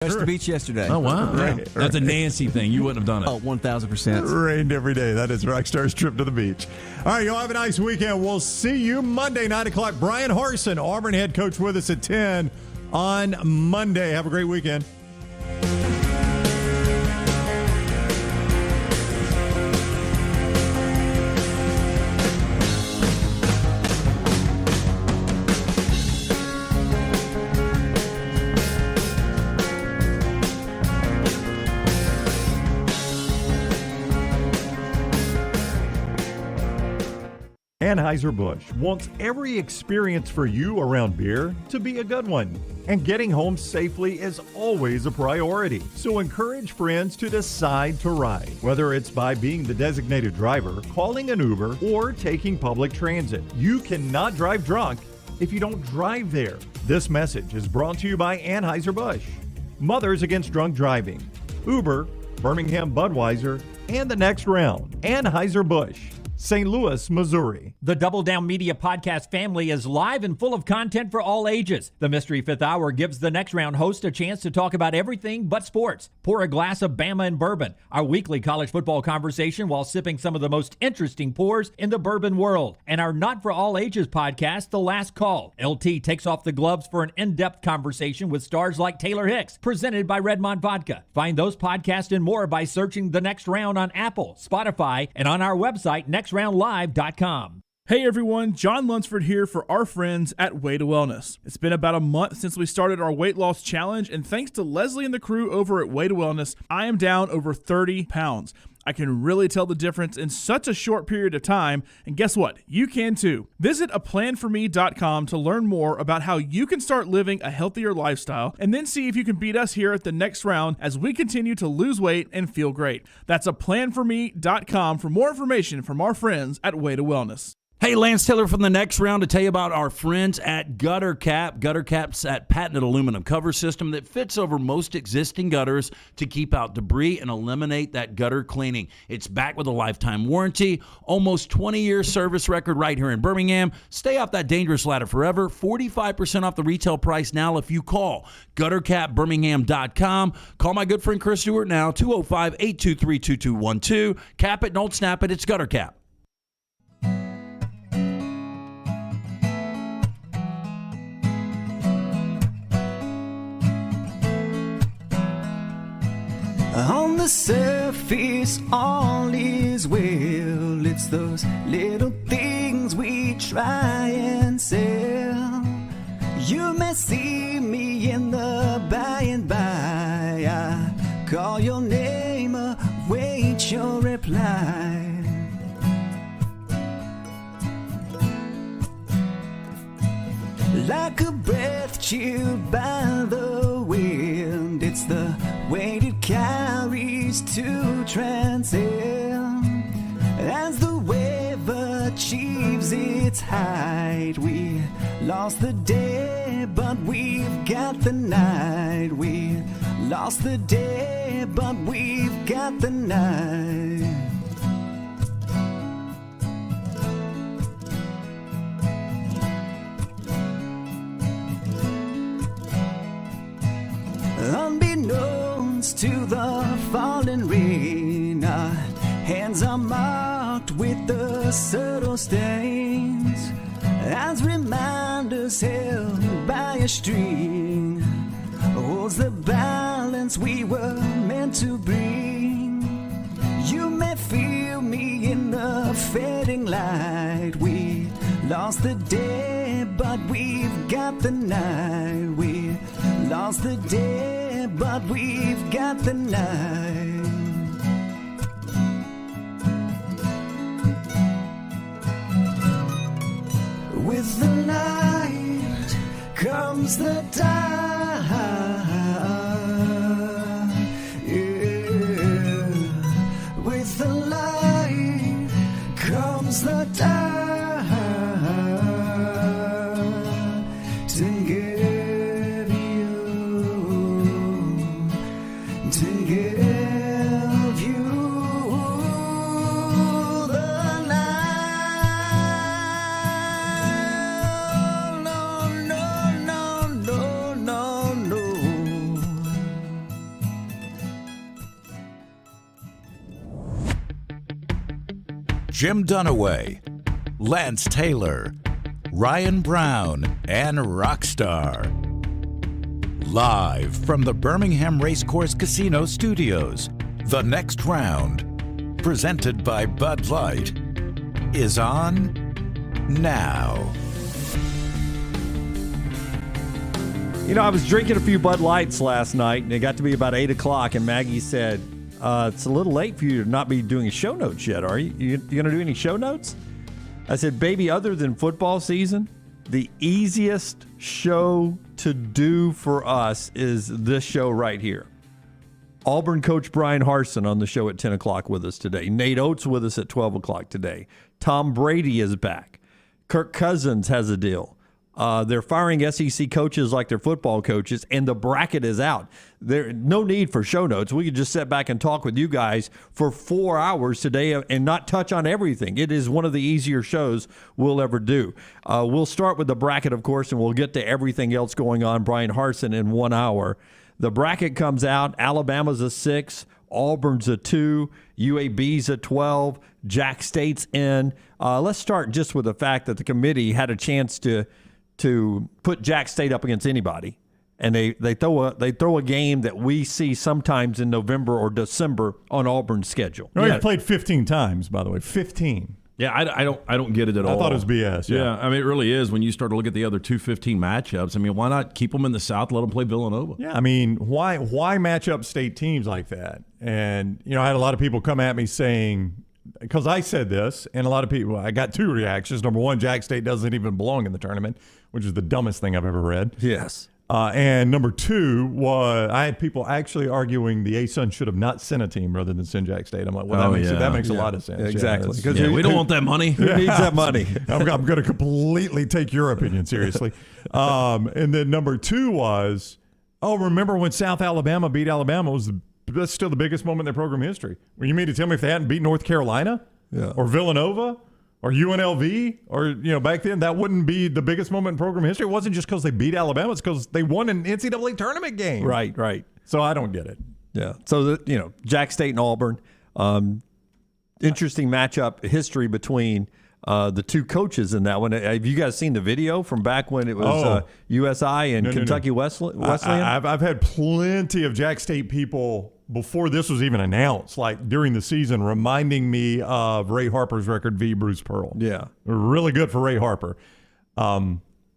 Touched the beach yesterday. Oh, wow. Right. That's a Nancy thing. You wouldn't have done it. Oh, 1,000%. Rained every day. That is Rockstar's trip to the beach. All right, y'all have a nice weekend. We'll see you Monday, 9 o'clock. Bryan Harsin, Auburn head coach, with us at 10 on Monday. Have a great weekend. Anheuser-Busch wants every experience for you around beer to be a good one. And getting home safely is always a priority. So encourage friends to decide to ride, whether it's by being the designated driver, calling an Uber, or taking public transit. You cannot drive drunk if you don't drive there. This message is brought to you by Anheuser-Busch, Mothers Against Drunk Driving, Uber, Birmingham Budweiser, and the Next Round. Anheuser-Busch, St. Louis, Missouri. The Double Down Media podcast family is live and full of content for all ages. The Mystery Fifth Hour gives the Next Round host a chance to talk about everything but sports. Pour a glass of Bama and bourbon, our weekly college football conversation while sipping some of the most interesting pours in the bourbon world. And our Not For All Ages podcast, The Last Call. LT takes off the gloves for an in-depth conversation with stars like Taylor Hicks, presented by Redmond Vodka. Find those podcasts and more by searching The Next Round on Apple, Spotify, and on our website, nextroundlive.com. Hey everyone, John Lunsford here for our friends at Way to Wellness. It's been about a month since we started our weight loss challenge, and thanks to Leslie and the crew over at Way to Wellness, I am down over 30 pounds. I can really tell the difference in such a short period of time, and guess what? You can too. Visit aplanforme.com to learn more about how you can start living a healthier lifestyle, and then see if you can beat us here at the Next Round as we continue to lose weight and feel great. That's aplanforme.com for more information from our friends at Way to Wellness. Hey, Lance Taylor from the Next Round to tell you about our friends at Gutter Cap. Gutter Cap's that patented aluminum cover system that fits over most existing gutters to keep out debris and eliminate that gutter cleaning. It's backed with a lifetime warranty, almost 20-year service record right here in Birmingham. Stay off that dangerous ladder forever. 45% off the retail price now if you call guttercapbirmingham.com. Call my good friend Chris Stewart now, 205-823-2212. Cap it, don't snap it. It's Gutter Cap. On the surface, all is well. It's those little things we try and sell. You may see me in the by and by. I call your name, await your reply. Like a breath chilled by the wind, it's the weight it carries to transcend. As the wave achieves its height, we lost the day, but we've got the night. We lost the day, but we've got the night. Unbeknownst to the falling rain, our hands are marked with the subtle stains, as reminders held by a string holds the balance we were meant to bring. You may feel me in the fading light. We lost the day, but we've got the night. We lost the day, but we've got the night. With the light comes the dark. Yeah. With the light comes the dark. To give you the light. No, no, no, no, no, no. Jim Dunaway, Lance Taylor, Ryan Brown, and Rockstar. Live from the Birmingham Racecourse Casino Studios, the next round, presented by Bud Light, is on now. You know, I was drinking a few Bud Lights last night, and it got to be about 8 o'clock, and Maggie said, it's a little late for you to not be doing show notes yet, are you? You going to do any show notes? I said, baby, other than football season, the easiest show to do for us is this show right here. Auburn coach Bryan Harsin on the show at 10 o'clock with us today. Nate Oats with us at 12 o'clock today. Tom Brady is back. Kirk Cousins has a deal. They're firing SEC coaches like they're football coaches, and the bracket is out. There's no need for show notes. We could just sit back and talk with you guys for 4 hours today and not touch on everything. It is one of the easier shows we'll ever do. We'll start with the bracket, of course, and we'll get to everything else going on. Bryan Harsin in 1 hour. The bracket comes out. Alabama's a 6. Auburn's a 2. UAB's a 12. Jack State's in. Let's start just with the fact that the committee had a chance to put Jack State up against anybody, and they throw a game that we see sometimes in November or December on Auburn's schedule. No, he's played 15 times, by the way, 15. Yeah, I don't get it at all. I thought it was BS. Yeah, I mean, it really is when you start to look at the other 215 matchups. I mean, why not keep them in the South, let them play Villanova? Yeah, I mean, why match up state teams like that? And, I had a lot of people come at me saying, because I said this, and a lot of people, I got 2 reactions. Number one, Jack State doesn't even belong in the tournament, which is the dumbest thing I've ever read. Yes. And number 2 was I had people actually arguing the A-Sun should have not sent a team rather than send Jack State. I'm like, well, that makes a lot of sense. Exactly. Because we don't want that money. Who needs that money? I'm going to completely take your opinion seriously. And then number 2 was, remember when South Alabama beat Alabama? That's still the biggest moment in their program history. Well, you mean to tell me if they hadn't beat North Carolina or Villanova or UNLV or, back then, that wouldn't be the biggest moment in program history? It wasn't just because they beat Alabama. It's because they won an NCAA tournament game. Right. So I don't get it. Yeah. So, Jack State and Auburn, interesting matchup history between the 2 coaches in that one. Have you guys seen the video from back when it was USI and Kentucky Wesleyan? I've had plenty of Jack State people before this was even announced, like during the season, reminding me of Ray Harper's record v. Bruce Pearl. Yeah. Really good for Ray Harper.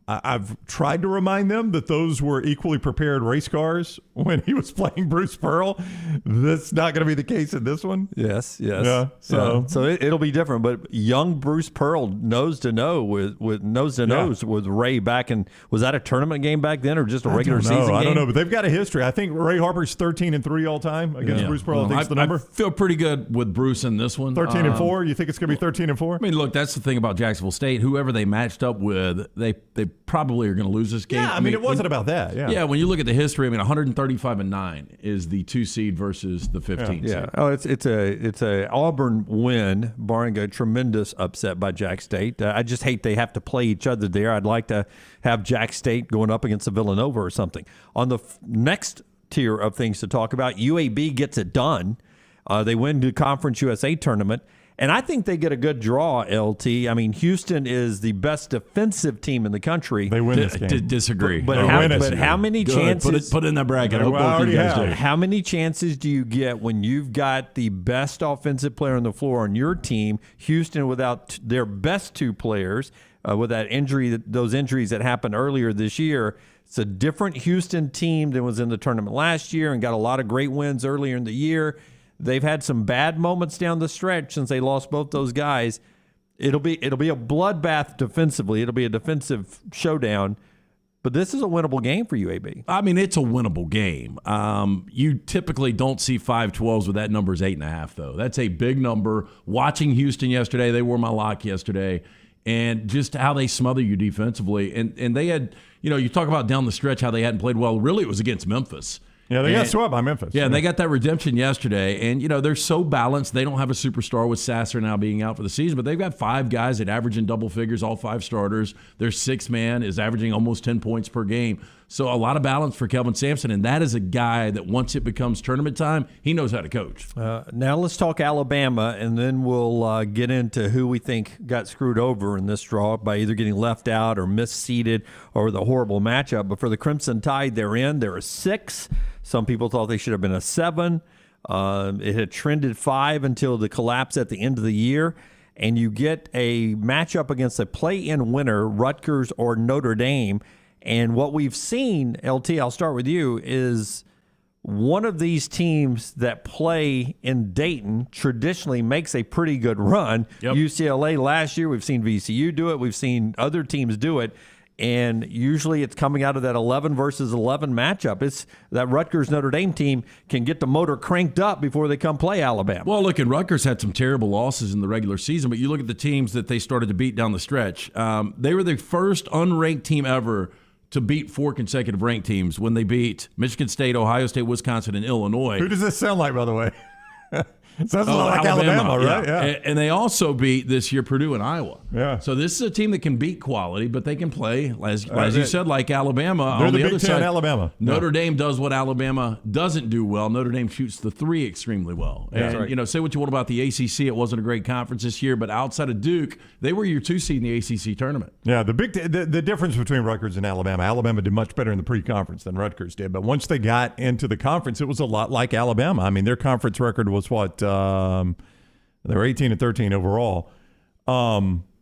I've tried to remind them that those were equally prepared race cars when he was playing Bruce Pearl. That's not going to be the case in this one. Yes. Yeah. So it'll be different. But young Bruce Pearl nose to nose with Ray back in. Was that a tournament game back then or just a regular season game? I don't know, but they've got a history. I think Ray Harper's 13-3 all time against Bruce Pearl. I think it's the number. I feel pretty good with Bruce in this one. 13-4. You think it's going to be 13-4? I mean, look, that's the thing about Jacksonville State. Whoever they matched up with, they probably are going to lose this game. Yeah, I mean, it wasn't about that. Yeah, when you look at the history, I mean, 135-9 is the 2 seed versus the 15 seed. Yeah. Oh, it's a Auburn win, barring a tremendous upset by Jack State. I just hate they have to play each other there. I'd like to have Jack State going up against the Villanova or something. On the next tier of things to talk about, UAB gets it done. They win the Conference USA tournament. And I think they get a good draw, LT. I mean, Houston is the best defensive team in the country. They win this game. Disagree. But how many chances? Put it in the bracket. How many chances do you get when you've got the best offensive player on the floor on your team, Houston without their best 2 players, with that injury, those injuries that happened earlier this year? It's a different Houston team than was in the tournament last year and got a lot of great wins earlier in the year. They've had some bad moments down the stretch since they lost both those guys. It'll be a bloodbath defensively. It'll be a defensive showdown. But this is a winnable game for UAB. I mean, it's a winnable game. You typically don't see 5-12s with that number is 8.5, though. That's a big number. Watching Houston yesterday, they were my lock yesterday, and just how they smother you defensively. And they had, you talk about down the stretch how they hadn't played well. Really, it was against Memphis. Yeah, they got swept by Memphis. Yeah, and they got that redemption yesterday. And, they're so balanced. They don't have a superstar with Sasser now being out for the season, but they've got 5 guys that average in double figures, all 5 starters. Their 6th man is averaging almost 10 points per game. So a lot of balance for Kelvin Sampson, and that is a guy that once it becomes tournament time, he knows how to coach. Now let's talk Alabama, and then we'll get into who we think got screwed over in this draw by either getting left out or misseeded or the horrible matchup. But for the Crimson Tide, they're in. They're a 6. Some people thought they should have been a 7. It had trended 5 until the collapse at the end of the year. And you get a matchup against a play-in winner, Rutgers or Notre Dame. And what we've seen, LT, I'll start with you, is one of these teams that play in Dayton traditionally makes a pretty good run. Yep. UCLA last year, we've seen VCU do it. We've seen other teams do it. And usually it's coming out of that 11 versus 11 matchup. It's that Rutgers-Notre Dame team can get the motor cranked up before they come play Alabama. Well, look, and Rutgers had some terrible losses in the regular season, but you look at the teams that they started to beat down the stretch. They were the first unranked team ever to beat 4 consecutive ranked teams when they beat Michigan State, Ohio State, Wisconsin, and Illinois. Who does this sound like, by the way? Sounds a lot like Alabama, right? Yeah. And they also beat this year Purdue and Iowa. Yeah. So this is a team that can beat quality, but they can play, as you said, like Alabama. They're on the the Big other Ten side, Alabama. Notre Dame does what Alabama doesn't do well. Notre Dame shoots the 3 extremely well. That's And, right. say what you want about the ACC. It wasn't a great conference this year, but outside of Duke, they were your 2 seed in the ACC tournament. Yeah, the difference between Rutgers and Alabama did much better in the pre-conference than Rutgers did. But once they got into the conference, it was a lot like Alabama. I mean, their conference record was what? They were 18-13 overall.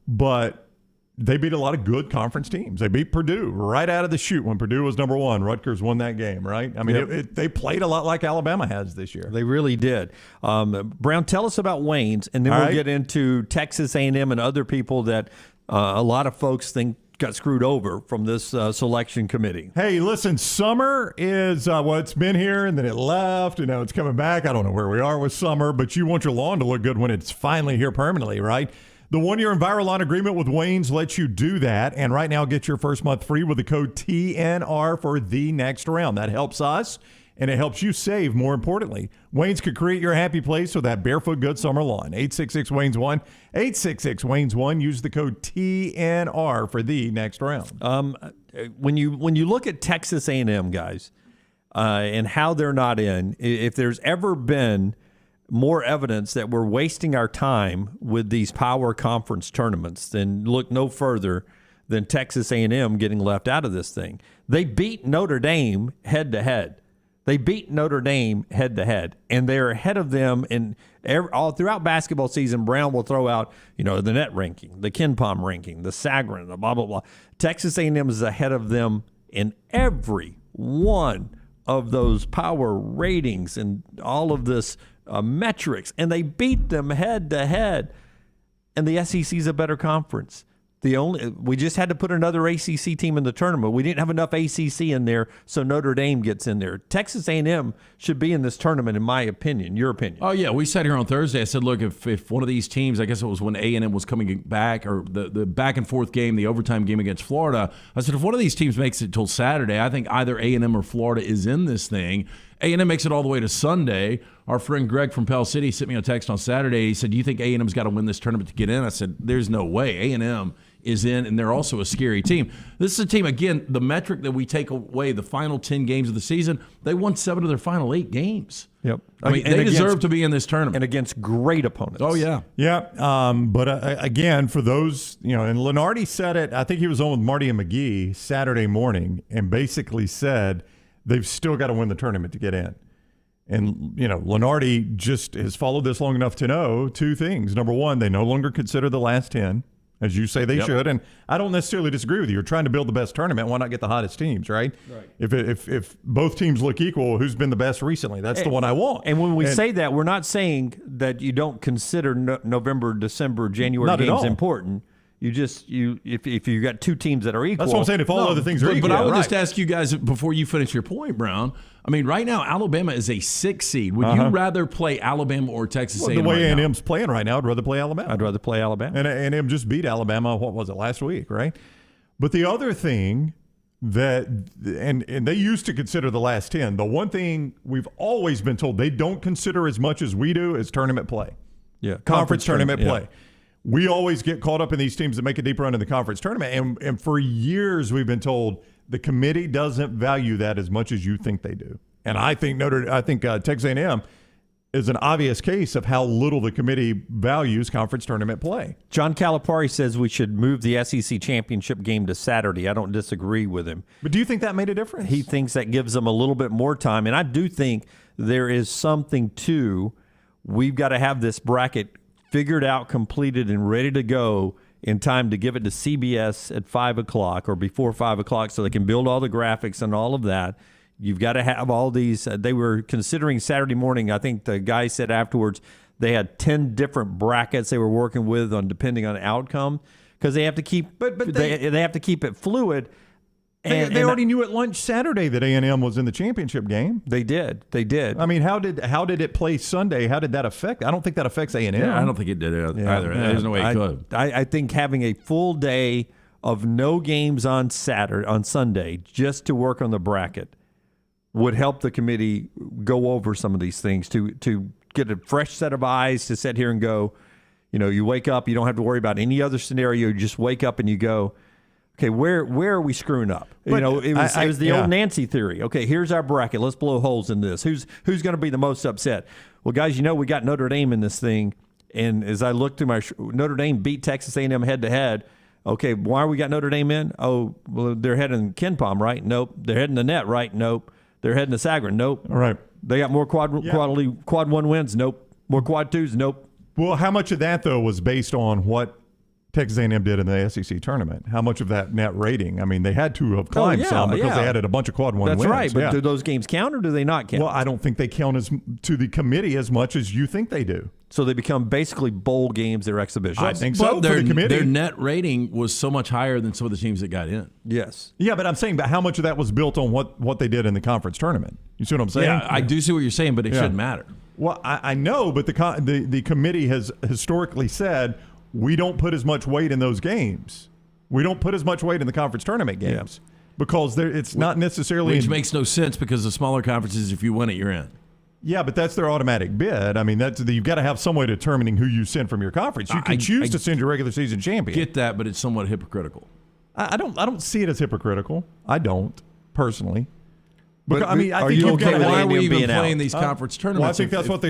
But they beat a lot of good conference teams. They beat Purdue right out of the chute when Purdue was number 1. Rutgers won that game, right? I mean, they played a lot like Alabama has this year. They really did. Brown, tell us about Wayne's, and then we'll get into Texas A&M and other people that a lot of folks think got screwed over from this selection committee. Hey, listen, summer is, it's been here and then it left, and now it's coming back. I don't know where we are with summer, but you want your lawn to look good when it's finally here permanently, right? The 1-year Envirolawn agreement with Wayne's lets you do that, and right now get your first month free with the code TNR for the next round. That helps us, and it helps you save, more importantly. Wayne's could create your happy place with that barefoot good summer lawn. 866-WAYNES-1. 866-WAYNES-1. Use the code TNR for the next round. When you look at Texas A&M, guys, and how they're not in, if there's ever been more evidence that we're wasting our time with these power conference tournaments, then look no further than Texas A&M getting left out of this thing. They beat Notre Dame head-to-head. They beat Notre Dame head-to-head, and they're ahead of them in all throughout basketball season. Brown will throw out, the net ranking, the KenPom ranking, the Sagarin, the blah, blah, blah. Texas A&M is ahead of them in every one of those power ratings and all of this metrics, and they beat them head-to-head. And the SEC is a better conference. We just had to put another ACC team in the tournament. We didn't have enough ACC in there, so Notre Dame gets in there. Texas A&M should be in this tournament, in my opinion. Your opinion? Oh, yeah. We sat here on Thursday. I said, look, if one of these teams, I guess it was when A&M was coming back, or the back-and-forth game, the overtime game against Florida, I said, if one of these teams makes it till Saturday, I think either A&M or Florida is in this thing. A&M makes it all the way to Sunday. Our friend Greg from Pell City sent me a text on Saturday. He said, do you think A&M's got to win this tournament to get in? I said, there's no way. A&M is in, and they're also a scary team. This is a team, again, the metric that we take away, the final 10 games of the season, they won 7 of their final 8 games. Yep. I mean, they deserve to be in this tournament. And against great opponents. Oh, yeah. Yeah, but again, for those, and Lenardi said it, I think he was on with Marty and McGee Saturday morning, and basically said they've still got to win the tournament to get in. And, Lenardi just has followed this long enough to know 2 things. Number one, they no longer consider the last 10, as you say they should. And I don't necessarily disagree with you. You're trying to build the best tournament. Why not get the hottest teams, right? If both teams look equal, who's been the best recently? That's the one I want. And when we say that, we're not saying that you don't consider November, December, January games important. If you got 2 teams that are equal. That's what I'm saying. If all other things are equal. But I would just ask you guys, before you finish your point, Brown, I mean, right now, Alabama is a 6 seed. Would you rather play Alabama or Texas A&M? The way right A&M's playing right now, I'd rather play Alabama. I'd rather play Alabama. And A&M just beat Alabama, what was it, last week, right? But the other thing that, and they used to consider the last 10, the one thing we've always been told they don't consider as much as we do is tournament play. Yeah. Conference tournament play. We always get caught up in these teams that make a deep run in the conference tournament. And for years, we've been told the committee doesn't value that as much as you think they do. And I think Texas A&M is an obvious case of how little the committee values conference tournament play. John Calipari says we should move the SEC championship game to Saturday. I don't disagree with him. But do you think that made a difference? He thinks that gives them a little bit more time. And I do think there is something to, we've got to have this bracket figured out, completed, and ready to go in time to give it to CBS at 5 o'clock or before 5 o'clock so they can build all the graphics and all of that. You've got to have all these. They were considering Saturday morning. I think the guy said afterwards they had 10 different brackets they were working with on depending on the outcome because they have to keep. But they have to keep it fluid. They already knew at lunch Saturday that A&M was in the championship game. They did. I mean, how did it play Sunday? How did that affect? I don't think that affects A&M. Yeah, I don't think it did either. There's no way it could. I think having a full day of no games on Sunday just to work on the bracket would help the committee go over some of these things to get a fresh set of eyes to sit here and go, you wake up, you don't have to worry about any other scenario. You just wake up and you go, okay, where are we screwing up? But it was the old Nancy theory. Okay, here's our bracket. Let's blow holes in this. Who's going to be the most upset? Well, guys, we got Notre Dame in this thing. And as I looked through my Notre Dame beat Texas A&M head-to-head. Okay, why we got Notre Dame in? Oh, well, they're heading KenPom, right? Nope. They're heading the net, right? Nope. They're heading to Sagarin. Nope. All right. They got more quad one wins. Nope. More quad twos. Nope. Well, how much of that, though, was based on what Texas A&M did in the SEC tournament? How much of that net rating? I mean, they had to have climbed some because they added a bunch of quad one wins. That's right. But do those games count or do they not count? Well, I don't think they count to the committee as much as you think they do. So they become basically bowl games or exhibitions. I think so. For the committee, their net rating was so much higher than some of the teams that got in. Yes. Yeah, but I'm saying, but how much of that was built on what they did in the conference tournament? You see what I'm saying? Yeah, I do see what you're saying, but it shouldn't matter. Well, I know, but the committee has historically said we don't put as much weight in those games. We don't put as much weight in the conference tournament games because it's not necessarily. Which makes no sense because the smaller conferences, if you win it, you're in. Yeah, but that's their automatic bid. I mean, you've got to have some way of determining who you send from your conference. You can choose to send your regular season champion. Get that, but it's somewhat hypocritical. I don't see it as hypocritical. I don't personally. Because, I think why are we even playing these conference tournaments? Well, I think that's what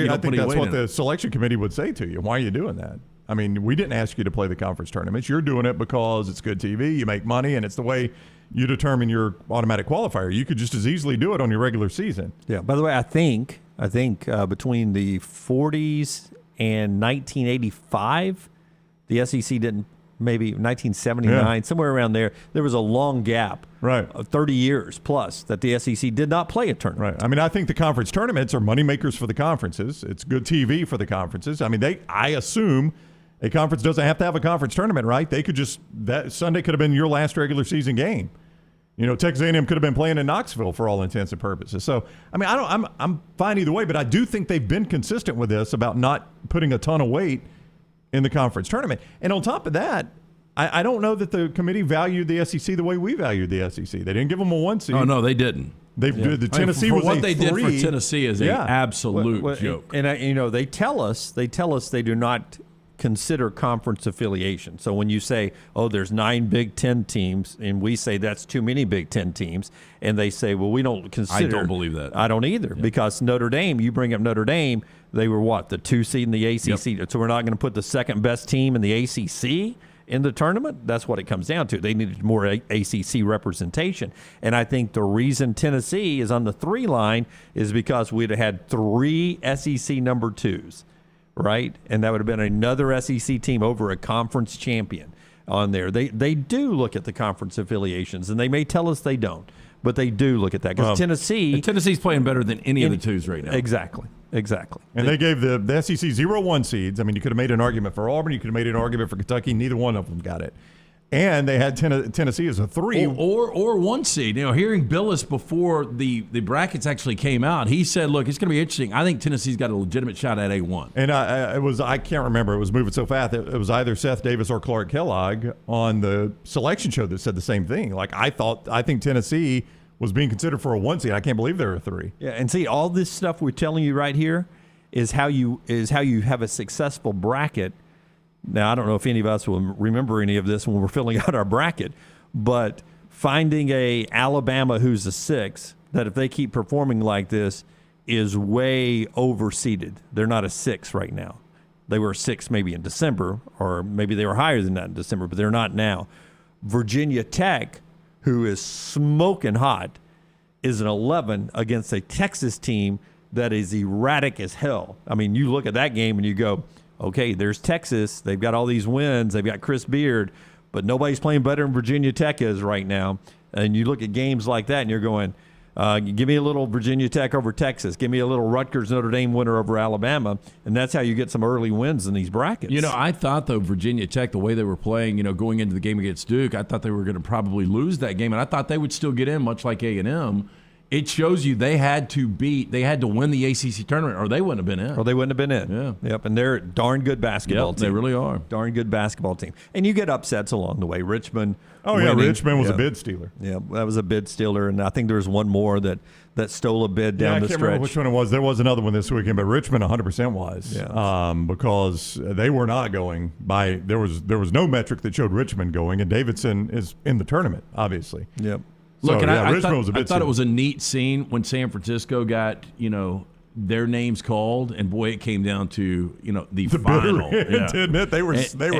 the selection committee would say to you. Why are you doing that? I mean, we didn't ask you to play the conference tournaments. You're doing it because it's good TV, you make money, and it's the way you determine your automatic qualifier. You could just as easily do it on your regular season. Yeah. By the way, I think between the 40s and 1985, the SEC didn't. Maybe 1979, somewhere around there was a long gap, of 30 years plus, that the SEC did not play a tournament. Right. I mean, I think the conference tournaments are moneymakers for the conferences. It's good TV for the conferences. I mean, I assume a conference doesn't have to have a conference tournament, right? They could that Sunday could have been your last regular season game. Texas A&M could have been playing in Knoxville for all intents and purposes. So, I mean, I'm fine either way, but I do think they've been consistent with this about not putting a ton of weight in the conference tournament. And on top of that, I don't know that the committee valued the SEC the way we valued the SEC. They didn't give them a 1 seed. Oh, no, they didn't. The Tennessee was what they 3. did for Tennessee is an absolute joke. And they tell us they do not consider conference affiliation. So when you say, there's 9 Big Ten teams, and we say that's too many Big Ten teams, and they say, well, we don't consider. I don't believe that. I don't either, because Notre Dame, you bring up Notre Dame, they were the 2 seed in the ACC. Yep. So we're not going to put the second best team in the ACC in the tournament. That's what it comes down to. They needed more ACC representation. And I think the reason Tennessee is on the 3 line is because we'd have had 3 SEC number 2s. Right? And that would have been another SEC team over a conference champion on there. They do look at the conference affiliations, and they may tell us they don't, but they do look at that because Tennessee's playing better than any of the 2s right now. Exactly. And they gave the SEC 0-1 seeds. I mean, you could have made an argument for Auburn. You could have made an argument for Kentucky. Neither one of them got it. And they had Tennessee as a 3. Or 1 seed. Hearing Billis before the brackets actually came out, he said, look, it's going to be interesting. I think Tennessee's got a legitimate shot at A1. And I can't remember. It was moving so fast. It was either Seth Davis or Clark Kellogg on the selection show that said the same thing. Like, I think Tennessee was being considered for a 1 seed. I can't believe they're a 3. Yeah, and see, all this stuff we're telling you right here is how you have a successful bracket Now, I don't know if any of us will remember any of this when we're filling out our bracket, but finding a Alabama who's a 6, that if they keep performing like this, is way overseeded. They're not a 6 right now. They were a 6 maybe in December, or maybe they were higher than that in December, but they're not now. Virginia Tech, who is smoking hot, is an 11 against a Texas team that is erratic as hell. I mean, you look at that game and you go, okay, there's Texas. They've got all these wins. They've got Chris Beard, but nobody's playing better than Virginia Tech is right now. And you look at games like that and you're going, give me a little Virginia Tech over Texas. Give me a little Rutgers Notre Dame winner over Alabama. And that's how you get some early wins in these brackets. You know, I thought, though, Virginia Tech, the way they were playing, going into the game against Duke, I thought they were going to probably lose that game. And I thought they would still get in, much like A&M. It shows you they had to win the ACC tournament, or they wouldn't have been in. Or they wouldn't have been in. Yeah. Yep, and they're a darn good basketball team. They really are. Darn good basketball team. And you get upsets along the way. Richmond winning. Richmond was a bid stealer. Yeah, that was a bid stealer, and I think there was one more that stole a bid down the stretch. I can't remember which one it was. There was another one this weekend, but Richmond 100% was. Yeah. Because they were not going by – there was no metric that showed Richmond going, and Davidson is in the tournament, obviously. Yep. Look, so, and Richmond was a bit I thought it was a neat scene when San Francisco got, their names called, and boy, it came down to, the final. Didn't it? They were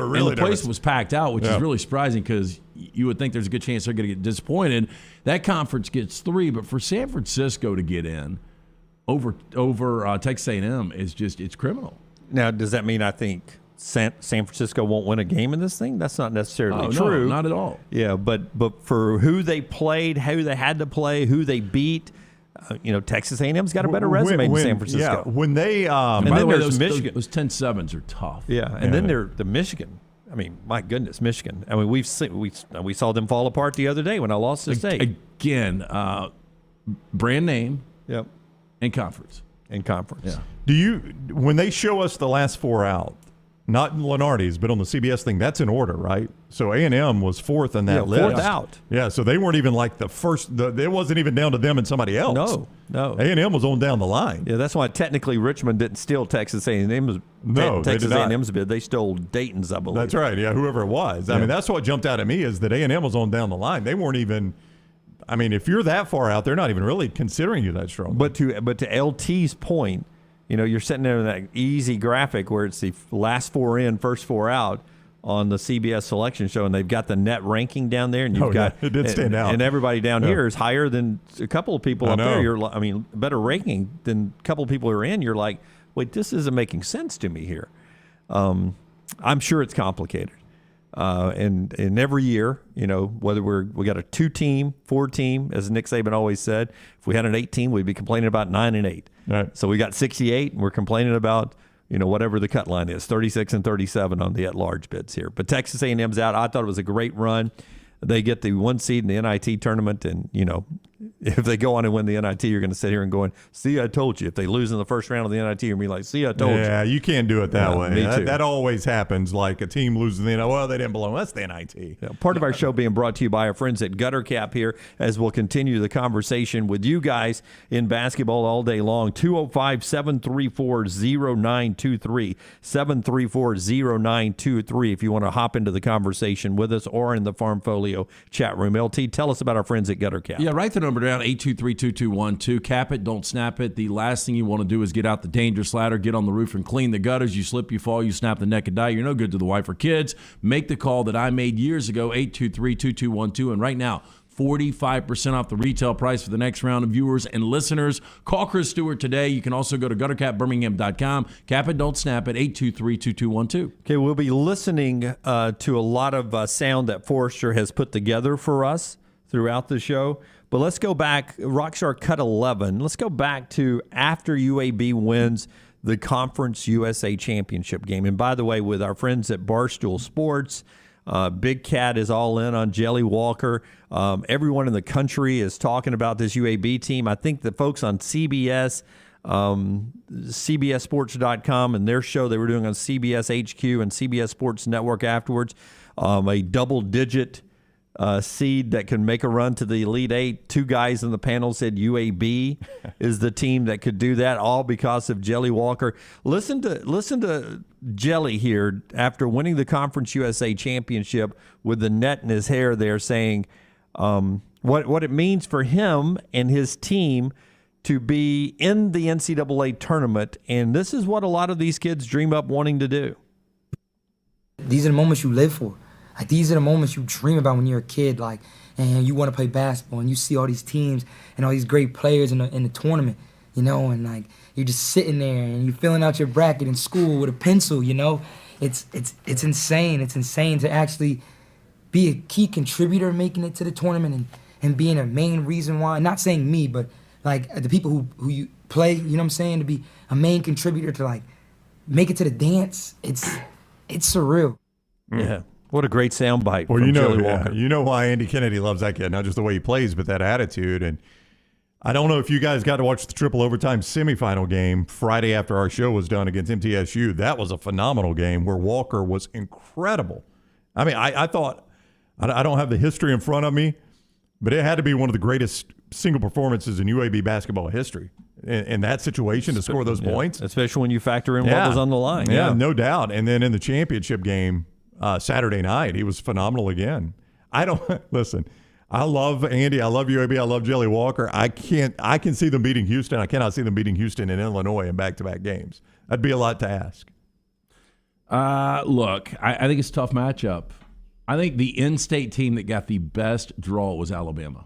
really and the place was packed out, which is really surprising because you would think there's a good chance they're going to get disappointed. That conference gets 3, but for San Francisco to get in over Texas A&M is just, it's criminal. Now, does that mean I think San Francisco won't win a game in this thing? That's not necessarily true. No, not at all. Yeah, but for who they played, who they had to play, who they beat, Texas A&M's got a better resume than San Francisco. Yeah, when they and by the way, Michigan. Those 10-7s are tough. Yeah, and then they're the Michigan. I mean, my goodness, Michigan. I mean, we saw them fall apart the other day when I lost to State. Again, brand name. Yep. And conference. Yeah. When they show us the last 4 out, not in Lenardi's, but on the CBS thing, that's in order, right? So A&M was 4th in that list. 4th out. Yeah, so they weren't even like the first. It wasn't even down to them and somebody else. No. A&M was on down the line. Yeah, that's why technically Richmond didn't steal Texas A&M's. No, Texas A&M's bid. They stole Dayton's, I believe. That's right. Yeah, whoever it was. Yeah. I mean, that's what jumped out at me is that A&M was on down the line. They weren't even. I mean, if you're that far out, they're not even really considering you that strong. But to LT's point. You're sitting there in that easy graphic where it's the last 4 in, first 4 out on the CBS selection show, and they've got the net ranking down there, and you've got it did stand out, and everybody down here is higher than a couple of people up there. Better ranking than a couple of people who are in. You're like, wait, this isn't making sense to me here. I'm sure it's complicated, and every year, whether we got a 2-team, 4-team, as Nick Saban always said, if we had an 8-team, we'd be complaining about 9-8. Right. So we got 68, and we're complaining about whatever the cut line is, 36 and 37 on the at-large bids here. But Texas A&M's out. I thought it was a great run. They get the 1 seed in the NIT tournament, and if they go on and win the NIT, you're going to sit here and going, see, I told you. If they lose in the first round of the NIT, you're going to be like, see, I told you. Yeah, you can't do it that way. Me too. That always happens. Like a team loses the NIT. Well, they didn't belong. That's the NIT. Yeah, part of our show being brought to you by our friends at Gutter Cap here, as we'll continue the conversation with you guys in basketball all day long. 205-734-0923. 734-0923 if you want to hop into the conversation with us or in the Farm Folio chat room. LT, tell us about our friends at Gutter Cap. Yeah, write the number down, 823-2212. Cap it, don't snap it. The last thing you want to do is get out the dangerous ladder, get on the roof and clean the gutters. You slip, you fall, you snap the neck and die. You're no good to the wife or kids. Make the call that I made years ago, 823-2212. And right now, 45% off the retail price for the next round of viewers and listeners. Call Chris Stewart today. You can also go to guttercapbirmingham.com. Cap it, don't snap it, 823-2212. Okay, we'll be listening to a lot of sound that Forrester has put together for us throughout the show. But let's go back, Rockstar Cut 11. Let's go back to after UAB wins the Conference USA Championship game. And by the way, with our friends at Barstool Sports, Big Cat is all in on Jelly Walker. Everyone in the country is talking about this UAB team. I think the folks on CBS, CBSSports.com, and their show they were doing on CBS HQ and CBS Sports Network afterwards, a double-digit seed that can make a run to the Elite Eight. Two guys in the panel said UAB is the team that could do that, all because of Jelly Walker. Listen to Jelly here after winning the Conference USA Championship with the net in his hair there, saying what it means for him and his team to be in the NCAA tournament. And this is what a lot of these kids dream up wanting to do. These are the moments you live for. Like, these are the moments you dream about when you're a kid, like, and you want to play basketball, and you see all these teams and all these great players in the tournament, you know, and like you're just sitting there and you're filling out your bracket in school with a pencil, you know. It's insane. It's insane to actually be a key contributor making it to the tournament and being a main reason why. Not saying me, but like the people who you play, you know what I'm saying, to be a main contributor to like make it to the dance. It's surreal. Yeah. What a great soundbite well, from Jelly Walker. You know why Andy Kennedy loves that kid, not just the way he plays, but that attitude. And I don't know if you guys got to watch the triple overtime semifinal game Friday after our show was done against MTSU. That was a phenomenal game where Walker was incredible. I mean, I thought, I don't have the history in front of me, but it had to be one of the greatest single performances in UAB basketball history. In that situation to score those points. Especially when you factor in what was on the line. Yeah, no doubt. And then in the championship game Saturday night, he was phenomenal again. Listen, I love Andy. I love UAB. I love Jelly Walker. I can see them beating Houston. I cannot see them beating Houston in Illinois in back-to-back games. That'd be a lot to ask. Look, I think it's a tough matchup. I think the in-state team that got the best draw was Alabama.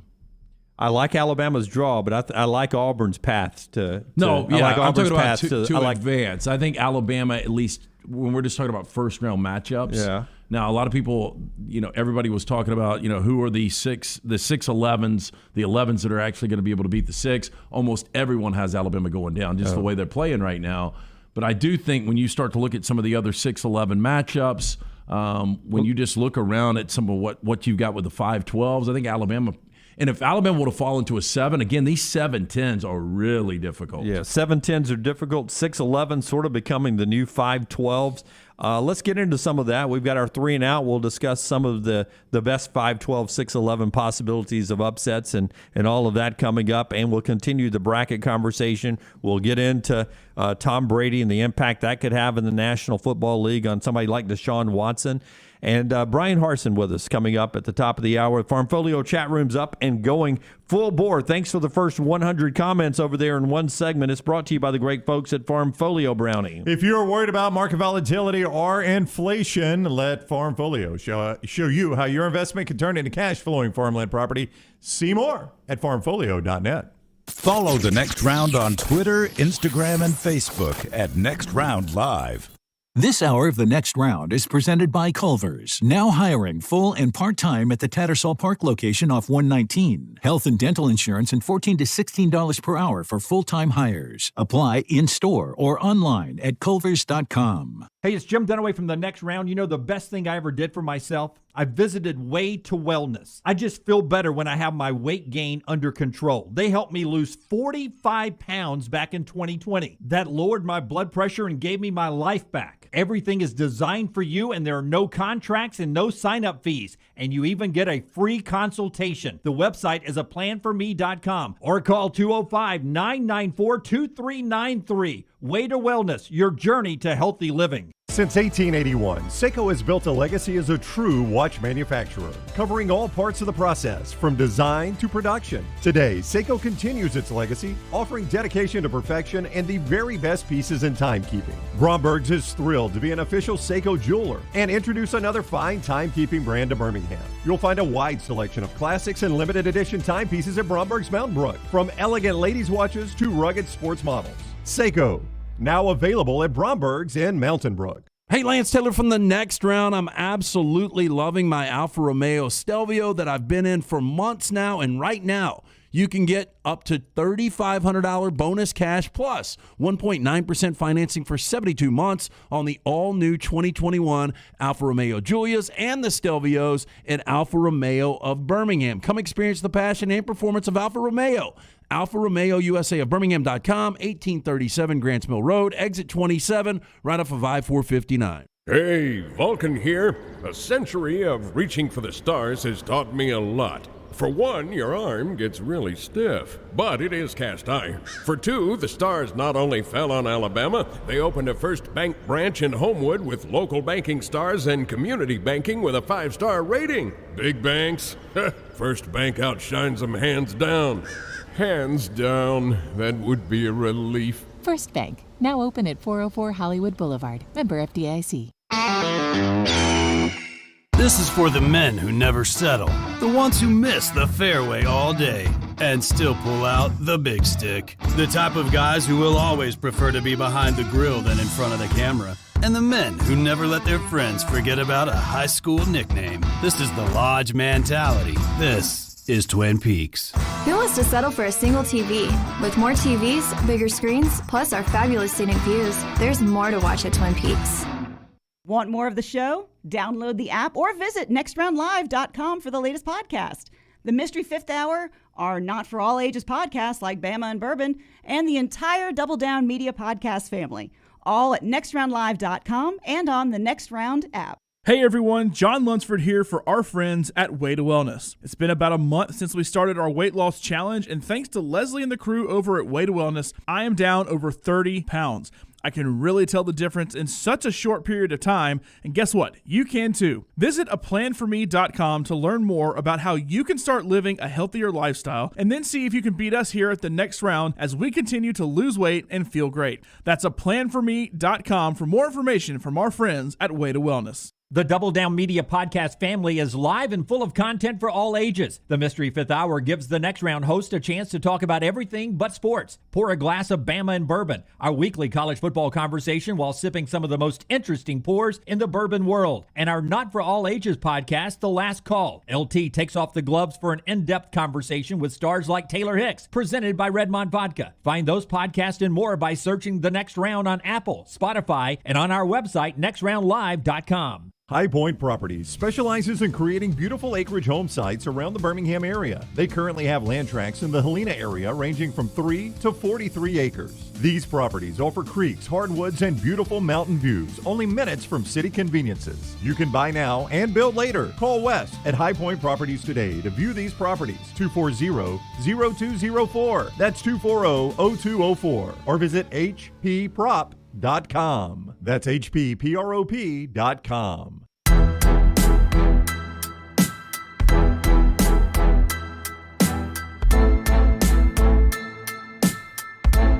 I like Alabama's draw, but I like Auburn's paths to I'm talking about to like advance. I think Alabama, at least when we're just talking about first-round matchups. Yeah. Now, a lot of people, everybody was talking about, who are the 6-11s, the 11s that are actually going to be able to beat the 6. Almost everyone has Alabama going down, just the way they're playing right now. But I do think when you start to look at some of the other 6-11 matchups, when you just look around at some of what you've got with the 5-12s, I think Alabama – and if Alabama would have fallen to a 7, again, these 7-10s are really difficult. Yeah, 7-10s are difficult. 6-11 sort of becoming the new 5-12s. Let's get into some of that. We've got our 3 and out. We'll discuss some of the best 5-12, 6-11 possibilities of upsets and all of that coming up. And we'll continue the bracket conversation. We'll get into Tom Brady and the impact that could have in the National Football League on somebody like Deshaun Watson. And Bryan Harsin with us coming up at the top of the hour. Farmfolio chat room's up and going full bore. Thanks for the first 100 comments over there in one segment. It's brought to you by the great folks at Farmfolio, Brownie. If you're worried about market volatility or inflation, let Farmfolio show you how your investment can turn into cash-flowing farmland property. See more at farmfolio.net. Follow The Next Round on Twitter, Instagram, and Facebook at Next Round Live. This hour of The Next Round is presented by Culver's, now hiring full and part-time at the Tattersall Park location off 119. Health and dental insurance and $14 to $16 per hour for full-time hires. Apply in-store or online at culvers.com. Hey, it's Jim Dunaway from The Next Round. You know the best thing I ever did for myself? I visited Way to Wellness. I just feel better when I have my weight gain under control. They helped me lose 45 pounds back in 2020. That lowered my blood pressure and gave me my life back. Everything is designed for you, and there are no contracts and no sign-up fees. And you even get a free consultation. The website is aplanforme.com or call 205-994-2393. Way to Wellness, your journey to healthy living. Since 1881, Seiko has built a legacy as a true watch manufacturer, covering all parts of the process, from design to production. Today, Seiko continues its legacy, offering dedication to perfection and the very best pieces in timekeeping. Bromberg's is thrilled to be an official Seiko jeweler and introduce another fine timekeeping brand to Birmingham. You'll find a wide selection of classics and limited edition timepieces at Bromberg's Mountain Brook, from elegant ladies' watches to rugged sports models. Seiko, now available at Bromberg's in Mountain Brook. Hey, Lance Taylor from The Next Round. I'm absolutely loving my Alfa Romeo Stelvio that I've been in for months now, and right now you can get up to $3,500 bonus cash plus 1.9% financing for 72 months on the all-new 2021 Alfa Romeo Giulias and the Stelvios at Alfa Romeo of Birmingham. Come experience the passion and performance of Alfa Romeo. Alfa Romeo USA of Birmingham.com, 1837 Grants Mill Road, exit 27, right off of I-459. Hey, Vulcan here. A century of reaching for the stars has taught me a lot. For one, your arm gets really stiff, but it is cast iron. For two, the stars not only fell on Alabama, they opened a First Bank branch in Homewood with local banking stars and community banking with a 5-star rating. Big banks? First Bank outshines them hands down. Hands down. That would be a relief. First Bank, now open at 404 Hollywood Boulevard. Member FDIC. This is for the men who never settle, the ones who miss the fairway all day and still pull out the big stick, the type of guys who will always prefer to be behind the grill than in front of the camera, and the men who never let their friends forget about a high school nickname. This is the Lodge mentality. This is Twin Peaks. Who wants to settle for a single TV? With more TVs, bigger screens, plus our fabulous scenic views, there's more to watch at Twin Peaks. Want more of the show? Download the app or visit nextroundlive.com for the latest podcast. The Mystery Fifth Hour, our Not For All Ages podcast like Bama and Bourbon, and the entire Double Down Media podcast family. All at nextroundlive.com and on the Next Round app. Hey everyone, John Lunsford here for our friends at Way to Wellness. It's been about a month since we started our weight loss challenge, and thanks to Leslie and the crew over at Way to Wellness, I am down over 30 pounds. I can really tell the difference in such a short period of time, and guess what? You can too. Visit aplanforme.com to learn more about how you can start living a healthier lifestyle, and then see if you can beat us here at the Next Round as we continue to lose weight and feel great. That's aplanforme.com for more information from our friends at Way to Wellness. The Double Down Media podcast family is live and full of content for all ages. The Mystery Fifth Hour gives the Next Round host a chance to talk about everything but sports. Pour a glass of Bama and Bourbon, our weekly college football conversation while sipping some of the most interesting pours in the bourbon world. And our Not For All Ages podcast, The Last Call. LT takes off the gloves for an in-depth conversation with stars like Taylor Hicks, presented by Redmond Vodka. Find those podcasts and more by searching The Next Round on Apple, Spotify, and on our website, nextroundlive.com. High Point Properties specializes in creating beautiful acreage home sites around the Birmingham area. They currently have land tracts in the Helena area ranging from 3 to 43 acres. These properties offer creeks, hardwoods, and beautiful mountain views, only minutes from city conveniences. You can buy now and build later. Call Wes at High Point Properties today to view these properties. 240-0204. That's 240-0204. Or visit hpprop.com. That's hpprop.com.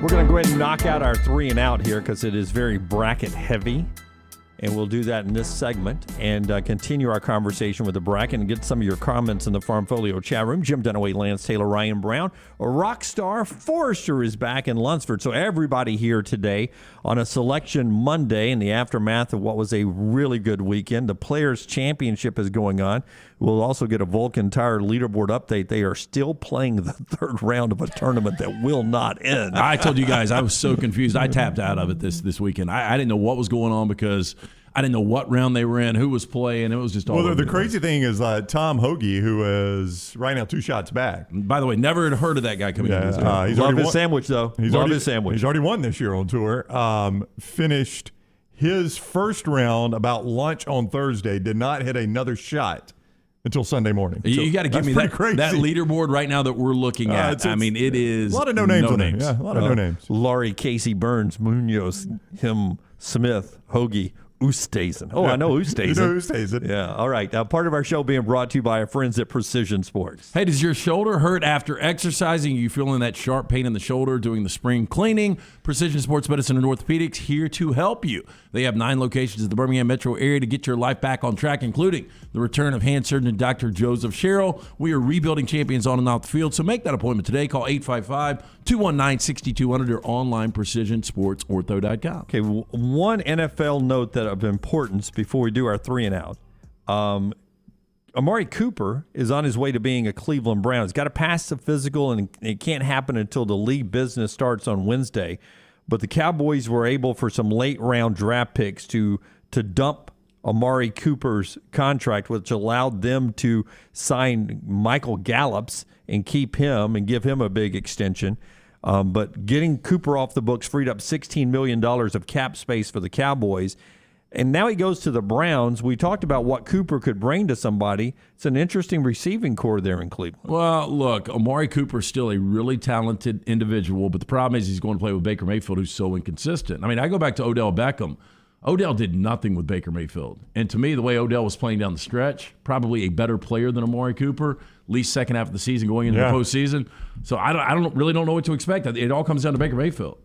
We're going to go ahead and knock out our 3 and out here because it is very bracket heavy. And we'll do that in this segment and continue our conversation with the bracket and get some of your comments in the Farmfolio chat room. Jim Dunaway, Lance Taylor, Ryan Brown. Rockstar Forrester is back in Lunsford. So everybody here today on a Selection Monday in the aftermath of what was a really good weekend. The Players' Championship is going on. We'll also get a Vulcan Tire leaderboard update. They are still playing the third round of a tournament that will not end. I told you guys I was so confused. I tapped out of it this weekend. I didn't know what was going on because I didn't know what round they were in, who was playing. It was just all over. Well, the crazy thing is Tom Hoagie, who is right now 2 shots back. By the way, never had heard of that guy coming in. He's Love his sandwich, though. Love his sandwich. He's already won this year on tour. Finished his first round about lunch on Thursday, did not hit another shot until Sunday morning. You got to give me that leaderboard right now that we're looking at. I mean, it is a lot of no names on there. Yeah, a lot of no names. Laurie, Casey, Burns, Munoz, him, Smith, Hoagie, Oosthuizen. Oh, I know Oosthuizen. You know Oosthuizen. Yeah, all right. Now, part of our show being brought to you by our friends at Precision Sports. Hey, does your shoulder hurt after exercising? You feeling that sharp pain in the shoulder doing the spring cleaning? Precision Sports Medicine and Orthopedics here to help you. They have 9 locations in the Birmingham metro area to get your life back on track, including the return of hand surgeon Dr. Joseph Sherrill. We are rebuilding champions on and off the field, so make that appointment today. Call 855-219-6200 or online precisionsportsortho.com. Okay, one NFL note that of importance before we do our 3 and out. Amari Cooper is on his way to being a Cleveland Brown. He's got to pass the physical, and it can't happen until the league business starts on Wednesday. But the Cowboys were able, for some late-round draft picks, to dump Amari Cooper's contract, which allowed them to sign Michael Gallups and keep him and give him a big extension. But getting Cooper off the books freed up $16 million of cap space for the Cowboys. And now he goes to the Browns. We talked about what Cooper could bring to somebody. It's an interesting receiving core there in Cleveland. Well, look, Amari Cooper is still a really talented individual, but the problem is he's going to play with Baker Mayfield, who's so inconsistent. I mean, I go back to Odell Beckham. Odell did nothing with Baker Mayfield. And to me, the way Odell was playing down the stretch, probably a better player than Amari Cooper, at least second half of the season going into the postseason. So I don't really know what to expect. It all comes down to Baker Mayfield.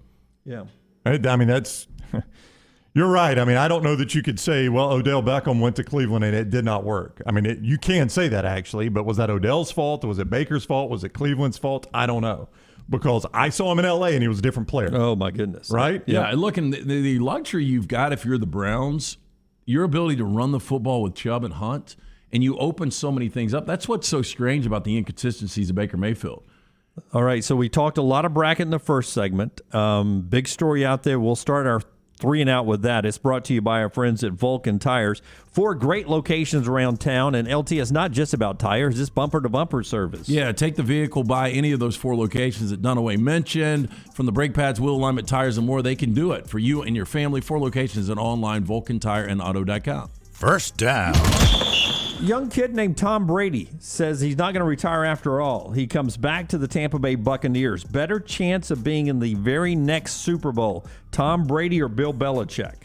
Yeah. I mean, that's – you're right. I mean, I don't know that you could say, well, Odell Beckham went to Cleveland and it did not work. I mean, you can say that actually, but was that Odell's fault? Was it Baker's fault? Was it Cleveland's fault? I don't know, because I saw him in L.A. and he was a different player. Oh, my goodness. Right? Yeah, look, and the luxury you've got if you're the Browns, your ability to run the football with Chubb and Hunt, and you open so many things up. That's what's so strange about the inconsistencies of Baker Mayfield. All right, so we talked a lot of bracket in the first segment. Big story out there. We'll start our 3 and Out with that. It's brought to you by our friends at Vulcan Tires. 4 great locations around town, and LT is not just about tires, it's bumper-to-bumper service. Yeah, take the vehicle by any of those 4 locations that Dunaway mentioned. From the brake pads, wheel alignment, tires, and more, they can do it for you and your family. 4 locations and online, VulcanTireandAuto.com. First down. Young kid named Tom Brady says he's not going to retire after all. He comes back to the Tampa Bay Buccaneers. Better chance of being in the very next Super Bowl, Tom Brady or Bill Belichick?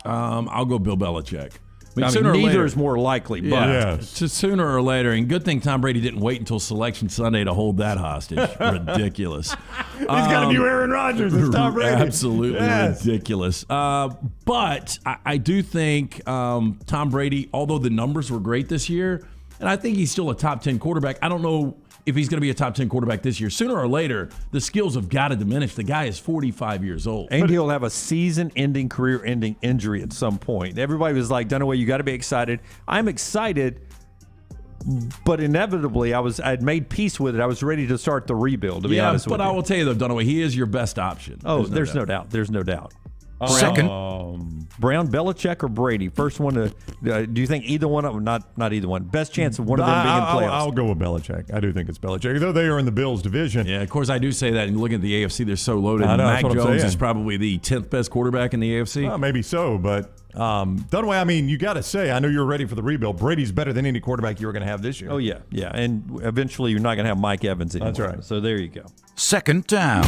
I'll go Bill Belichick. I mean, neither is more likely, but sooner or later. And good thing Tom Brady didn't wait until Selection Sunday to hold that hostage. Ridiculous. He's got to be Aaron Rodgers. It's Tom Brady. Absolutely ridiculous. But I do think Tom Brady, although the numbers were great this year, and I think he's still a top 10 quarterback. I don't know if he's going to be a top 10 quarterback this year. Sooner or later, the skills have got to diminish. The guy is 45 years old. And he'll have a season-ending, career-ending injury at some point. Everybody was like, Dunaway, you got to be excited. I'm excited, but inevitably, I'd made peace with it. I was ready to start the rebuild, to be honest with you. But I will tell you, though, Dunaway, he is your best option. Oh, there's no doubt. There's no doubt. Second. Brown, Belichick, or Brady? First one to. Do you think either one of them? Not either one. Best chance of one of them being in playoffs. I'll go with Belichick. I do think it's Belichick, though they are in the Bills division. Yeah, of course I do say that. And looking at the AFC, they're so loaded. I know, Mac that's what I'm Jones saying. is probably the 10th best quarterback in the AFC. Well, maybe so, but Dunaway, I mean, you got to say, I know you're ready for the rebuild. Brady's better than any quarterback you were going to have this year. Oh yeah, and eventually you're not going to have Mike Evans anymore. That's right. So there you go. Second down.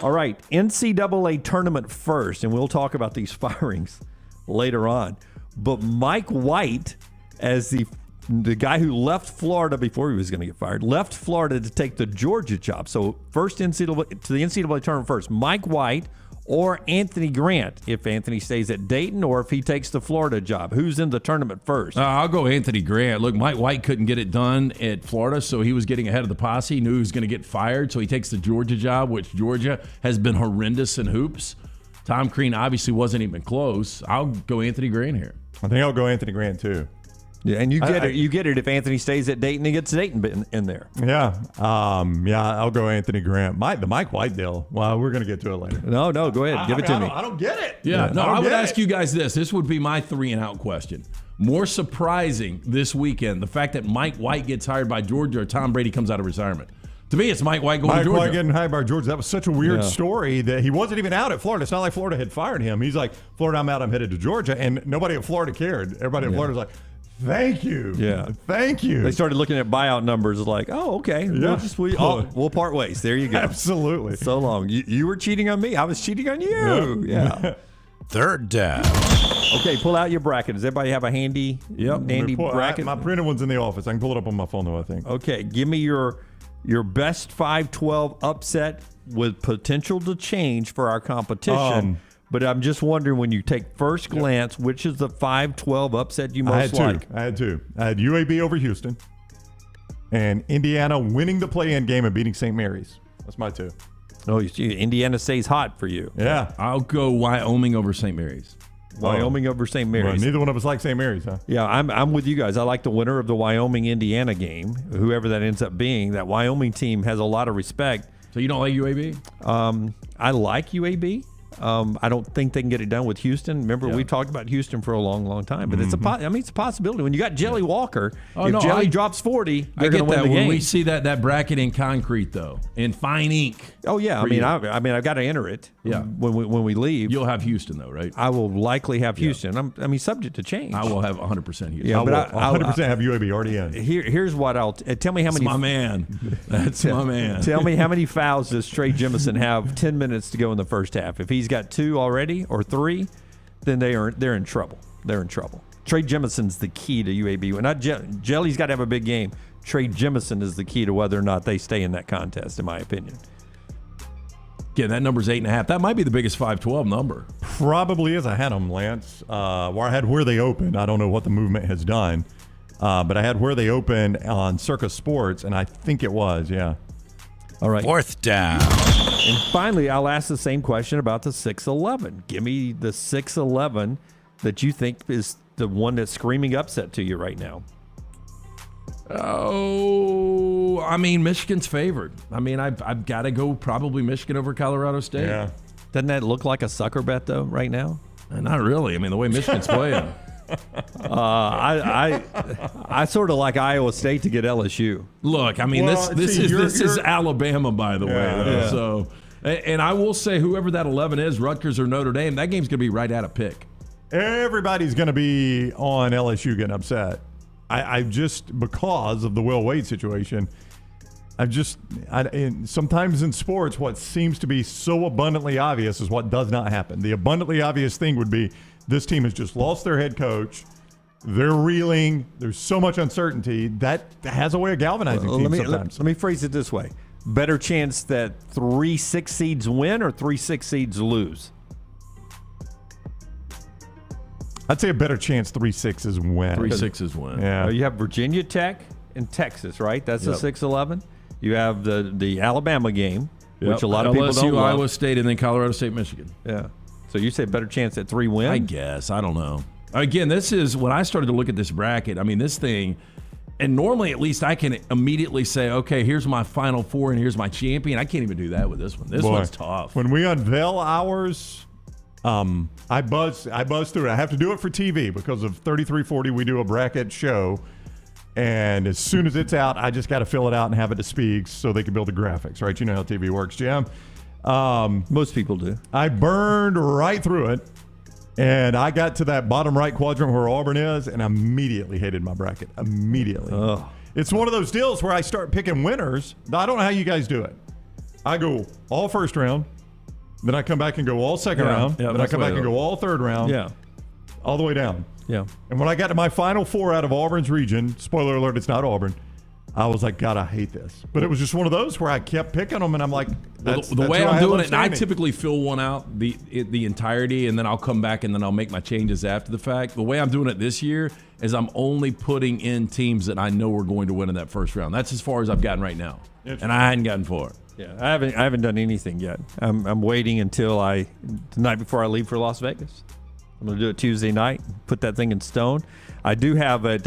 All right, NCAA tournament first, and we'll talk about these firings later on. But Mike White, as the guy who left Florida before he was going to get fired, left Florida to take the Georgia job. So first to the NCAA tournament first, Mike White or Anthony Grant, if Anthony stays at Dayton or if he takes the Florida job. Who's in the tournament first? I'll go Anthony Grant. Look, Mike White couldn't get it done at Florida, so he was getting ahead of the posse. He knew he was going to get fired, so he takes the Georgia job, which Georgia has been horrendous in hoops. Tom Crean obviously wasn't even close. I'll go Anthony Grant here. I think I'll go Anthony Grant, too. Yeah, and you get it if Anthony stays at Dayton and gets Dayton in there. Yeah. I'll go Anthony Grant. The Mike White deal. Well, we're going to get to it later. No, go ahead. Give it to me. I don't get it. Yeah, no, I would ask you guys this. This would be my 3 and out question. More surprising this weekend, the fact that Mike White gets hired by Georgia or Tom Brady comes out of retirement. To me, it's Mike White going to Georgia. Mike White getting hired by Georgia. That was such a weird story that he wasn't even out at Florida. It's not like Florida had fired him. He's like, Florida, I'm out. I'm headed to Georgia. And nobody at Florida cared. Everybody at Florida was like, thank you. Yeah. Thank you. They started looking at buyout numbers like, oh, okay. Yeah. We'll part ways. There you go. Absolutely. So long. You were cheating on me. I was cheating on you. Yeah. Third down. Okay, pull out your bracket. Does everybody have a handy bracket? My printed one's in the office. I can pull it up on my phone, though, I think. Okay, give me your best 5-12 upset with potential to change for our competition. But I'm just wondering, when you take first glance, which is the 5-12 upset you most like? I had two. I had UAB over Houston and Indiana winning the play-in game and beating St. Mary's. That's my 2. Oh, Indiana stays hot for you. Yeah. I'll go Wyoming over St. Mary's. Wyoming over St. Mary's. Well, neither one of us like St. Mary's, huh? Yeah, I'm with you guys. I like the winner of the Wyoming-Indiana game, whoever that ends up being. That Wyoming team has a lot of respect. So you don't like UAB? I like UAB. I don't think they can get it done with Houston. Remember, we talked about Houston for a long, long time. But it's a possibility. When you got Jelly Walker, if Jelly drops 40, they're going to win the game. When we see that bracket in concrete, though, in fine ink. Oh yeah, I've got to enter it. Yeah. When we leave, you'll have Houston though, right? I will likely have Houston. Subject to change. I will have 100% Houston. Yeah, but I will 100% have UAB already in. Here's what I'll tell me how many. That's my man. That's my man. Tell me how many fouls does Trey Jemison have 10 minutes to go in the first half? If he's got 2 already or 3, then they're in trouble. They're in trouble. Trey Jemison's the key to UAB. Not Jelly's got to have a big game. Trey Jemison is the key to whether or not they stay in that contest, in my opinion. Yeah, that number's 8.5. That might be the biggest 5-12 number. Probably is. I had them, Lance. Where I had where they opened. I don't know what the movement has done, but I had where they opened on Circus Sports, and I think it was, yeah. All right. 4th down. And finally, I'll ask the same question about the 6-11. Give me the 6-11 that you think is the one that's screaming upset to you right now. Oh, Michigan's favored. I've got to go probably Michigan over Colorado State. Yeah. Doesn't that look like a sucker bet, though, right now? Not really. The way Michigan's playing. I sort of like Iowa State to get LSU. Look, this is Alabama, by the way. Yeah. So, and I will say, whoever that 11 is, Rutgers or Notre Dame, that game's going to be right at a pick. Everybody's going to be on LSU getting upset. I just, because of the Will Wade situation, sometimes in sports, what seems to be so abundantly obvious is what does not happen. The abundantly obvious thing would be this team has just lost their head coach. They're reeling. There's so much uncertainty. That has a way of galvanizing teams sometimes. Let me phrase it this way. Better chance that 3 6 seeds win or 3 6 seeds lose? I'd say a better chance 3 6s win. 3 6s win. Yeah. You have Virginia Tech and Texas, right? That's the 6-11. You have the Alabama game, which a lot of people don't love. Iowa State, and then Colorado State, Michigan. Yeah. So you say better chance at 3 win? I guess. I don't know. Again, this is when I started to look at this bracket. This thing, and normally at least I can immediately say, okay, here's my Final Four and here's my champion. I can't even do that with this one. This one's tough. When we unveil ours, I buzz through it. I have to do it for TV because of 3340. We do a bracket show, and as soon as it's out, I just got to fill it out and have it to speak so they can build the graphics. Right? You know how TV works, Jim. Most people do. I burned right through it, and I got to that bottom right quadrant where Auburn is, and I immediately hated my bracket. Immediately. Oh. It's one of those deals where I start picking winners. I don't know how you guys do it. I go all first round. Then I come back and go all second round. Yeah, then I come back and go all third round. Yeah. All the way down. Yeah. And when I got to my Final Four out of Auburn's region, spoiler alert, it's not Auburn, I was like, God, I hate this. But it was just one of those where I kept picking them, and I'm like, the way I'm doing it, and I typically fill one out the entirety, and then I'll come back and then I'll make my changes after the fact. The way I'm doing it this year is I'm only putting in teams that I know are going to win in that first round. That's as far as I've gotten right now, and I hadn't gotten far. Yeah, I haven't done anything yet. I'm waiting until the night before I leave for Las Vegas. I'm going to do it Tuesday night, put that thing in stone. I do have it,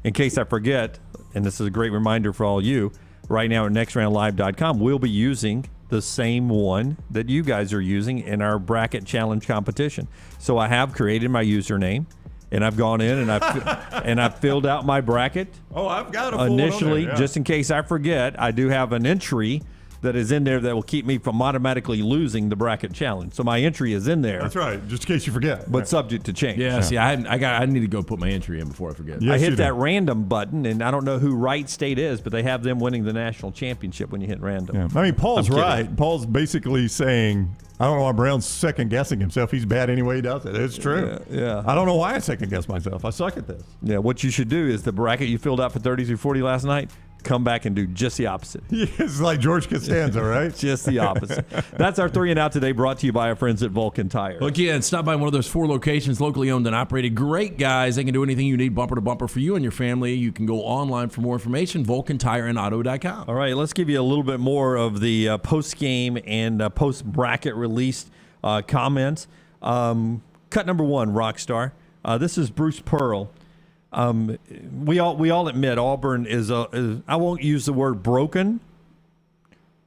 in case I forget, and this is a great reminder for all you, right now at nextroundlive.com, we'll be using the same one that you guys are using in our bracket challenge competition. So I have created my username, and I've gone in and I've filled out my bracket. Oh, I've got a full initially, one there, just in case I forget. I do have an entry that is in there that will keep me from automatically losing the bracket challenge. So my entry is in there. That's right, just in case you forget. But subject to change. Yeah, see, I need to go put my entry in before I forget. Yes, I hit that random button, and I don't know who Wright State is, but they have them winning the national championship when you hit random. Yeah. Paul's right. Paul's basically saying, I don't know why Brown's second-guessing himself. He's bad anyway he does it. It's true. Yeah. I don't know why I second-guess myself. I suck at this. Yeah, what you should do is the bracket you filled out for 30 through 40 last night, come back and do just the opposite. It's like George Costanza, right? Just the opposite. That's our 3 and Out today, brought to you by our friends at Vulcan Tire. Again, stop by one of those 4 locations, locally owned and operated. Great guys. They can do anything you need, bumper to bumper, for you and your family. You can go online for more information, VulcanTireandAuto.com. All right, let's give you a little bit more of the post-game and post-bracket released comments. Cut number 1, Rockstar. This is Bruce Pearl. We all admit Auburn is I won't use the word broken,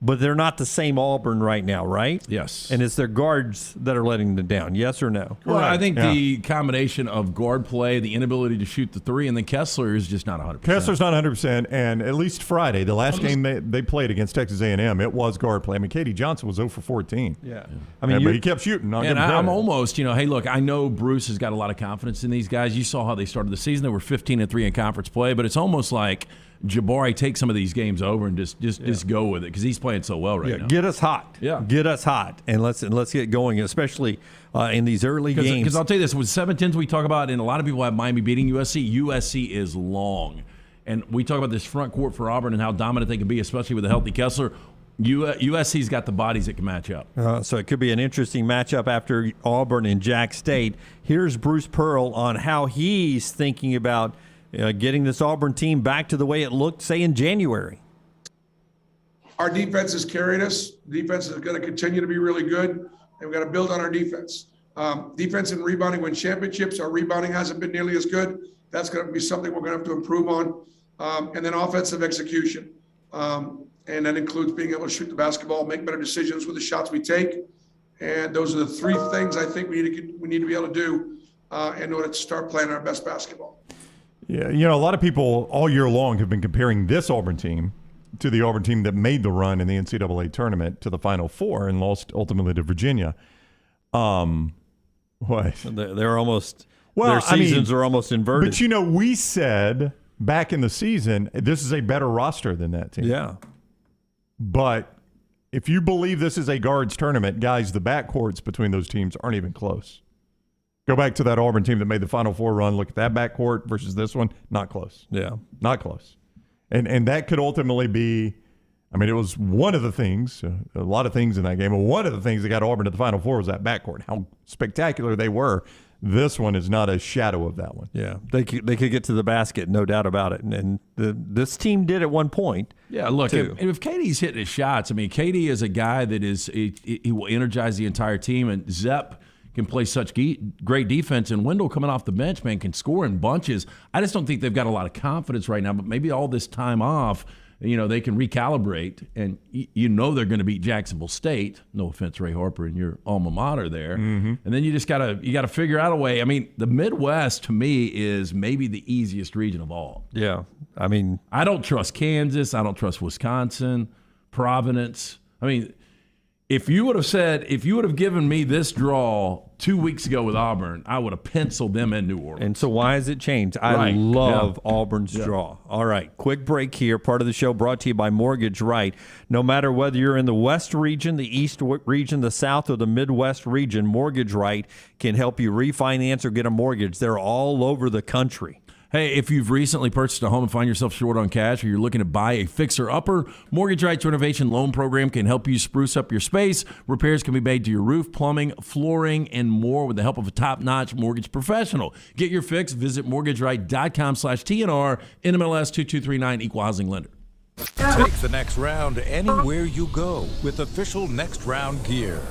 But they're not the same Auburn right now, right? Yes. And it's their guards that are letting them down, yes or no? Well, I think the combination of guard play, the inability to shoot the three, and then Kessler is just not 100%. Kessler's not 100%, and at least Friday, the last game they played against Texas A&M, it was guard play. I mean, Katie Johnson was 0 for 14. Yeah. I mean, but he kept shooting. And I'm almost, hey, look, I know Bruce has got a lot of confidence in these guys. You saw how they started the season. They were 15-3 in conference play, but it's almost like Jabari take some of these games over and just go with it because he's playing so well right now. Get us hot. Yeah. Get us hot. And let's get going, especially in these early games. Because I'll tell you this, with 7-10s we talk about, and a lot of people have Miami beating USC. USC is long. And we talk about this front court for Auburn and how dominant they can be, especially with a healthy Kessler. USC's got the bodies that can match up. So it could be an interesting matchup after Auburn and Jack State. Here's Bruce Pearl on how he's thinking about getting this Auburn team back to the way it looked, say, in January. Our defense has carried us. Defense is going to continue to be really good, and we've got to build on our defense. Defense and rebounding win championships. Our rebounding hasn't been nearly as good. That's going to be something we're going to have to improve on. And then offensive execution. And that includes being able to shoot the basketball, make better decisions with the shots we take. And those are the three things I think we need to be able to do in order to start playing our best basketball. Yeah, a lot of people all year long have been comparing this Auburn team to the Auburn team that made the run in the NCAA tournament to the Final Four and lost ultimately to Virginia. What? They're almost their seasons are almost inverted. But we said back in the season this is a better roster than that team. Yeah. But if you believe this is a guards tournament, guys, the backcourts between those teams aren't even close. Go back to that Auburn team that made the Final Four run. Look at that backcourt versus this one. Not close. Yeah. Not close. And that could ultimately be, it was one of the things, a lot of things in that game, but one of the things that got Auburn to the Final Four was that backcourt, how spectacular they were. This one is not a shadow of that one. Yeah, they could get to the basket, no doubt about it. And this team did at one point. Yeah, look, if Katie's hitting his shots, Katie is a guy that he will energize the entire team, and Zepp can play such great defense, and Wendell coming off the bench, man, can score in bunches. I just don't think they've got a lot of confidence right now, but maybe all this time off, they can recalibrate, and they're going to beat Jacksonville State. No offense, Ray Harper, and your alma mater there. Mm-hmm. And then you just got to figure out a way. The Midwest to me is maybe the easiest region of all. Yeah, I don't trust Kansas. I don't trust Wisconsin, Providence. If you would have given me this draw 2 weeks ago with Auburn, I would have penciled them in New Orleans. And so why has it changed? I love Auburn's draw. All right, quick break here. Part of the show brought to you by Mortgage Right. No matter whether you're in the West region, the East region, the South, or the Midwest region, Mortgage Right can help you refinance or get a mortgage. They're all over the country. Hey, if you've recently purchased a home and find yourself short on cash, or you're looking to buy a fixer-upper, Mortgage Right's renovation loan program can help you spruce up your space. Repairs can be made to your roof, plumbing, flooring, and more with the help of a top-notch mortgage professional. Get your fix. Visit mortgageright.com/TNR, NMLS 2239, Equal Housing Lender. Take the next round anywhere you go with official Next Round gear.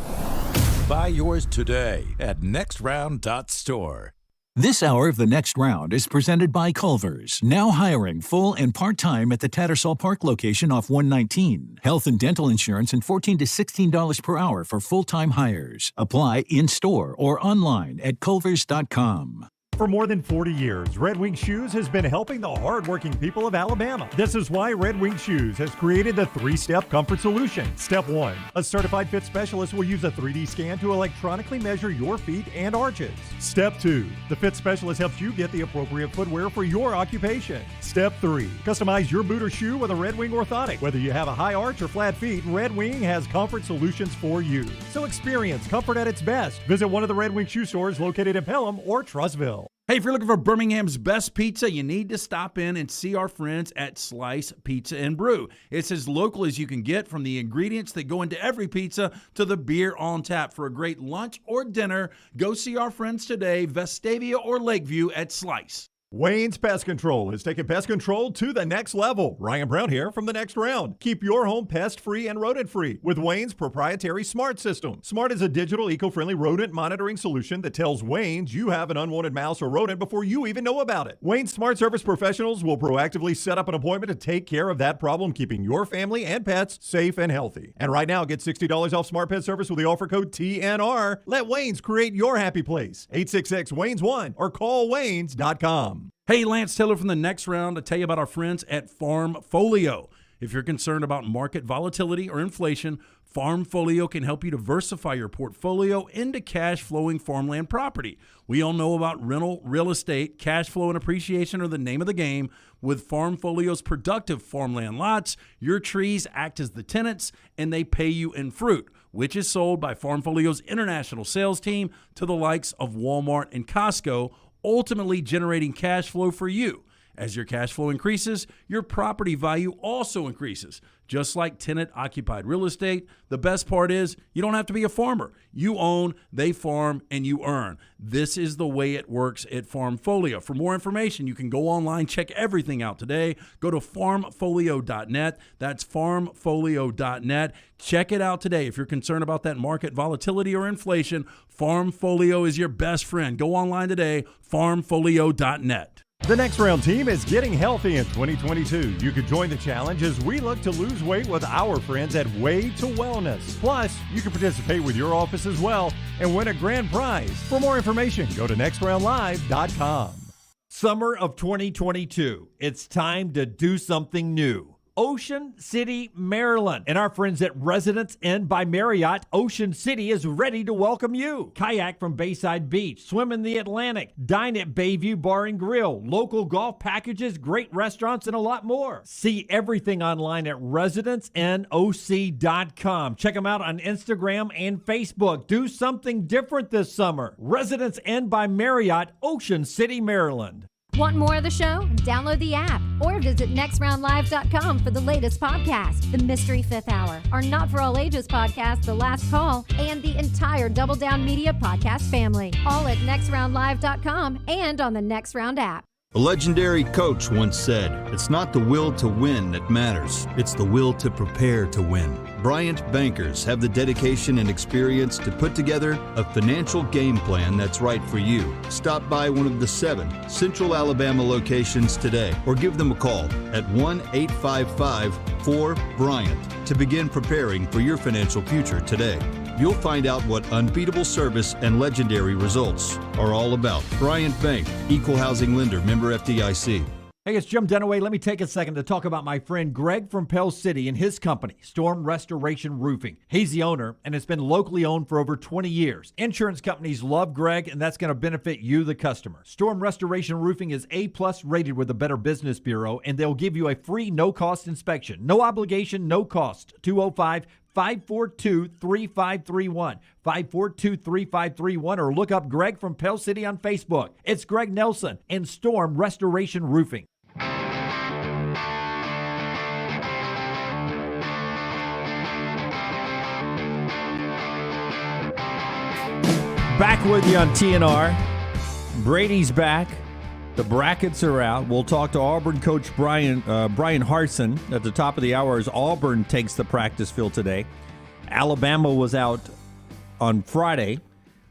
Buy yours today at nextround.store. This hour of the Next Round is presented by Culver's, now hiring full and part-time at the Tattersall Park location off 119. Health and dental insurance and $14 to $16 per hour for full-time hires. Apply in-store or online at culvers.com. For more than 40 years, Red Wing Shoes has been helping the hardworking people of Alabama. This is why Red Wing Shoes has created the 3-step comfort solution. Step 1, a certified fit specialist will use a 3D scan to electronically measure your feet and arches. Step 2, the fit specialist helps you get the appropriate footwear for your occupation. Step 3, customize your boot or shoe with a Red Wing orthotic. Whether you have a high arch or flat feet, Red Wing has comfort solutions for you. So experience comfort at its best. Visit one of the Red Wing Shoe stores located in Pelham or Trussville. Hey, if you're looking for Birmingham's best pizza, you need to stop in and see our friends at Slice Pizza and Brew. It's as local as you can get, from the ingredients that go into every pizza to the beer on tap. For a great lunch or dinner, go see our friends today, Vestavia or Lakeview at Slice. Wayne's Pest Control is taking pest control to the next level. Ryan Brown here from The Next Round. Keep your home pest-free and rodent-free with Wayne's proprietary Smart system. Smart is a digital, eco-friendly rodent monitoring solution that tells Wayne's you have an unwanted mouse or rodent before you even know about it. Wayne's Smart Service professionals will proactively set up an appointment to take care of that problem, keeping your family and pets safe and healthy. And right now, get $60 off Smart Pet Service with the offer code TNR. Let Wayne's create your happy place. 866-WAYNES1 or call Waynes.com. Hey, Lance Taylor from The Next Round to tell you about our friends at Farmfolio. If you're concerned about market volatility or inflation, Farmfolio can help you diversify your portfolio into cash-flowing farmland property. We all know about rental real estate. Cash flow and appreciation are the name of the game. With Farmfolio's productive farmland lots, your trees act as the tenants, and they pay you in fruit, which is sold by Farmfolio's international sales team to the likes of Walmart and Costco, ultimately generating cash flow for you. As your cash flow increases, your property value also increases. Just like tenant-occupied real estate, the best part is you don't have to be a farmer. You own, they farm, and you earn. This is the way it works at Farmfolio. For more information, you can go online, check everything out today. Go to farmfolio.net. That's farmfolio.net. Check it out today. If you're concerned about that market volatility or inflation, Farmfolio is your best friend. Go online today, farmfolio.net. The Next Round team is getting healthy in 2022. You can join the challenge as we look to lose weight with our friends at Way to Wellness. Plus, you can participate with your office as well and win a grand prize. For more information, go to nextroundlive.com. Summer of 2022. It's time to do something new. Ocean City, Maryland. And our friends at Residence Inn by Marriott, Ocean City is ready to welcome you. Kayak from Bayside Beach, swim in the Atlantic, dine at Bayview Bar and Grill, local golf packages, great restaurants, and a lot more. See everything online at residencenoc.com. Check them out on Instagram and Facebook. Do something different this summer. Residence Inn by Marriott, Ocean City, Maryland. Want more of the show? Download the app or visit nextroundlive.com for the latest podcast, The Mystery Fifth Hour, our Not For All Ages podcast, The Last Call, and the entire Double Down Media podcast family. All at nextroundlive.com and on the Next Round app. A legendary coach once said, "It's not the will to win that matters, it's the will to prepare to win." Bryant bankers have the dedication and experience to put together a financial game plan that's right for you. Stop by one of the 7 Central Alabama locations today or give them a call at 1-855-4-BRYANT to begin preparing for your financial future today. You'll find out what unbeatable service and legendary results are all about. Bryant Bank, Equal Housing Lender, member FDIC. Hey, it's Jim Dunaway. Let me take a second to talk about my friend Greg from Pell City and his company, Storm Restoration Roofing. He's the owner, and it's been locally owned for over 20 years. Insurance companies love Greg, and that's going to benefit you, the customer. Storm Restoration Roofing is A+ rated with the Better Business Bureau, and they'll give you a free no-cost inspection. No obligation, no cost. 205-542-3531. 542-3531, or look up Greg from Pell City on Facebook. It's Greg Nelson and Storm Restoration Roofing. Back with you on TNR. Brady's back. The brackets are out. We'll talk to Auburn coach Bryan Harsin at the top of the hour as Auburn takes the practice field today. Alabama was out on Friday.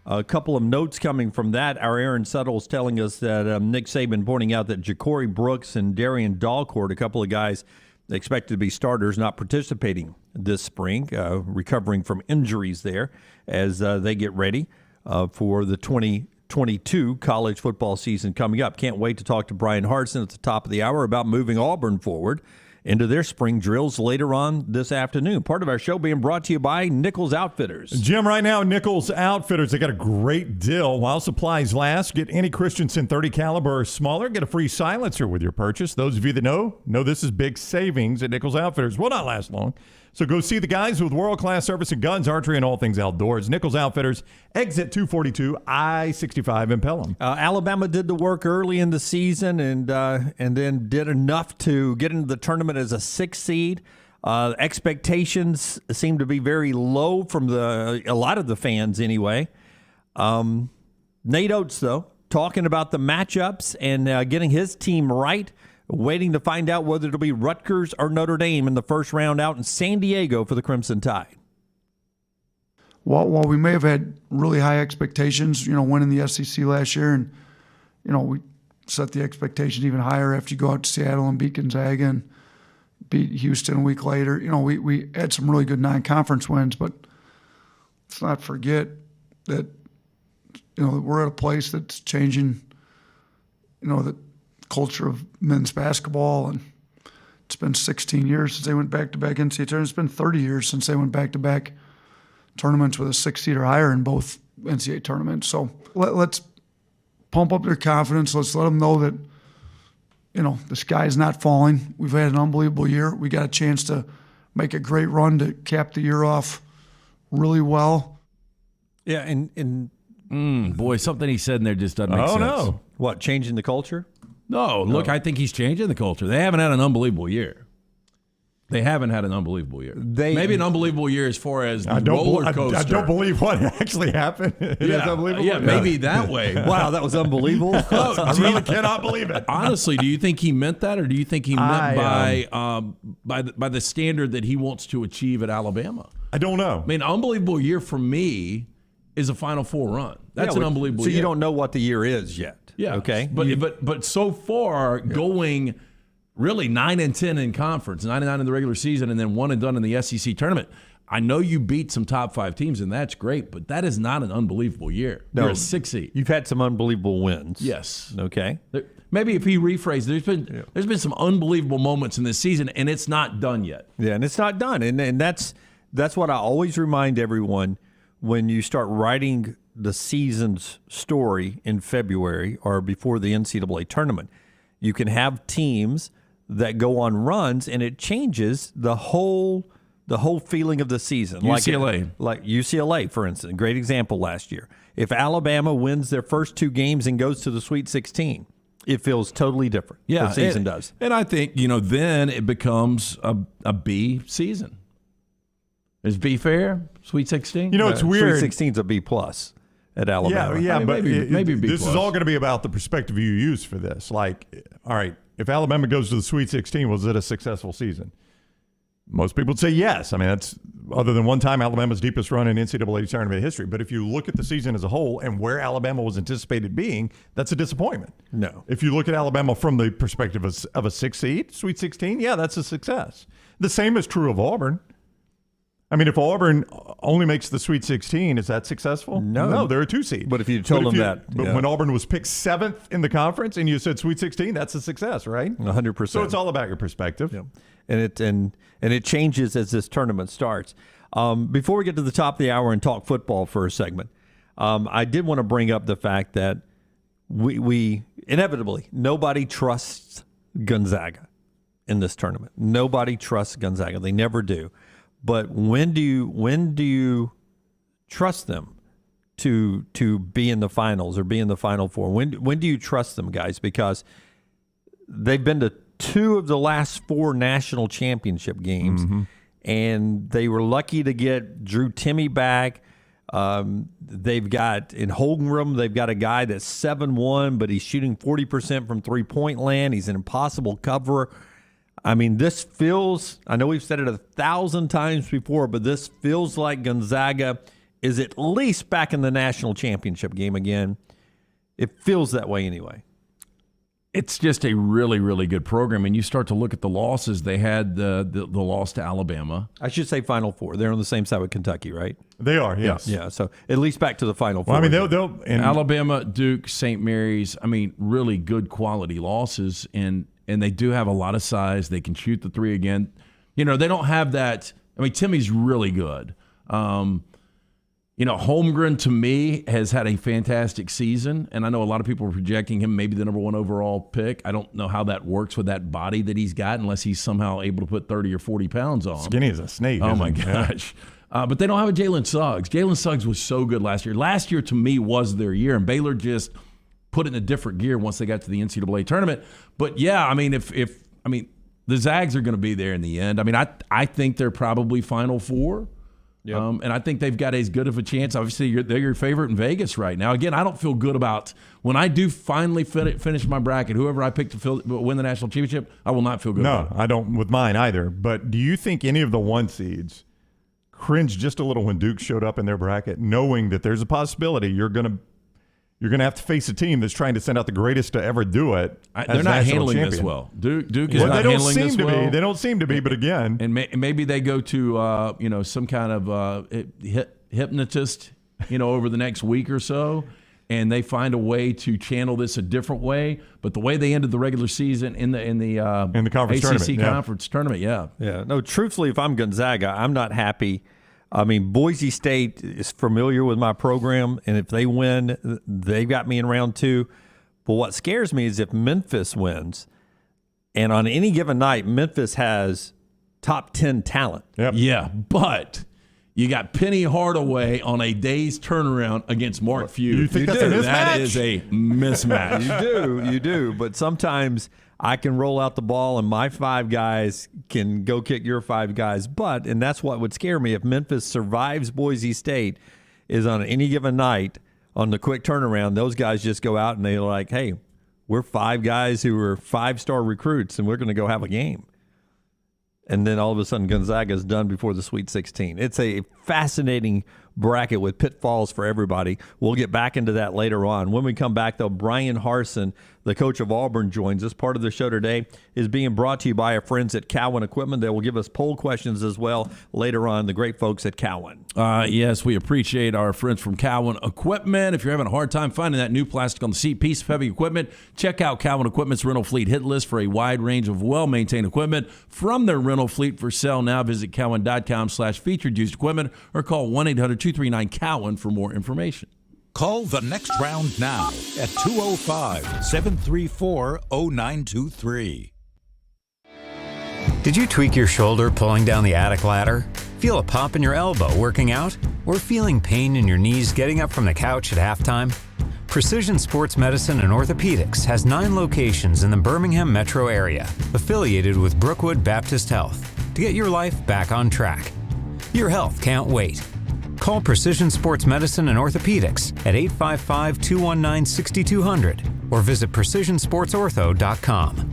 A couple of notes coming from that. Our Aaron Suttles telling us that Nick Saban pointing out that Ja'Cory Brooks and Darian Dalcourt, a couple of guys expected to be starters, not participating this spring, recovering from injuries there as they get ready for the 2022 college football season coming up. Can't wait to talk to Bryan Harsin at the top of the hour about moving Auburn forward into their spring drills later on this afternoon. Part of our show being brought to you by Nichols Outfitters. Jim, right now, Nichols Outfitters, they got a great deal. While supplies last, get any Christensen 30 caliber or smaller, get a free silencer with your purchase. Those of you that know this is big savings at Nichols Outfitters. Will not last long. So go see the guys with world-class service in guns, archery, and all things outdoors. Nichols Outfitters, exit 242, I-65 in Pelham. Alabama did the work early in the season and then did enough to get into the tournament as a 6th seed. Expectations seem to be very low from a lot of the fans anyway. Nate Oats, though, talking about the matchups and getting his team right, waiting to find out whether it'll be Rutgers or Notre Dame in the first round out in San Diego for the Crimson Tide. While we may have had really high expectations, winning the SEC last year, and, we set the expectations even higher after you go out to Seattle and beat Gonzaga and beat Houston a week later. We had some really good non-conference wins, but let's not forget that, that we're at a place that's changing, the culture of men's basketball, and it's been 16 years since they went back-to-back NCAA tournaments. It's been 30 years since they went back-to-back tournaments with a 6 seed or higher in both NCAA tournaments. So let's pump up their confidence. Let's let them know that, the sky's not falling. We've had an unbelievable year. We got a chance to make a great run to cap the year off really well. Yeah, and boy, something he said in there just doesn't make sense. No. What, changing the culture? No, look, I think he's changing the culture. They haven't had an unbelievable year. Maybe an unbelievable year as far as the roller coaster. I don't believe what actually happened. It is unbelievable. Yeah, maybe that way. Wow, that was unbelievable. I really cannot believe it. Honestly, do you think he meant that, or do you think he meant by the standard that he wants to achieve at Alabama? I don't know. I mean, unbelievable year for me is a Final Four run. That's an unbelievable year. So you don't know what the year is yet. Yeah. Okay. But so far, going really 9-10 in conference, 9-9 in the regular season, and then 1-done in the SEC tournament. I know you beat some top 5 teams, and that's great, but that is not an unbelievable year. No, You're a 6 seed. You've had some unbelievable wins. Yes. Okay. Maybe if he rephrased, there's been some unbelievable moments in this season, and it's not done yet. Yeah, and it's not done, and that's what I always remind everyone when you start writing the season's story in February or before the NCAA tournament. You can have teams that go on runs, and it changes the whole feeling of the season. UCLA. Like UCLA, for instance, great example last year. If Alabama wins their first 2 games and goes to the Sweet 16, it feels totally different. Yeah, the season does. And I think, then it becomes a B season. Is B fair? Sweet 16? It's weird. Sweet 16's a B plus at Alabama. Yeah, but maybe B this plus. is all going to be about the perspective you use for this. Like, all right, if Alabama goes to the Sweet 16, was it a successful season? Most people would say yes. I mean, that's other than one time Alabama's deepest run in NCAA tournament history. But if you look at the season as a whole and where Alabama was anticipated being, that's a disappointment. No. If you look at Alabama from the perspective of a 6 seed, Sweet 16, yeah, that's a success. The same is true of Auburn. I mean, if Auburn only makes the Sweet 16, is that successful? No, they're a 2 seed. But if you told them that. But when Auburn was picked 7th in the conference and you said Sweet 16, that's a success, right? 100%. So it's all about your perspective. Yeah. And it changes as this tournament starts. Before we get to the top of the hour and talk football for a segment, I did want to bring up the fact that we inevitably, nobody trusts Gonzaga in this tournament. Nobody trusts Gonzaga. They never do. But when do you trust them to be in the finals or be in the Final Four? When do you trust them, guys? Because they've been to 2 of the last 4 national championship games, and they were lucky to get Drew Timme back. They've got in Holmgren, they've got a guy that's 7-1, but he's shooting 40% from 3-point land. He's an impossible coverer. I mean, this feels, I know we've said it 1,000 times before, but this feels like Gonzaga is at least back in the national championship game again. It feels that way anyway. It's just a really, really good program. And you start to look at the losses. They had the loss to Alabama. I should say Final Four. They're on the same side with Kentucky, right? They are, yes. Yeah, so at least back to the Final Four. Well, I mean, they'll Alabama, Duke, St. Mary's, I mean, really good quality losses. And they do have a lot of size. They can shoot the 3 again. They don't have that. I mean, Timmy's really good. Holmgren, to me, has had a fantastic season. And I know a lot of people are projecting him maybe the number 1 overall pick. I don't know how that works with that body that he's got unless he's somehow able to put 30 or 40 pounds on. Skinny as a snake. Oh, my gosh. But they don't have a Jalen Suggs. Jalen Suggs was so good last year. Last year, to me, was their year. And Baylor just put it in a different gear once they got to the NCAA tournament. But yeah, I mean, if the Zags are going to be there in the end. I mean, I think they're probably Final Four. Yep. And I think they've got as good of a chance. Obviously, they're your favorite in Vegas right now. Again, I don't feel good about when I do finally finish my bracket. Whoever I pick to win the national championship, I will not feel good about it. No, I don't with mine either. But do you think any of the 1 seeds cringed just a little when Duke showed up in their bracket, knowing that there's a possibility you're going to have to face a team that's trying to send out the greatest to ever do it? They're not handling this well. Duke is not handling this well. They don't seem to be, but again. And maybe they go to some kind of hypnotist, over the next week or so, and they find a way to channel this a different way. But the way they ended the regular season in the conference ACC conference tournament, yeah. No, truthfully, if I'm Gonzaga, I'm not happy. I mean, Boise State is familiar with my program, and if they win, they've got me in round 2. But what scares me is if Memphis wins, and on any given night, Memphis has top 10 talent. Yep. Yeah, but you got Penny Hardaway on a day's turnaround against Mark Few. You think that's a mismatch? That is a mismatch. You do. But sometimes I can roll out the ball and my 5 guys can go kick your 5 guys. And that's what would scare me if Memphis survives Boise State, is on any given night on the quick turnaround, those guys just go out and they're like, hey, we're 5 guys who are 5-star recruits and we're going to go have a game. And then all of a sudden Gonzaga's done before the Sweet 16. It's a fascinating bracket with pitfalls for everybody. We'll get back into that later on. When we come back, though, Bryan Harsin, the coach of Auburn, joins us. Part of the show today is being brought to you by our friends at Cowan Equipment. They will give us poll questions as well later on, the great folks at Cowan. Yes, we appreciate our friends from Cowan Equipment. If you're having a hard time finding that new plastic on the seat piece of heavy equipment, check out Cowan Equipment's rental fleet hit list for a wide range of well-maintained equipment from their rental fleet for sale now. Visit cowan.com/featured used equipment or call 1-800-239-COWAN for more information. Call the next round now at 205-734-0923. Did you tweak your shoulder pulling down the attic ladder? Feel a pop in your elbow working out? Or feeling pain in your knees getting up from the couch at halftime? Precision Sports Medicine and Orthopedics has 9 locations in the Birmingham metro area, affiliated with Brookwood Baptist Health, to get your life back on track. Your health can't wait. Call Precision Sports Medicine and Orthopedics at 855-219-6200 or visit precisionsportsortho.com.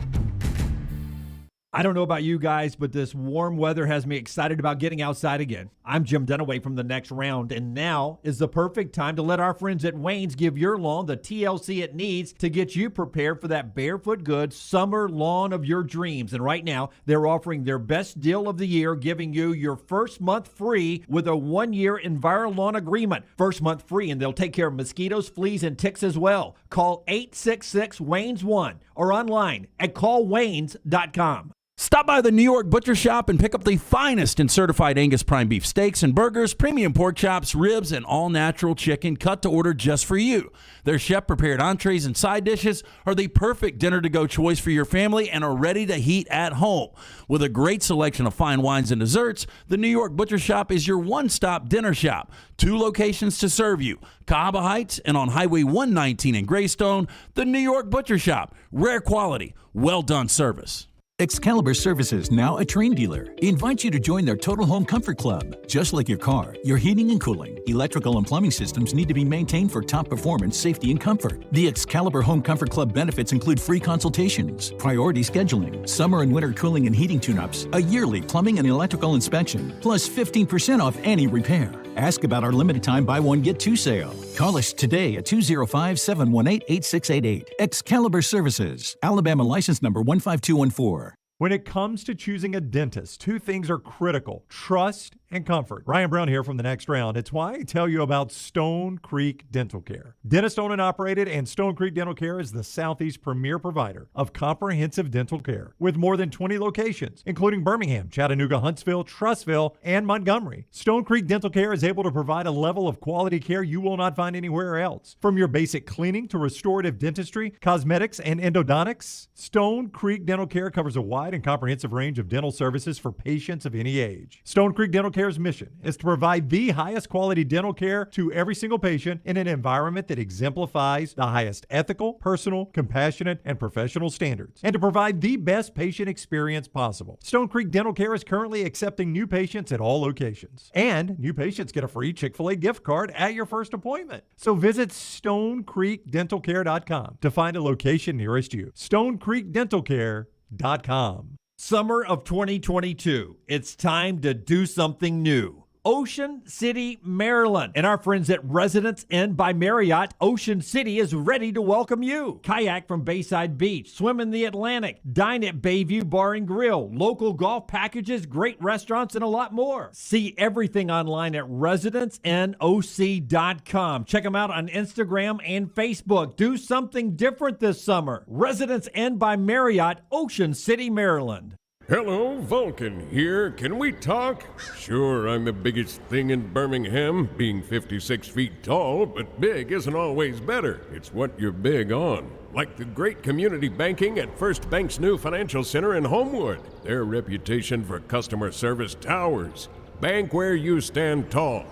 I don't know about you guys, but this warm weather has me excited about getting outside again. I'm Jim Dunaway from The Next Round, and now is the perfect time to let our friends at Wayne's give your lawn the TLC it needs to get you prepared for that barefoot good summer lawn of your dreams. And right now, they're offering their best deal of the year, giving you your first month free with a 1-year EnviroLawn agreement. First month free, and they'll take care of mosquitoes, fleas, and ticks as well. Call 866-WAYNES1 or online at callwaynes.com. Stop by the New York Butcher Shop and pick up the finest in certified Angus prime beef steaks and burgers, premium pork chops, ribs, and all-natural chicken cut to order just for you. Their chef-prepared entrees and side dishes are the perfect dinner-to-go choice for your family and are ready to heat at home. With a great selection of fine wines and desserts, the New York Butcher Shop is your one-stop dinner shop. 2 locations to serve you, Cahaba Heights and on Highway 119 in Greystone. The New York Butcher Shop, rare quality, well-done service. Excalibur Services, now a Train dealer, invites you to join their Total Home Comfort Club. Just like your car, your heating and cooling, electrical and plumbing systems need to be maintained for top performance, safety, and comfort. The Excalibur Home Comfort Club benefits include free consultations, priority scheduling, summer and winter cooling and heating tune-ups, a yearly plumbing and electrical inspection, plus 15% off any repair. Ask about our limited time buy one, get 2 sale. Call us today at 205-718-8688. Excalibur Services, Alabama license number 15214. When it comes to choosing a dentist, 2 things are critical: trust and comfort. Ryan Brown here from The Next Round. It's why I tell you about Stone Creek Dental Care. Dentist owned and operated, and Stone Creek Dental Care is the Southeast premier provider of comprehensive dental care with more than 20 locations, including Birmingham, Chattanooga, Huntsville, Trussville, and Montgomery. Stone Creek Dental Care is able to provide a level of quality care you will not find anywhere else. From your basic cleaning to restorative dentistry, cosmetics, and endodontics, Stone Creek Dental Care covers a wide and comprehensive range of dental services for patients of any age. Stone Creek Dental Care Care's mission is to provide the highest quality dental care to every single patient in an environment that exemplifies the highest ethical, personal, compassionate, and professional standards, and to provide the best patient experience possible. Stone Creek Dental Care is currently accepting new patients at all locations, and new patients get a free Chick-fil-A gift card at your first appointment. So visit StoneCreekDentalCare.com to find a location nearest you. StoneCreekDentalCare.com. Summer of 2022. It's time to do something new. Ocean City, Maryland. And our friends at Residence Inn by Marriott, Ocean City is ready to welcome you. Kayak from Bayside Beach, swim in the Atlantic, dine at Bayview Bar and Grill, local golf packages, great restaurants, and a lot more. See everything online at residencenoc.com. Check them out on Instagram and Facebook. Do something different this summer. Residence Inn by Marriott, Ocean City, Maryland. Hello, Vulcan here. Can we talk? Sure, I'm the biggest thing in Birmingham, being 56 feet tall, but big isn't always better. It's what you're big on. Like the great community banking at First Bank's new financial center in Homewood. Their reputation for customer service towers. Bank where you stand tall,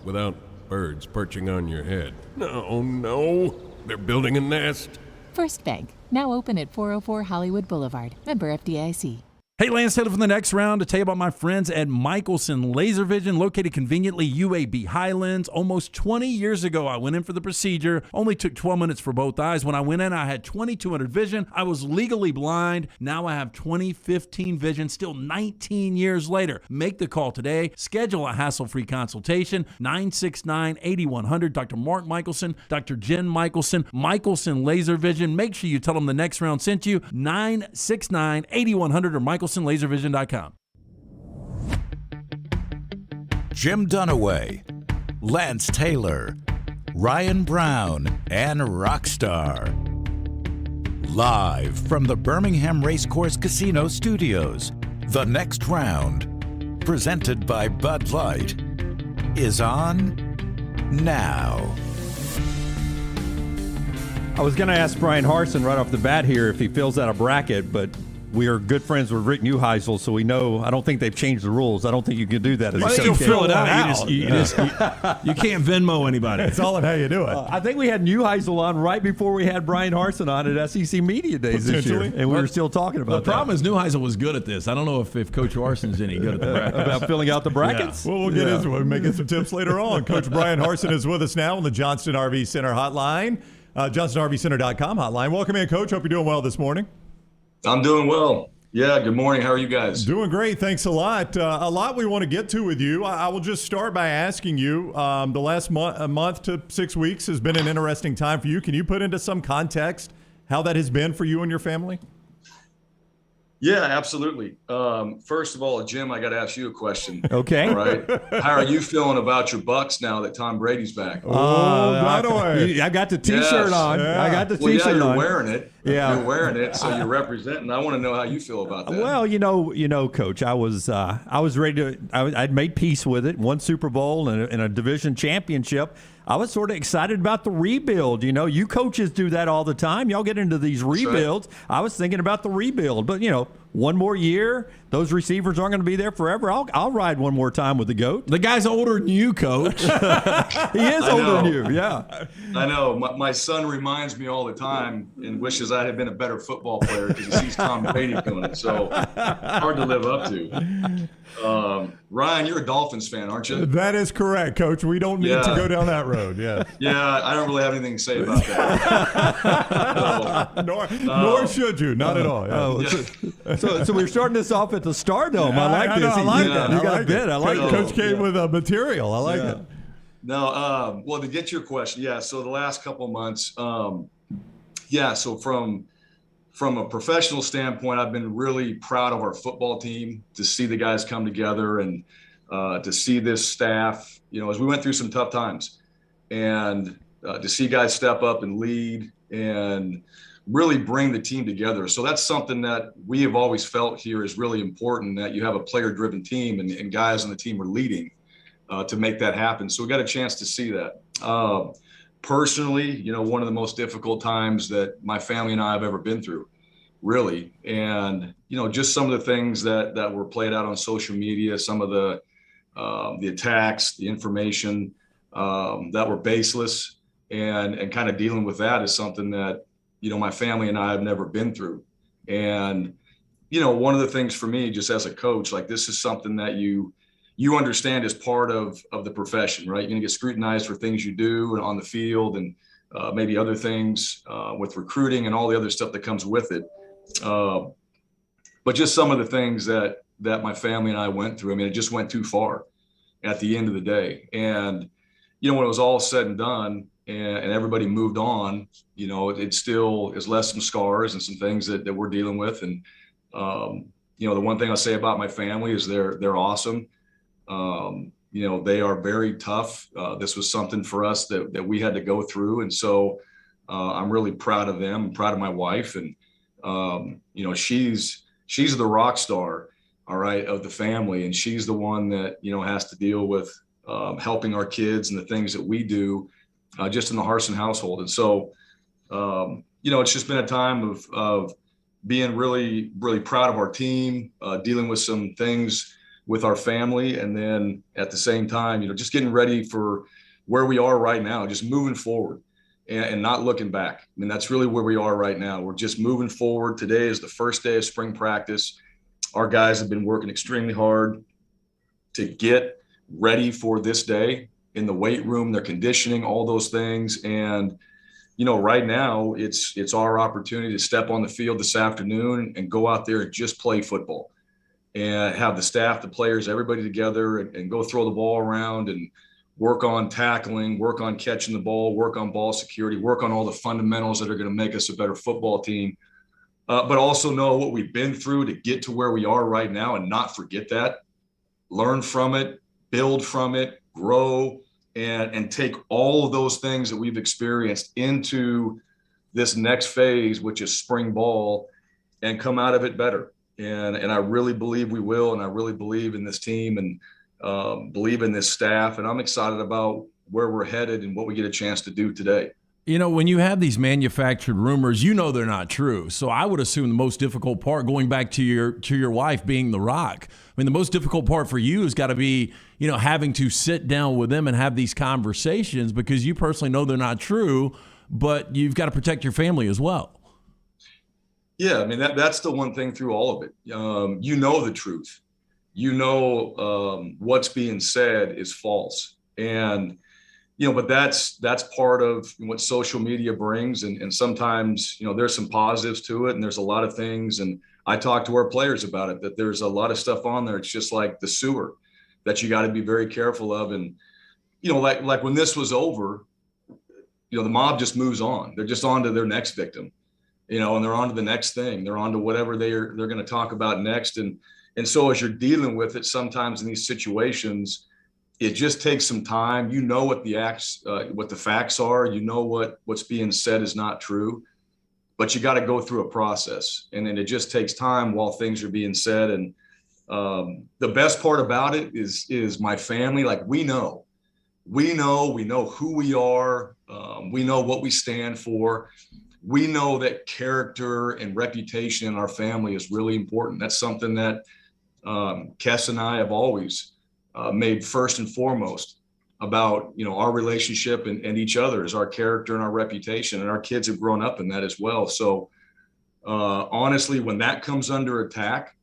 without birds perching on your head. No, they're building a nest. First Bank, now open at 404 Hollywood Boulevard. Member FDIC. Hey, Lance Taylor from the next round to tell you about my friends at Michelson Laser Vision, located conveniently UAB Highlands. Almost 20 years ago, I went in for the procedure. Only took 12 minutes for both eyes. When I went in, I had 2200 vision. I was legally blind. Now I have 20/15 vision, still 19 years later. Make the call today. Schedule a hassle-free consultation. 969-8100. Dr. Mark Michelson, Dr. Jen Michelson, Michelson Laser Vision. Make sure you tell them the next round sent you. 969-8100 or MichelsonLaserVision.com. Jim Dunaway, Lance Taylor, Ryan Brown, and Rockstar. Live from the Birmingham Racecourse Casino Studios, the next round, presented by Bud Light, is on now. I was going to ask Bryan Harsin right off the bat here if he fills out a bracket, but we are good friends with Rick Neuheisel, so we know. I don't think they've changed the rules. I don't think you can do that. You still fill it out. You can't Venmo anybody. It's all in how you do it. I think we had Neuheisel on right before we had Bryan Harsin on at SEC Media Days this year, and we were still talking about that. The problem is Neuheisel was good at this. I don't know if Coach Harsin's any good at the brackets. About filling out the brackets? Yeah. Well, we'll get into it. We'll make some tips later on. Coach Bryan Harsin is with us now on the Johnston RV Center hotline, JohnstonRVCenter.com hotline. Welcome in, Coach. Hope you're doing well this morning. I'm doing well. Yeah, good morning. How are you guys? Doing great. Thanks a lot. A lot we want to get to with you. I will just start by asking you, the last month to 6 weeks has been an interesting time for you. Can you put into some context how that has been for you and your family? Yeah, absolutely. First of all, Jim, I got to ask you a question. Okay. All right. How are you feeling about your Bucks now that Tom Brady's back? By the way. I got the T-shirt on. Yeah. I got the T-shirt you're on. wearing it. Yeah. You're wearing it, so you're representing. I want to know how you feel about that. Well, you know, Coach, I was ready to. I'd made peace with it. Won Super Bowl and a division championship. I was sort of excited about the rebuild. You know, you coaches do that all the time. Y'all get into these rebuilds. Right. I was thinking about the rebuild, but one more year, those receivers aren't going to be there forever. I'll ride one more time with the GOAT. The guy's older than you, Coach. He is older than you. Yeah. I know. My son reminds me all the time and wishes I had been a better football player because he sees Tom Brady doing it. So hard to live up to. Ryan, you're a Dolphins fan, aren't you? That is correct, Coach. We don't need to go down that road. Yeah. Yeah, I don't really have anything to say about that. Nor should you. Not at all. Yeah. So we're starting this off at the Stardome. I like this. I like that. You got a bit. I like it. Coach came with material. I like it. No, well, to get to your question, so the last couple of months, so from a professional standpoint, I've been really proud of our football team to see the guys come together and to see this staff, as we went through some tough times, and to see guys step up and lead and really bring the team together. So that's something that we have always felt here is really important, that you have a player-driven team and guys on the team are leading to make that happen. So we got a chance to see that. Personally, one of the most difficult times that my family and I have ever been through, really. And, just some of the things that were played out on social media, some of the the attacks, the information that were baseless, and kind of dealing with that is something that, my family and I have never been through. And, one of the things for me, just as a coach, like this is something that you understand as part of the profession, right? You're going to get scrutinized for things you do and on the field and maybe other things with recruiting and all the other stuff that comes with it. But just some of the things that my family and I went through, I mean, it just went too far at the end of the day. And, when it was all said and done and everybody moved on, it still is left some scars and some things that we're dealing with. And, the one thing I'll say about my family is they're awesome. They are very tough. This was something for us that we had to go through. And so I'm really proud of them. I'm proud of my wife. And, she's the rock star, all right, of the family. And she's the one that, has to deal with helping our kids and the things that we do just in the Harsin household. And so, it's just been a time of being really, really proud of our team, dealing with some things with our family. And then at the same time, just getting ready for where we are right now, just moving forward and not looking back. I mean, that's really where we are right now. We're just moving forward. Today is the first day of spring practice. Our guys have been working extremely hard to get ready for this day in the weight room, their conditioning, all those things. And, right now it's our opportunity to step on the field this afternoon and go out there and just play football and have the staff, the players, everybody together and go throw the ball around and work on tackling, work on catching the ball, work on ball security, work on all the fundamentals that are going to make us a better football team. But also know what we've been through to get to where we are right now and not forget that, learn from it, build from it, grow, and take all of those things that we've experienced into this next phase, which is spring ball, and come out of it better. And I really believe we will. And I really believe in this team and believe in this staff. And I'm excited about where we're headed and what we get a chance to do today. When you have these manufactured rumors, they're not true. So I would assume the most difficult part, going back to your wife being the rock, I mean, the most difficult part for you has got to be, having to sit down with them and have these conversations because you personally know they're not true, but you've got to protect your family as well. Yeah, I mean, that's the one thing through all of it. The truth. What's being said is false. And but that's part of what social media brings. And sometimes, there's some positives to it and there's a lot of things. And I talk to our players about it, that there's a lot of stuff on there. It's just like the sewer that you got to be very careful of. And, like when this was over, the mob just moves on. They're just on to their next victim, and they're on to the next thing. They're on to whatever they're going to talk about next. And so as you're dealing with it, sometimes in these situations, it just takes some time. What the facts are, what's being said is not true, but you got to go through a process. And then it just takes time while things are being said. And the best part about it is my family. Like we know who we are. We know what we stand for. We know that character and reputation in our family is really important. That's something that Kess and I have always made first and foremost about, our relationship and each other is our character and our reputation, and our kids have grown up in that as well. So honestly, when that comes under attack,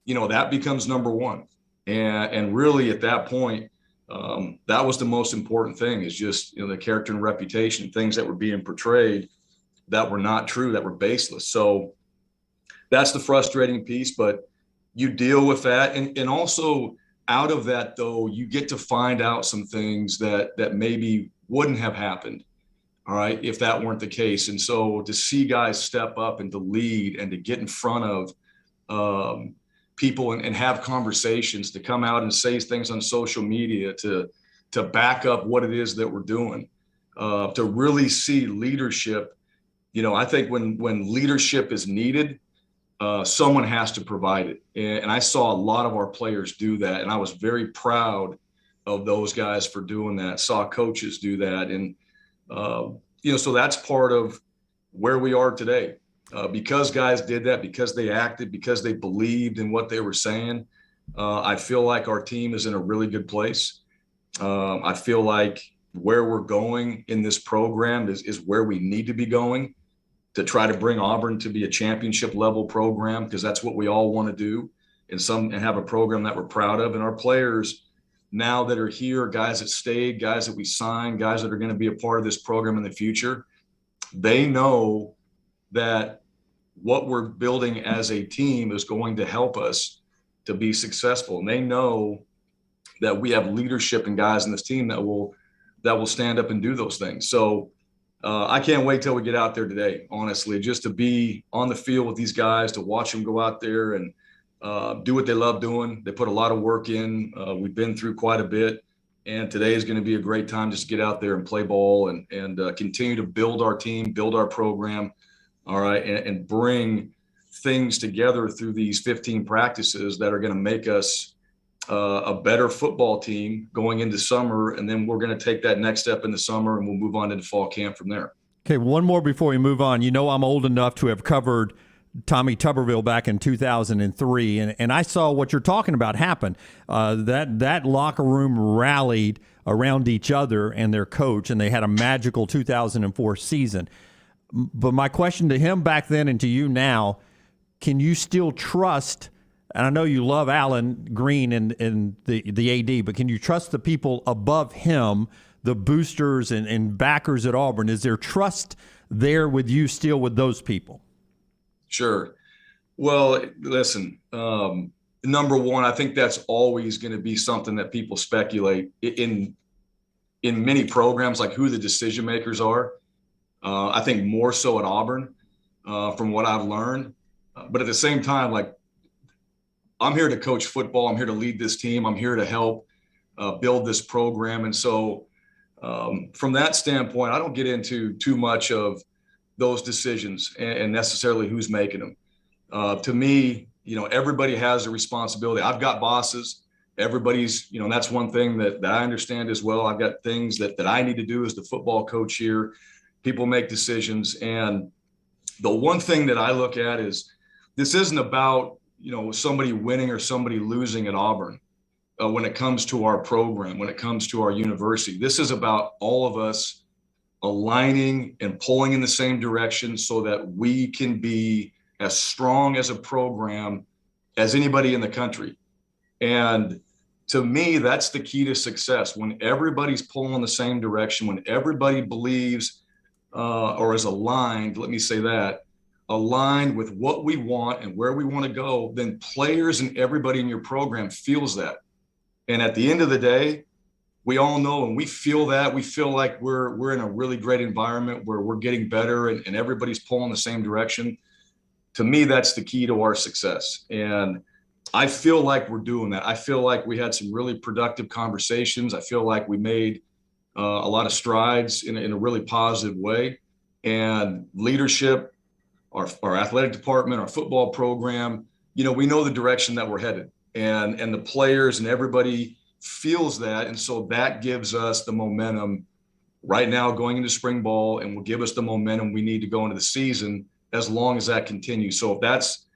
that becomes number one. And really at that point, that was the most important thing, is just, the character and reputation, things that were being portrayed that were not true, that were baseless. So that's the frustrating piece, but you deal with that. And also, out of that, though, you get to find out some things that maybe wouldn't have happened, all right, if that weren't the case. And so to see guys step up and to lead and to get in front of people and have conversations, to come out and say things on social media, to back up what it is that we're doing, to really see leadership. I think when leadership is needed, someone has to provide it. And I saw a lot of our players do that. And I was very proud of those guys for doing that, saw coaches do that. And, so that's part of where we are today, because guys did that, because they acted, because they believed in what they were saying. I feel like our team is in a really good place. I feel like where we're going in this program is where we need to be going to try to bring Auburn to be a championship level program, because that's what we all want to do and have a program that we're proud of. And our players now that are here, guys that stayed, guys that we signed, guys that are going to be a part of this program in the future, they know that what we're building as a team is going to help us to be successful. And they know that we have leadership and guys in this team that will stand up and do those things. So I can't wait till we get out there today, honestly, just to be on the field with these guys, to watch them go out there and do what they love doing. They put a lot of work in. We've been through quite a bit, and today is going to be a great time just to get out there and play ball and continue to build our team, build our program, all right, and bring things together through these 15 practices that are going to make us a better football team going into summer. And then we're going to take that next step in the summer, and we'll move on into fall camp from there. Okay, one more before we move on. You know, I'm old enough to have covered Tommy Tuberville back in 2003, and I saw what you're talking about happen. That locker room rallied around each other and their coach, and they had a magical 2004 season. But my question to him back then and to you now, can you still trust, and I know you love Alan Green and the AD, but can you trust the people above him, the boosters and backers at Auburn? Is there trust there with you still with those people? Sure. Well, listen, number one, I think that's always going to be something that people speculate in many programs, like who the decision makers are. I think more so at Auburn, from what I've learned. But at the same time, like, I'm here to coach football. I'm here to lead this team. I'm here to help build this program. And so from that standpoint, I don't get into too much of those decisions and necessarily who's making them. To me, everybody has a responsibility. I've got bosses. Everybody's, that's one thing that I understand as well. I've got things that I need to do as the football coach here. People make decisions. And the one thing that I look at is this isn't about, somebody winning or somebody losing at Auburn when it comes to our program, when it comes to our university. This is about all of us aligning and pulling in the same direction so that we can be as strong as a program as anybody in the country. And to me, that's the key to success. When everybody's pulling in the same direction, when everybody believes or is aligned, let me say that, aligned with what we want and where we want to go, then players and everybody in your program feels that. And at the end of the day, we all know and we feel that. We feel like we're in a really great environment where we're getting better and everybody's pulling the same direction. To me, that's the key to our success. And I feel like we're doing that. I feel like we had some really productive conversations. I feel like we made a lot of strides in a really positive way. And leadership, our athletic department, our football program, we know the direction that we're headed. And the players and everybody feels that. And so that gives us the momentum right now going into spring ball, and will give us the momentum we need to go into the season as long as that continues. So if that's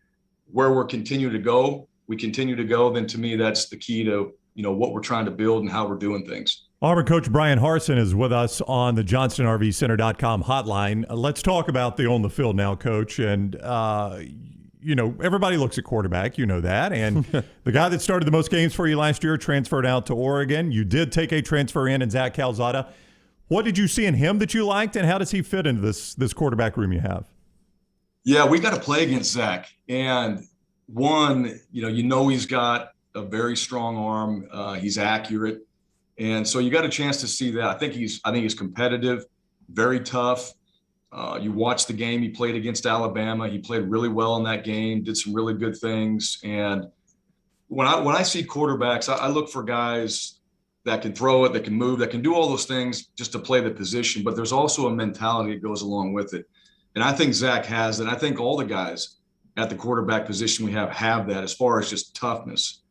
where we're continuing to go, we continue to go, then to me, that's the key to, what we're trying to build and how we're doing things. Auburn coach Bryan Harsin is with us on the JohnstonRVCenter.com hotline. Let's talk about the on the field now, Coach. And, everybody looks at quarterback. You know that. And the guy that started the most games for you last year transferred out to Oregon. You did take a transfer in Zach Calzada. What did you see in him that you liked, and how does he fit into this quarterback room you have? Yeah, we got to play against Zach. And one, he's got a very strong arm. He's accurate. And so you got a chance to see that. I think he's competitive, very tough. You watch the game he played against Alabama. He played really well in that game, did some really good things. And when I see quarterbacks, I look for guys that can throw it, that can move, that can do all those things just to play the position. But there's also a mentality that goes along with it. And I think Zach has that. I think all the guys at the quarterback position we have that, as far as just toughness.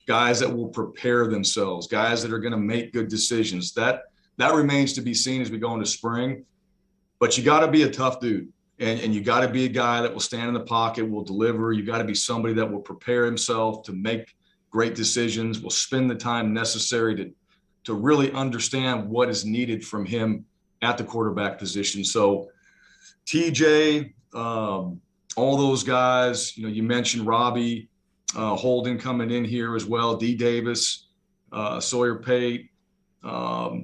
Guys that will prepare themselves, guys that are going to make good decisions. That remains to be seen as we go into spring. But you got to be a tough dude, and you got to be a guy that will stand in the pocket, will deliver. You got to be somebody that will prepare himself to make great decisions, will spend the time necessary to really understand what is needed from him at the quarterback position. So TJ, all those guys, you mentioned Robbie, Holden coming in here as well, D Davis, Sawyer Pate,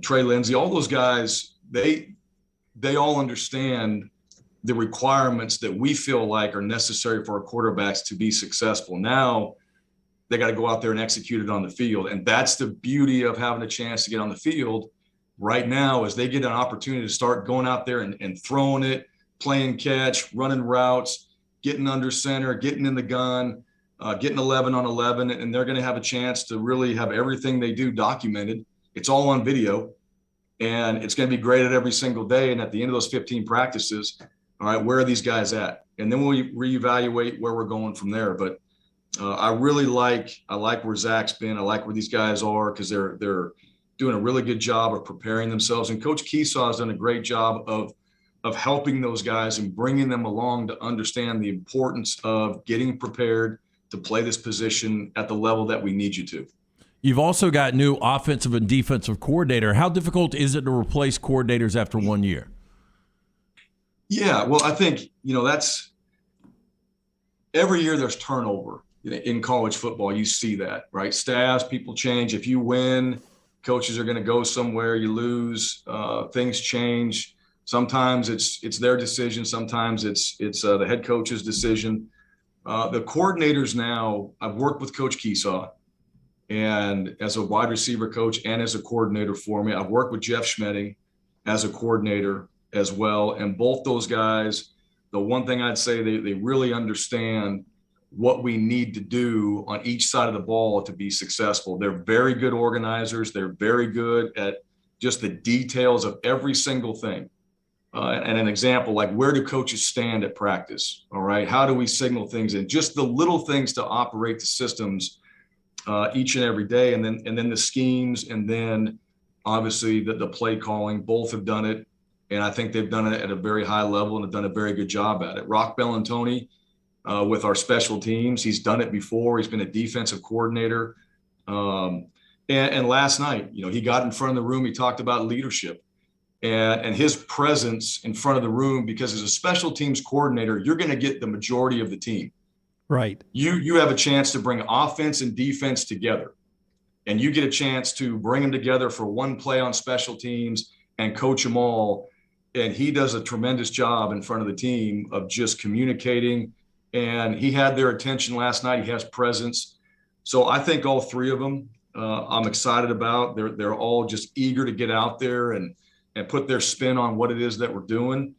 Trey Lindsay, all those guys, they all understand the requirements that we feel like are necessary for our quarterbacks to be successful. Now they got to go out there and execute it on the field. And that's the beauty of having a chance to get on the field right now, is they get an opportunity to start going out there and throwing it, playing catch, running routes, getting under center, getting in the gun, getting 11 on 11. And they're going to have a chance to really have everything they do documented. It's all on video, and it's going to be graded every single day. And at the end of those 15 practices, all right, where are these guys at? And then we'll reevaluate where we're going from there. But I like where Zach's been. I like where these guys are, because they're doing a really good job of preparing themselves. And Coach Keesaw has done a great job of helping those guys and bringing them along to understand the importance of getting prepared to play this position at the level that we need you to. You've also got new offensive and defensive coordinator. How difficult is it to replace coordinators after 1 year? Yeah, well, I think, that's every year there's turnover in college football. You see that, right? Staffs, people change. If you win, coaches are going to go somewhere. You lose, things change. Sometimes it's their decision. Sometimes it's the head coach's decision. The coordinators now, I've worked with Coach Keesaw, and as a wide receiver coach and as a coordinator for me. I've worked with Jeff Schmedding as a coordinator as well. And both those guys, the one thing I'd say, they really understand what we need to do on each side of the ball to be successful. They're very good organizers. They're very good at just the details of every single thing. And an example, like, where do coaches stand at practice? All right. How do we signal things? And just the little things to operate the systems each and every day. And then the schemes, and then obviously the play calling. Both have done it. And I think they've done it at a very high level and have done a very good job at it. Rock Bellantoni, with our special teams, he's done it before. He's been a defensive coordinator. And last night, he got in front of the room. He talked about leadership and his presence in front of the room, because as a special teams coordinator, you're going to get the majority of the team. Right. You have a chance to bring offense and defense together, and you get a chance to bring them together for one play on special teams and coach them all. And he does a tremendous job in front of the team of just communicating. And he had their attention last night. He has presence. So I think all three of them, I'm excited about. They're all just eager to get out there and put their spin on what it is that we're doing.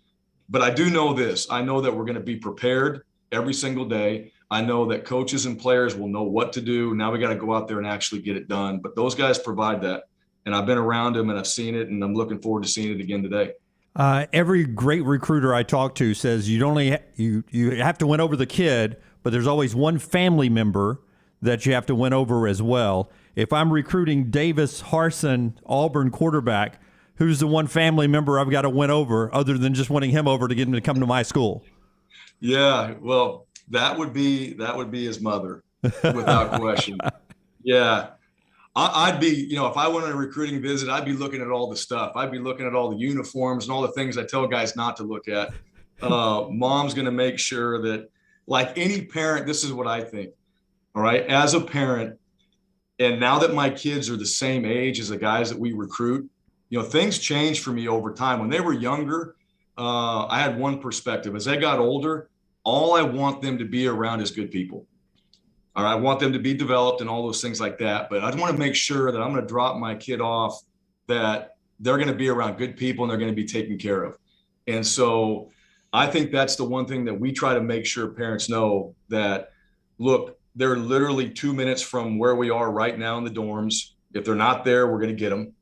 But I do know this. I know that we're going to be prepared every single day. I know that coaches and players will know what to do. Now we got to go out there and actually get it done. But those guys provide that. And I've been around them and I've seen it, and I'm looking forward to seeing it again today. Every great recruiter I talk to says you have to win over the kid, but there's always one family member that you have to win over as well. If I'm recruiting Davis Harsin, Auburn quarterback, who's the one family member I've got to win over other than just winning him over to get him to come to my school? Yeah, well, that would be his mother, without question. Yeah. I'd be, if I went on a recruiting visit, I'd be looking at all the stuff. I'd be looking at all the uniforms and all the things I tell guys not to look at. Mom's going to make sure that, like any parent, this is what I think. All right. As a parent, and now that my kids are the same age as the guys that we recruit, things change for me over time. When they were younger, I had one perspective. As they got older, all I want them to be around is good people. All right, I want them to be developed and all those things like that. But I want to make sure that I'm going to drop my kid off, that they're going to be around good people and they're going to be taken care of. And so I think that's the one thing that we try to make sure parents know, that, look, they're literally 2 minutes from where we are right now in the dorms. If they're not there, we're going to get them.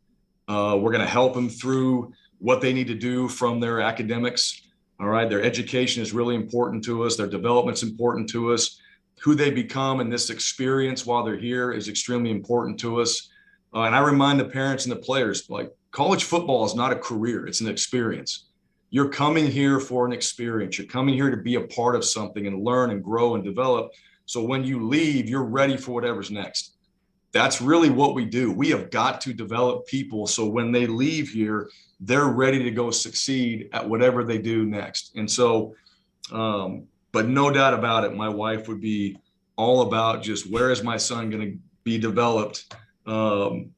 We're going to help them through what they need to do from their academics. All right, their education is really important to us. Their development's important to us. Who they become in this experience while they're here is extremely important to us. And I remind the parents and the players, like, college football is not a career, it's an experience. You're coming here for an experience. You're coming here to be a part of something and learn and grow and develop. So when you leave, you're ready for whatever's next. that's really what we do. We have got to develop people so when they leave here, they're ready to go succeed at whatever they do next. And so, but no doubt about it, my wife would be all about just where is my son going to be developed,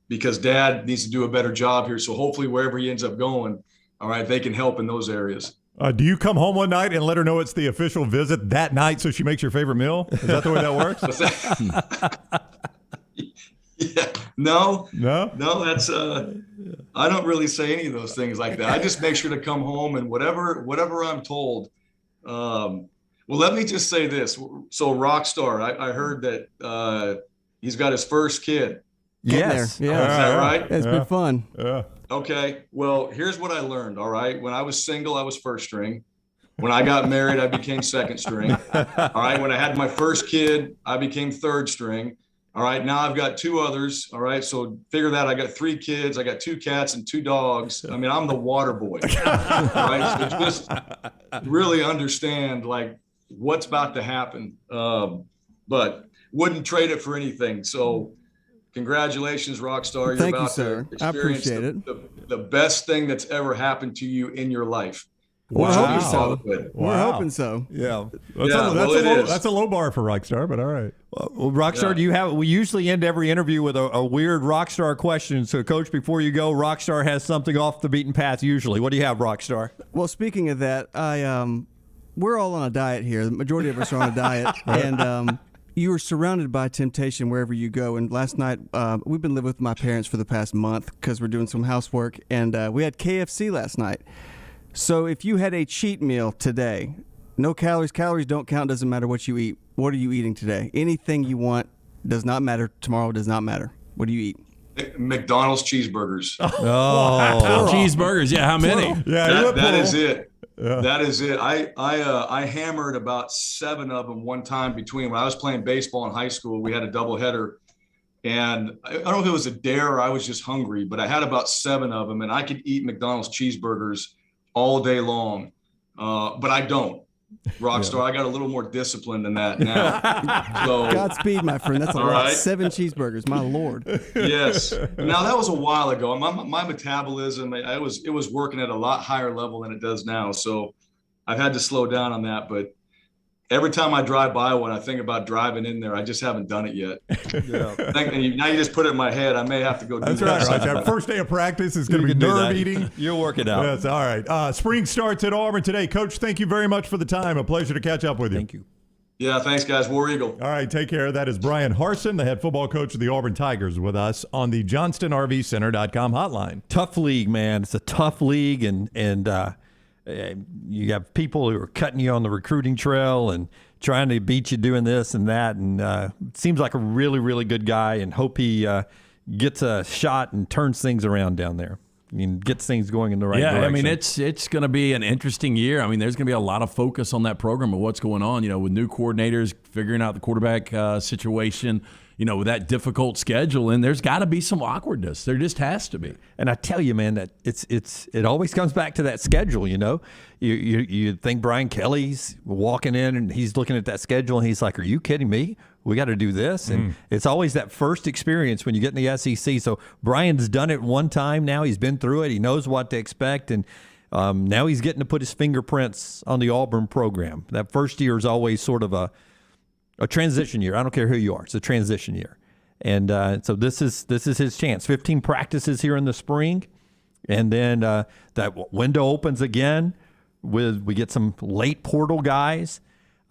because dad needs to do a better job here. So hopefully wherever he ends up going, all right, they can help in those areas. Do you come home one night and let her know it's the official visit that night so she makes your favorite meal? Is that the way that works? Yeah, no, that's I don't really say any of those things like that. I just make sure to come home and whatever I'm told. Well, let me just say this. So Rockstar, I heard that he's got his first kid. Yes. Yeah. Is that right? It's been fun. Yeah. Okay. Well, here's what I learned. All right. When I was single, I was first string. When I got married, I became second string. All right. When I had my first kid, I became third string. All right. Now I've got two others. All right. So figure that I got 3 kids. I got 2 cats and 2 dogs. I mean, I'm the water boy. All right. So just really understand like what's about to happen. But wouldn't trade it for anything. So congratulations, Rockstar. You're Thank you, about sir. to I experience appreciate it. the best thing that's ever happened to you in your life. We're hoping so. Good. We're hoping so. Yeah. That's a low bar for Rockstar, but all right. Well, Rockstar, we usually end every interview with a weird Rockstar question. So, Coach, before you go, Rockstar has something off the beaten path usually. What do you have, Rockstar? Well, speaking of that, we're all on a diet here. The majority of us are on a diet. And you are surrounded by temptation wherever you go. And last night, we've been living with my parents for the past month because we're doing some housework. And we had KFC last night. So if you had a cheat meal today, no calories, calories don't count, doesn't matter what you eat. What are you eating today? Anything you want does not matter. Tomorrow does not matter. What do you eat? McDonald's cheeseburgers. Oh, cheeseburgers. Yeah, how many? Yeah, that is it. Yeah. That is it. I hammered about 7 of them one time between when I was playing baseball in high school. We had a doubleheader, and I don't know if it was a dare or I was just hungry, but I had about 7 of them, and I could eat McDonald's cheeseburgers all day long, but I don't. Rockstar, I got a little more discipline than that now. So, Godspeed, my friend. That's a lot. Right? 7 cheeseburgers, my Lord. Yes. Now that was a while ago. My metabolism, it was working at a lot higher level than it does now. So I've had to slow down on that. But every time I drive by one, I think about driving in there. I just haven't done it yet. Now you just put it in my head. I may have to go do that. That's right. First day of practice is going to be nerve-eating. You'll work it out. That's all right. Spring starts at Auburn today. Coach, thank you very much for the time. A pleasure to catch up with you. Thank you. Yeah, thanks, guys. War Eagle. All right, take care. That is Bryan Harsin, the head football coach of the Auburn Tigers, with us on the JohnstonRVCenter.com hotline. Tough league, man. It's a tough league, and you have people who are cutting you on the recruiting trail and trying to beat you doing this and that. And seems like a really, really good guy, and hope he gets a shot and turns things around down there. I mean, gets things going in the right direction. Yeah, I mean, it's going to be an interesting year. I mean, there's going to be a lot of focus on that program of what's going on, with new coordinators, figuring out the quarterback situation, with that difficult schedule, and there's got to be some awkwardness. There just has to be. And I tell you, man, that it always comes back to that schedule. You think Brian Kelly's walking in and he's looking at that schedule and he's like, "Are you kidding me? We got to do this." And it's always that first experience when you get in the SEC. So Brian's done it one time now. He's been through it. He knows what to expect, and now he's getting to put his fingerprints on the Auburn program. That first year is always sort of a transition year. I don't care who you are. It's a transition year. And so this is his chance. 15 practices here in the spring. And then that window opens again we get some late portal guys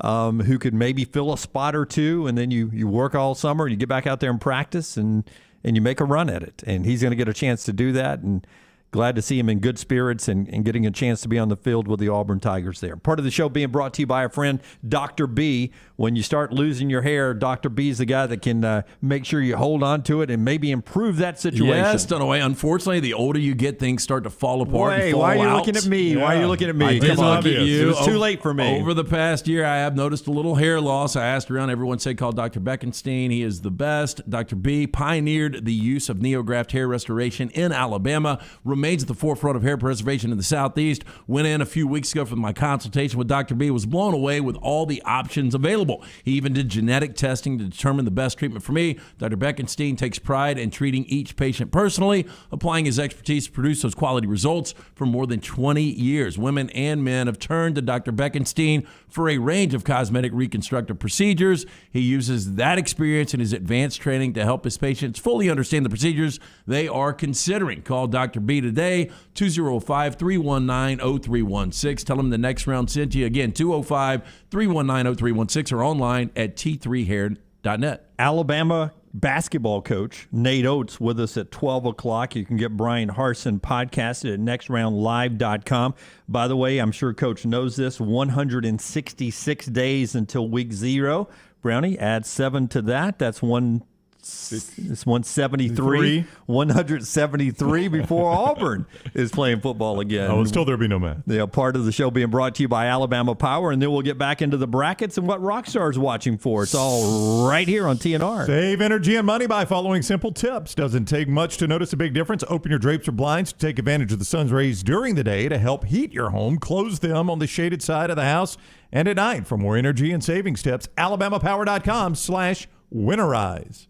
who could maybe fill a spot or two. And then you work all summer and you get back out there and practice and you make a run at it. And he's going to get a chance to do that. And glad to see him in good spirits and getting a chance to be on the field with the Auburn Tigers there. Part of the show being brought to you by our friend Dr. B. When you start losing your hair, Dr. B is the guy that can make sure you hold on to it and maybe improve that situation. Yes, Dunaway. Unfortunately, the older you get, things start to fall apart. Wait, and fall why are you out. looking at me? Yeah. Why are you looking at me? I did look at you. It was too late for me. Over the past year, I have noticed a little hair loss. I asked around. Everyone said call Dr. Beckenstein. He is the best. Dr. B pioneered the use of NeoGraft hair restoration in Alabama. Remember remains at the forefront of hair preservation in the Southeast. Went in a few weeks ago for my consultation with Dr. B. Was blown away with all the options available. He even did genetic testing to determine the best treatment for me. Dr. Beckenstein takes pride in treating each patient personally, applying his expertise to produce those quality results for more than 20 years. Women and men have turned to Dr. Beckenstein for a range of cosmetic reconstructive procedures. He uses that experience and his advanced training to help his patients fully understand the procedures they are considering. Call Dr. B today, 205-319-0316. Tell him the next round sent you. Again, 205-319-0316 or online at t3hair.net. Alabama basketball coach Nate Oats with us at 12 o'clock. You can get Bryan Harsin podcasted at nextroundlive.com. By the way, I'm sure Coach knows this, 166 days until week 0. Brownie, add 7 to that. That's 173. 173 before Auburn is playing football again. I was told there'd be no math. Yeah, part of the show being brought to you by Alabama Power, and then we'll get back into the brackets and what Rockstar's watching for. It's all right here on TNR. Save energy and money by following simple tips. Doesn't take much to notice a big difference. Open your drapes or blinds to take advantage of the sun's rays during the day to help heat your home. Close them on the shaded side of the house and at night. For more energy and savings tips, alabamapower.com/winterize.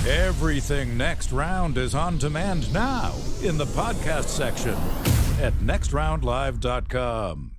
Everything Next Round is on demand now in the podcast section at nextroundlive.com.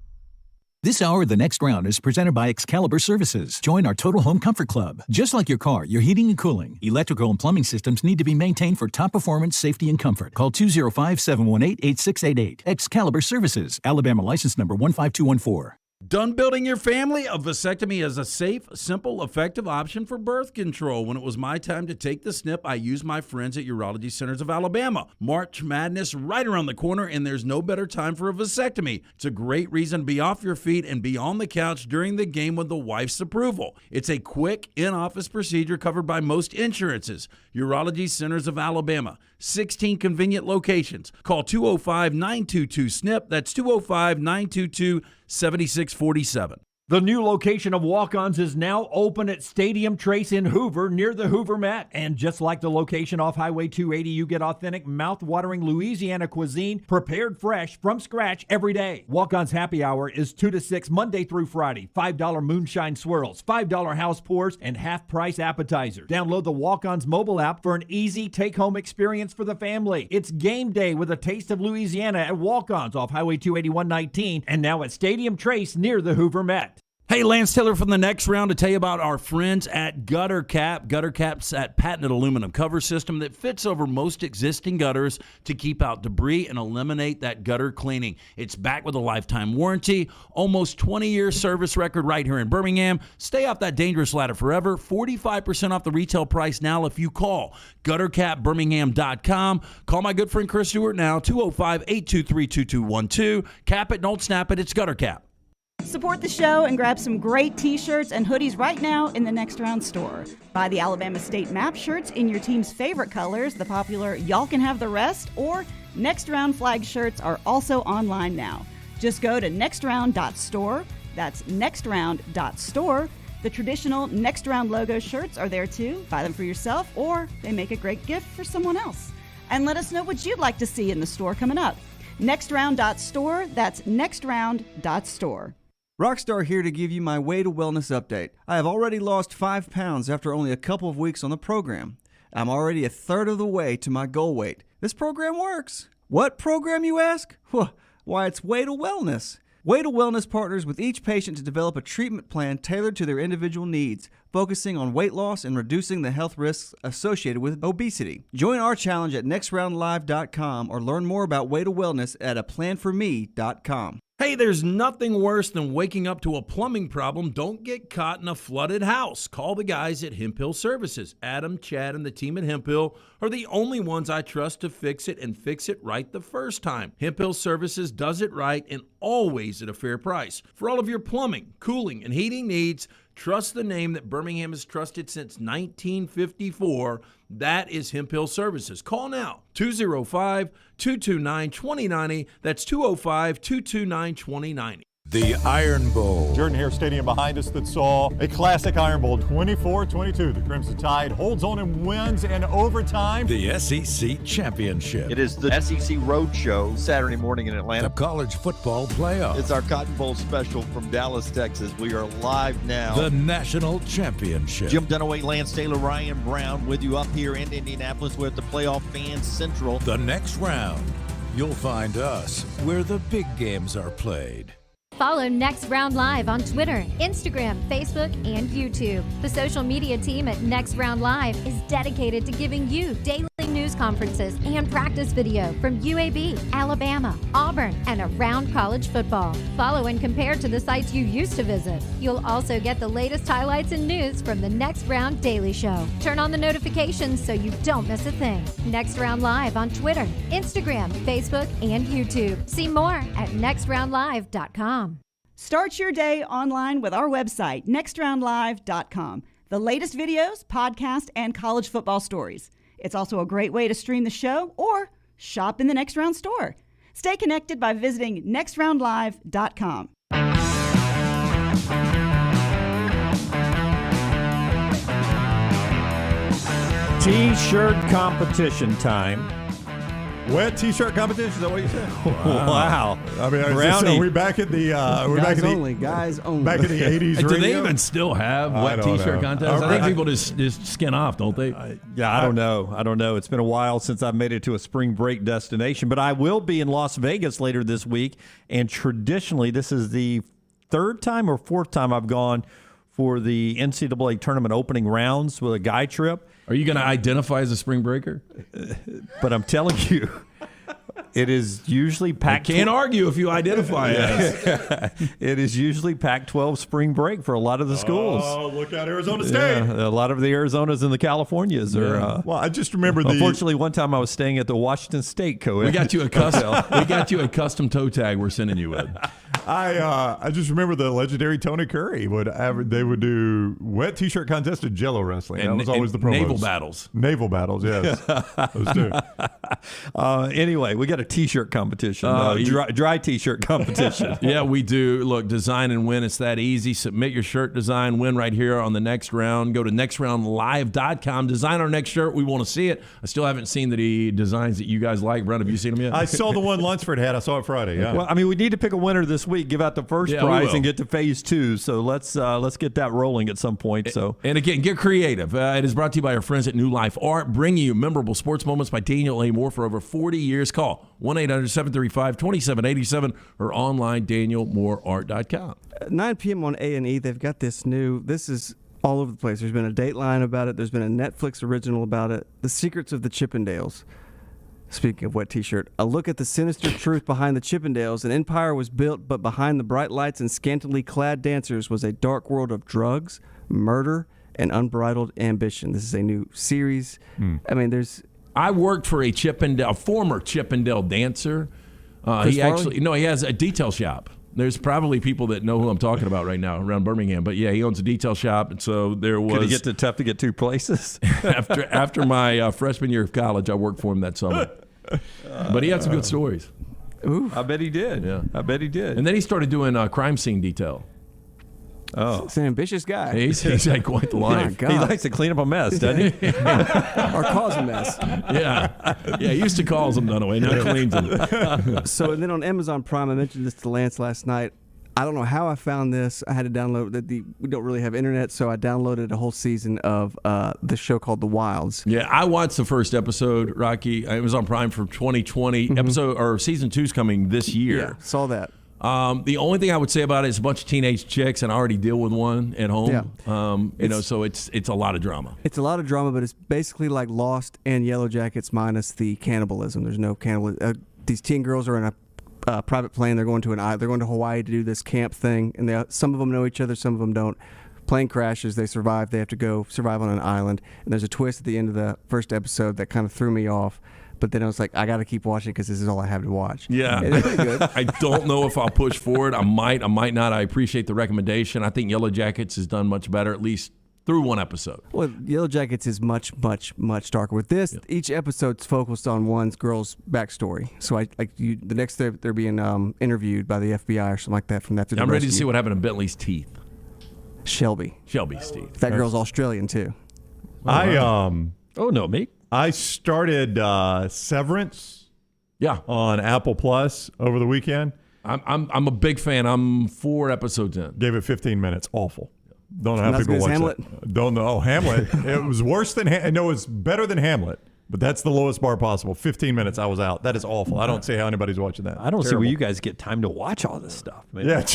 This hour of The Next Round is presented by Excalibur Services. Join our Total Home Comfort Club. Just like your car, your heating and cooling, electrical and plumbing systems need to be maintained for top performance, safety, and comfort. Call 205-718-8688. Excalibur Services. Alabama license number 15214. Done building your family? A vasectomy is a safe, simple, effective option for birth control. When it was my time to take the snip, I used my friends at Urology Centers of Alabama. March Madness right around the corner, and there's no better time for a vasectomy. It's a great reason to be off your feet and be on the couch during the game with the wife's approval. It's a quick, in-office procedure covered by most insurances. Urology Centers of Alabama, 16 convenient locations. Call 205-922-SNP. That's 205-922-7647. The new location of Walk-Ons is now open at Stadium Trace in Hoover, near the Hoover Met. And just like the location off Highway 280, you get authentic, mouth-watering Louisiana cuisine prepared fresh from scratch every day. Walk-Ons happy hour is 2 to 6 Monday through Friday. $5 moonshine swirls, $5 house pours, and half-price appetizers. Download the Walk-Ons mobile app for an easy take-home experience for the family. It's game day with a taste of Louisiana at Walk-Ons off Highway 281-19 and now at Stadium Trace near the Hoover Met. Hey, Lance Taylor from the Next Round to tell you about our friends at Gutter Cap. Gutter Cap's that patented aluminum cover system that fits over most existing gutters to keep out debris and eliminate that gutter cleaning. It's backed with a lifetime warranty, almost 20-year service record right here in Birmingham. Stay off that dangerous ladder forever. 45% off the retail price now if you call guttercapbirmingham.com. Call my good friend Chris Stewart now, 205-823-2212. Cap it, don't snap it. It's Gutter Cap. Support the show and grab some great t-shirts and hoodies right now in the Next Round store. Buy the Alabama State Map shirts in your team's favorite colors, the popular Y'all Can Have the Rest, or Next Round flag shirts are also online now. Just go to nextround.store. That's nextround.store. The traditional Next Round logo shirts are there too. Buy them for yourself, or they make a great gift for someone else. And let us know what you'd like to see in the store coming up. Nextround.store. That's nextround.store. Rockstar here to give you my Way to Wellness update. I have already lost 5 pounds after only a couple of weeks on the program. I'm already a third of the way to my goal weight. This program works. What program, you ask? Why, it's Way to Wellness. Way to Wellness partners with each patient to develop a treatment plan tailored to their individual needs, focusing on weight loss and reducing the health risks associated with obesity. Join our challenge at nextroundlive.com or learn more about Way to Wellness at aplanforme.com. Hey, there's nothing worse than waking up to a plumbing problem. Don't get caught in a flooded house. Call the guys at Hemp Hill Services. Adam, Chad, and the team at Hemp Hill are the only ones I trust to fix it and fix it right the first time. Hemp Hill Services does it right and always at a fair price. For all of your plumbing, cooling, and heating needs, trust the name that Birmingham has trusted since 1954. That is Hemp Hill Services. Call now, 205-229-2090. That's 205-229-2090. The Iron Bowl. Jordan-Hare Stadium behind us that saw a classic Iron Bowl, 24-22. The Crimson Tide holds on and wins in overtime. The SEC Championship. It is the SEC Roadshow Saturday morning in Atlanta. The College Football Playoff. It's our Cotton Bowl special from Dallas, Texas. We are live now. The National Championship. Jim Dunaway, Lance Taylor, Ryan Brown with you up here in Indianapolis. We're at the Playoff Fan Central. The next round. You'll find us where the big games are played. Follow Next Round Live on Twitter, Instagram, Facebook, and YouTube. The social media team at Next Round Live is dedicated to giving you daily news conferences and practice video from UAB, Alabama, Auburn, and around college football. Follow and compare to the sites you used to visit. You'll also get the latest highlights and news from the Next Round Daily Show. Turn on the notifications so you don't miss a thing. Next Round Live on Twitter, Instagram, Facebook, and YouTube. See more at nextroundlive.com. Start your day online with our website, nextroundlive.com. The latest videos, podcasts, and college football stories. It's also a great way to stream the show or shop in the Next Round store. Stay connected by visiting nextroundlive.com. T-shirt competition time. Wet T-shirt competition? Is that what you said? Wow. I mean, Brownie. are we back at the guys only. Guys only. Back in the 80s Do radio? they even still have wet T-shirt contests? I think people just skin off, don't they? I don't know. It's been a while since I've made it to a spring break destination, but I will be in Las Vegas later this week. And traditionally, this is the third time or fourth time I've gone for the NCAA tournament opening rounds with a guy trip. Are you going to identify as a spring breaker? But I'm telling you, it is usually Pac-12. I can't argue if you identify as. It is usually Pac-12 spring break for a lot of the schools. Oh, look out, Arizona State. Yeah, a lot of the Arizonas and the Californias are. Well, I just remember unfortunately, one time I was staying at the Washington State co-ed. We got you a custom toe tag we're sending you with. I just remember the legendary Tony Curry they would do wet T-shirt contest and Jello wrestling. And, that was always the promos. Naval battles, yes. Those two. Anyway, we got a T-shirt competition, dry T-shirt competition. Yeah, we do. Look, design and win. It's that easy. Submit your shirt design, win right here on the next round. Go to nextroundlive.com. Design our next shirt. We want to see it. I still haven't seen the designs that you guys like. Brent, have you seen them yet? I saw the one Lunsford had. I saw it Friday. Yeah. Well, I mean, we need to pick a winner this week. Give out the first prize and get to phase 2. So let's get that rolling at some point. So and again, get creative. It is brought to you by our friends at New Life Art, bringing you memorable sports moments by Daniel A. Moore for over 40 years. Call 1-800-735-2787 or online danielmooreart.com. 9 p.m. on A&E, they've got this is all over the place. There's been a Dateline about it. There's been a Netflix original about it. The Secrets of the Chippendales. Speaking of wet T-shirt, a look at the sinister truth behind the Chippendales. An empire was built, but behind the bright lights and scantily clad dancers was a dark world of drugs, murder, and unbridled ambition. This is a new series. I mean, I worked for a former Chippendale dancer. He has a detail shop. There's probably people that know who I'm talking about right now around Birmingham. But yeah, he owns a detail shop, and so there was. Could he get to tough to get 2 places? after my freshman year of college, I worked for him that summer. But he had some good stories. Ooh, I bet he did. Yeah, I bet he did. And then he started doing crime scene detail. Oh, it's an ambitious guy. He's had quite the life. He likes to clean up a mess, doesn't he? Or cause a mess. Yeah, he used to cause them Dunaway, now cleans them. So, and then on Amazon Prime, I mentioned this to Lance last night. I don't know how I found this. I had to download we don't really have internet, so I downloaded a whole season of the show called The Wilds. Yeah, I watched the first episode, Rocky. It was on Prime for 2020. Season 2's coming this year. Yeah, saw that. The only thing I would say about it is a bunch of teenage chicks, and I already deal with one at home. Yeah. So it's a lot of drama. It's a lot of drama, but it's basically like Lost and Yellow Jackets minus the cannibalism. There's no cannibalism. These teen girls are in a private plane. They're going to Hawaii to do this camp thing, and some of them know each other, some of them don't. Plane crashes. They survive. They have to go survive on an island. And there's a twist at the end of the first episode that kind of threw me off. But then I was like, I got to keep watching because this is all I have to watch. Yeah. It's pretty good. I don't know if I'll push forward. I might not. I appreciate the recommendation. I think Yellow Jackets has done much better, at least through one episode. Well, Yellow Jackets is much, much, much darker. With this, each episode's focused on one girl's backstory. So the next they're being interviewed by the FBI or something like that. From that to the I'm ready rescue. to see what happened to Bentley's teeth. Shelby's teeth. That girl's Australian too. Oh no, me. I started Severance. Yeah. On Apple Plus over the weekend. I'm a big fan. I'm 4 episodes in. Gave it 15 minutes. Awful. Don't know how Not as people good as watch Hamlet? that. Don't know. Oh, Hamlet. It was worse than. No, it was better than Hamlet. But that's the lowest bar possible. 15 minutes, I was out. That is awful. I don't see how anybody's watching that. I don't see Terrible. where you guys get time to watch all this stuff. Man. Yeah,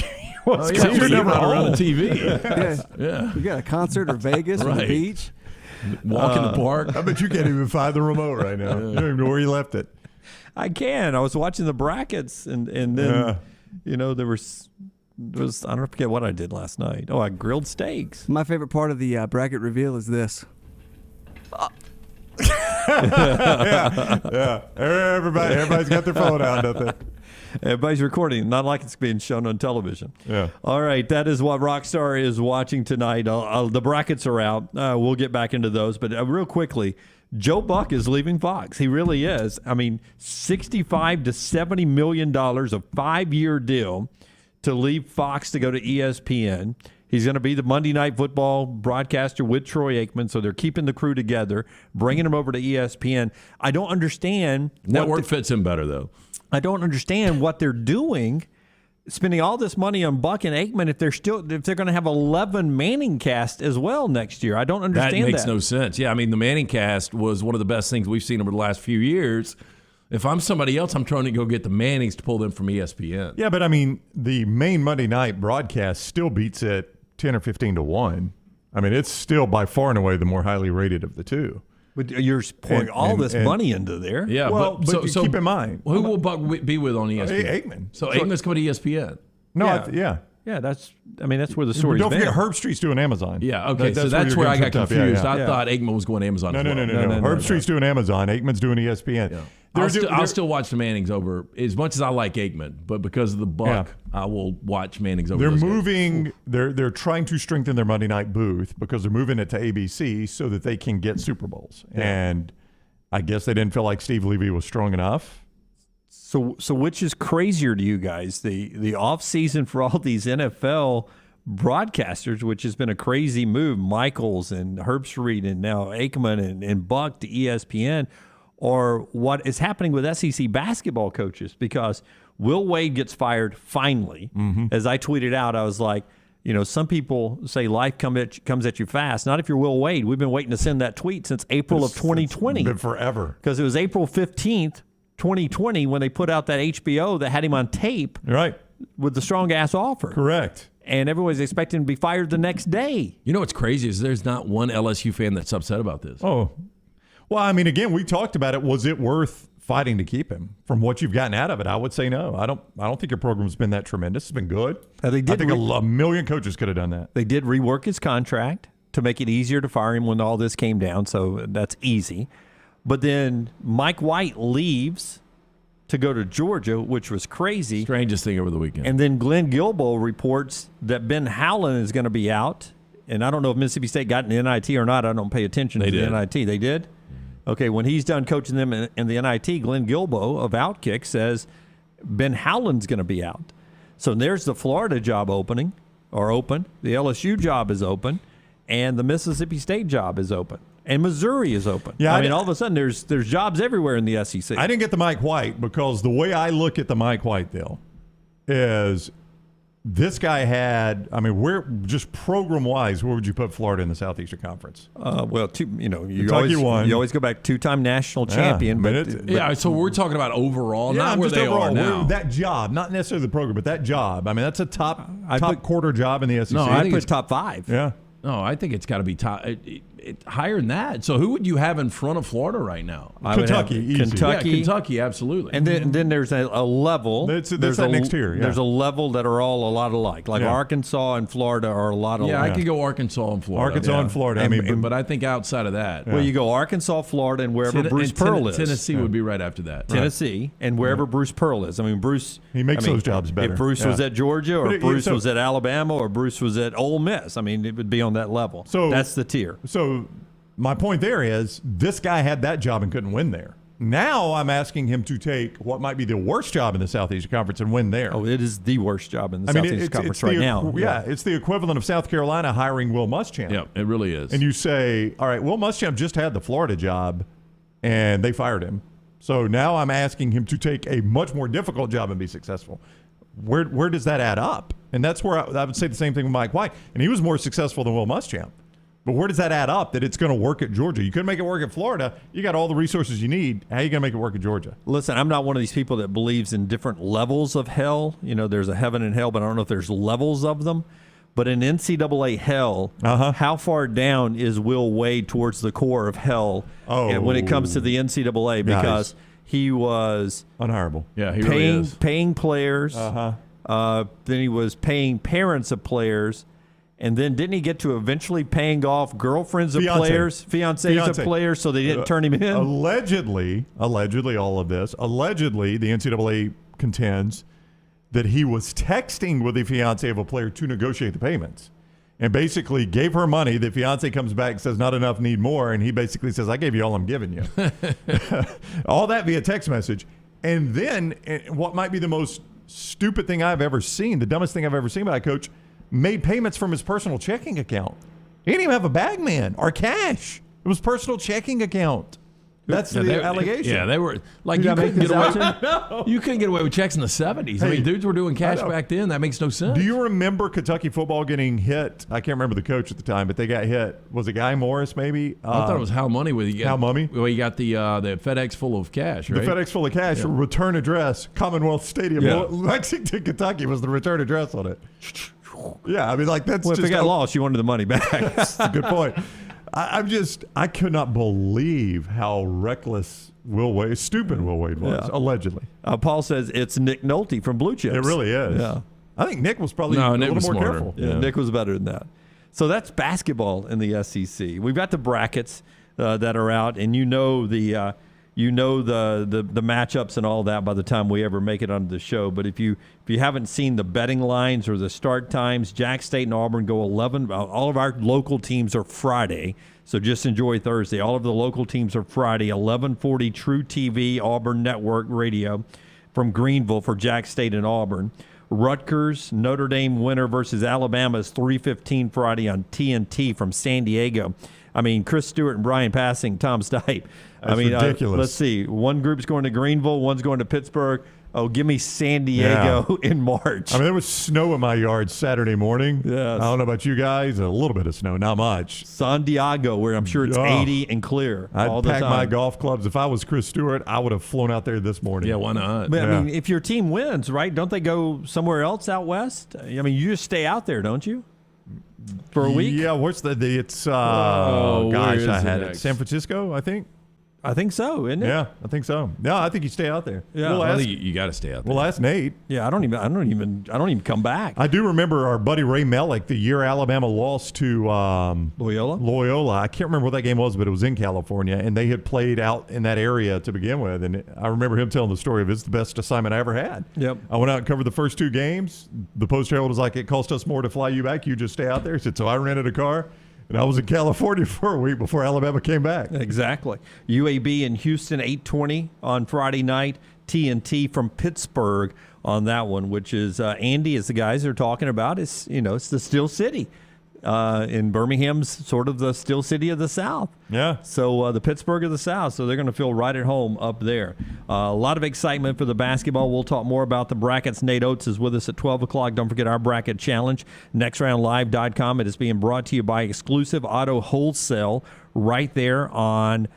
you're never around the TV. Yeah. You got a concert or Vegas or the beach. Walk in the park. I bet you can't even find the remote right now. You don't even know where you left it. I can. I was watching the brackets, and then there was I don't forget what I did last night. Oh, I grilled steaks. My favorite part of the bracket reveal is this. yeah. Everybody's got their phone out, don't they? Everybody's recording, not like it's being shown on television. Yeah. All right, that is what Rockstar is watching tonight. The brackets are out. We'll get back into those, but real quickly, Joe Buck is leaving Fox. He really is. I mean, $65 to $70 million, a 5-year deal to leave Fox to go to ESPN. He's going to be the Monday Night Football broadcaster with Troy Aikman, so they're keeping the crew together, bringing him over to ESPN. I don't understand. Network fits him better, though. I don't understand what they're doing, spending all this money on Buck and Aikman if they're going to have 11 Manning cast as well next year. I don't understand that. That makes no sense. Yeah, I mean, the Manning cast was one of the best things we've seen over the last few years. If I'm somebody else, I'm trying to go get the Mannings to pull them from ESPN. Yeah, but I mean, the main Monday night broadcast still beats it 10 or 15 to 1. I mean, it's still by far and away the more highly rated of the two. But you're pouring all this money into there. Yeah, well, but keep in mind. Who will Buck be with on ESPN? Aikman. So Aikman's coming to ESPN. No, Yeah, that's where the story's Don't been. forget, Herb Street's doing Amazon. Yeah, okay, so that's where I got confused. I thought Aikman was going to Amazon as well. No. Herb Street's doing Amazon. Aikman's doing ESPN. Yeah. I'll still watch the Mannings over, as much as I like Aikman, but because of the Buck, I will watch Mannings over. They're moving. They're trying to strengthen their Monday night booth because they're moving it to ABC so that they can get Super Bowls. Yeah. And I guess they didn't feel like Steve Levy was strong enough. So which is crazier to you guys, the off season for all these NFL broadcasters, which has been a crazy move, Michaels and Herbstreit and now Aikman and Buck to ESPN, or what is happening with SEC basketball coaches? Because Will Wade gets fired finally. Mm-hmm. As I tweeted out, I was like, some people say life comes at you fast. Not if you're Will Wade. We've been waiting to send that tweet since April of 2020. It's been forever. Because it was April 15th, 2020, when they put out that HBO that had him on tape. Right. With the strong-ass offer. Correct. And everyone's expecting him to be fired the next day. You know what's crazy is there's not one LSU fan that's upset about this. Oh, well, I mean, again, we talked about it. Was it worth fighting to keep him? From what you've gotten out of it, I would say no. I don't think your program's been that tremendous. It's been good. I think a million coaches could have done that. They did rework his contract to make it easier to fire him when all this came down, so that's easy. But then Mike White leaves to go to Georgia, which was crazy. Strangest thing over the weekend. And then Glenn Guilbeau reports that Ben Howland is going to be out. And I don't know if Mississippi State got an NIT or not. I don't pay attention to the NIT. They did? Okay, when he's done coaching them in the NIT, Glenn Guilbeau of Outkick says Ben Howland's going to be out. So there's the Florida job open. The LSU job is open. And the Mississippi State job is open. And Missouri is open. Yeah, I mean, all of a sudden, there's jobs everywhere in the SEC. I didn't get the Mike White because the way I look at the Mike White deal is this guy had, I mean, where just program-wise, where would you put Florida in the Southeastern Conference? You always go back two-time national champion. So we're talking about overall, not where they are now. That job, not necessarily the program, but that job. I mean, that's a top quarter job in the SEC. No, I put top 5. Yeah. No, I think it's got to be top. higher than that. So who would you have in front of Florida right now? Kentucky, easy. Kentucky, yeah, Kentucky, absolutely. And then there's a level. That's that next tier. Yeah. There's a level that are all a lot alike. Like Arkansas and Florida are a lot alike. Yeah, I could go Arkansas and Florida. Arkansas and Florida. But I think outside of that, well, you go Arkansas, Florida, and wherever Bruce Pearl is. Tennessee would be right after that. Tennessee and wherever Bruce Pearl is. I mean, Bruce. He makes those jobs better. If Bruce was at Georgia, or Bruce was at Alabama, or Bruce was at Ole Miss, I mean, it would be on that level. So that's the tier. So my point there is this guy had that job and couldn't win there. Now I'm asking him to take what might be the worst job in the Southeastern Conference and win there. Oh, it is the worst job in the Southeastern Conference right now. Yeah, it's the equivalent of South Carolina hiring Will Muschamp. Yeah, it really is. And you say, all right, Will Muschamp just had the Florida job, and they fired him. So now I'm asking him to take a much more difficult job and be successful. Where does that add up? And that's where I would say the same thing with Mike White. And he was more successful than Will Muschamp. But where does that add up that it's going to work at Georgia? You couldn't make it work at Florida. You got all the resources you need. How are you going to make it work at Georgia? Listen, I'm not one of these people that believes in different levels of hell. You know, there's a heaven and hell, but I don't know if there's levels of them. But in NCAA hell, how far down is Will Wade towards the core of hell when it comes to the NCAA? Because he was unhireable. Yeah, he really is. Paying players. Then he was paying parents of players. And then didn't he get to eventually paying off girlfriends of players, fiancés of players, so they didn't turn him in? Allegedly, all of this. Allegedly, the NCAA contends that he was texting with the fiancé of a player to negotiate the payments, and basically gave her money. The fiancé comes back and says, "Not enough, need more," and he basically says, "I gave you all I'm giving you." All that via text message, and then what might be the most stupid thing I've ever seen, the dumbest thing I've ever seen by a coach. Made payments from his personal checking account. He didn't even have a bag man or cash. It was personal checking account. That's the allegation. Yeah, they were like you couldn't get away. You couldn't get away with checks in the 70s. I mean, dudes were doing cash back then. That makes no sense. Do you remember Kentucky football getting hit? I can't remember the coach at the time, but they got hit. Was it Guy Morris? Maybe. I thought it was Hal Money. Hal Money. Well, you got the FedEx full of cash, right? The FedEx full of cash. Return address. Commonwealth Stadium, Lexington, Kentucky was the return address on it. Yeah, I mean, like that's. Well, if just it got lost, you wanted the money back. That's a good point. I could not believe how reckless stupid Will Wade was, allegedly. Paul says it's Nick Nolte from Blue Chips. It really is. Yeah. I think Nick was probably a little more careful. Yeah, Nick was better than that. So that's basketball in the SEC. We've got the brackets that are out, and you know the matchups and all that by the time we ever make it onto the show. But if you haven't seen the betting lines or the start times, Jack State and Auburn go 11. All of our local teams are Friday, so just enjoy Thursday. All of the local teams are Friday, 11:40 True TV, Auburn Network Radio from Greenville for Jack State and Auburn. Rutgers, Notre Dame winner versus Alabama is 3:15 Friday on TNT from San Diego. I mean, Chris Stewart and Brian Passing, Tom Stipe. That's ridiculous. Let's see. One group's going to Greenville, one's going to Pittsburgh. Oh, give me San Diego in March. I mean, there was snow in my yard Saturday morning. Yes. I don't know about you guys. A little bit of snow, not much. San Diego, where I'm sure it's 80 and clear all the time. I'd pack my golf clubs. If I was Chris Stewart, I would have flown out there this morning. Yeah, why not? But, I mean, if your team wins, right, don't they go somewhere else out west? I mean, you just stay out there, don't you? For a week? Yeah, what's it's I had it. San Francisco, I think. I think so, isn't it? Yeah, I think so. No, I think you stay out there. Yeah, I think you got to stay out there. We'll ask Nate. Yeah, I don't even come back. I do remember our buddy Ray Mellick, the year Alabama lost to Loyola. I can't remember what that game was, but it was in California, and they had played out in that area to begin with. And I remember him telling the story of it's the best assignment I ever had. Yep. I went out and covered the first two games. The Post-Herald was like, it cost us more to fly you back. You just stay out there. He said, so I rented a car. And I was in California for a week before Alabama came back. Exactly. UAB in Houston, 8:20 on Friday night. TNT from Pittsburgh on that one, which is Andy, as the guys are talking about. It's the Steel City. In Birmingham's sort of the Steel City of the South. Yeah. So the Pittsburgh of the South. So they're going to feel right at home up there. A lot of excitement for the basketball. We'll talk more about the brackets. Nate Oats is with us at 12 o'clock. Don't forget our bracket challenge, nextroundlive.com. It is being brought to you by Exclusive Auto Wholesale right there on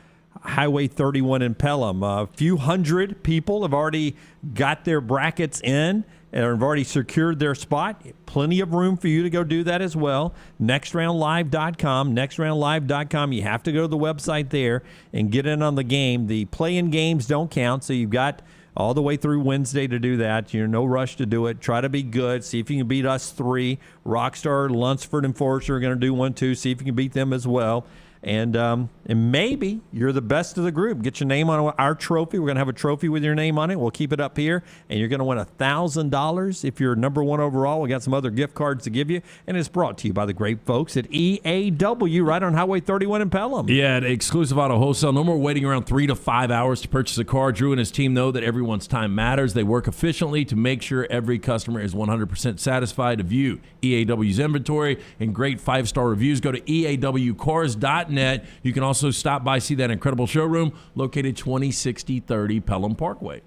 Highway 31 in Pelham. A few hundred people have already got their brackets in. and have already secured their spot. Plenty of room for you to go do that as well. NextRoundLive.com, NextRoundLive.com. You have to go to the website there and get in on the game. The play-in games don't count, so you've got all the way through Wednesday to do that. You're no rush to do it. Try to be good. See if you can beat us 3. Rockstar, Lunsford, and Forrester are going to do 1, 2. See if you can beat them as well. And maybe you're the best of the group. Get your name on our trophy. We're going to have a trophy with your name on it. We'll keep it up here, and you're going to win $1,000 if you're number 1 overall. We got some other gift cards to give you, and it's brought to you by the great folks at EAW right on Highway 31 in Pelham. Yeah, at Exclusive Auto Wholesale. No more waiting around 3 to 5 hours to purchase a car. Drew and his team know that everyone's time matters. They work efficiently to make sure every customer is 100% satisfied. To view EAW's inventory and great 5-star reviews, go to EAWcars.net. You can also stop by, see that incredible showroom located 206030 Pelham Parkway.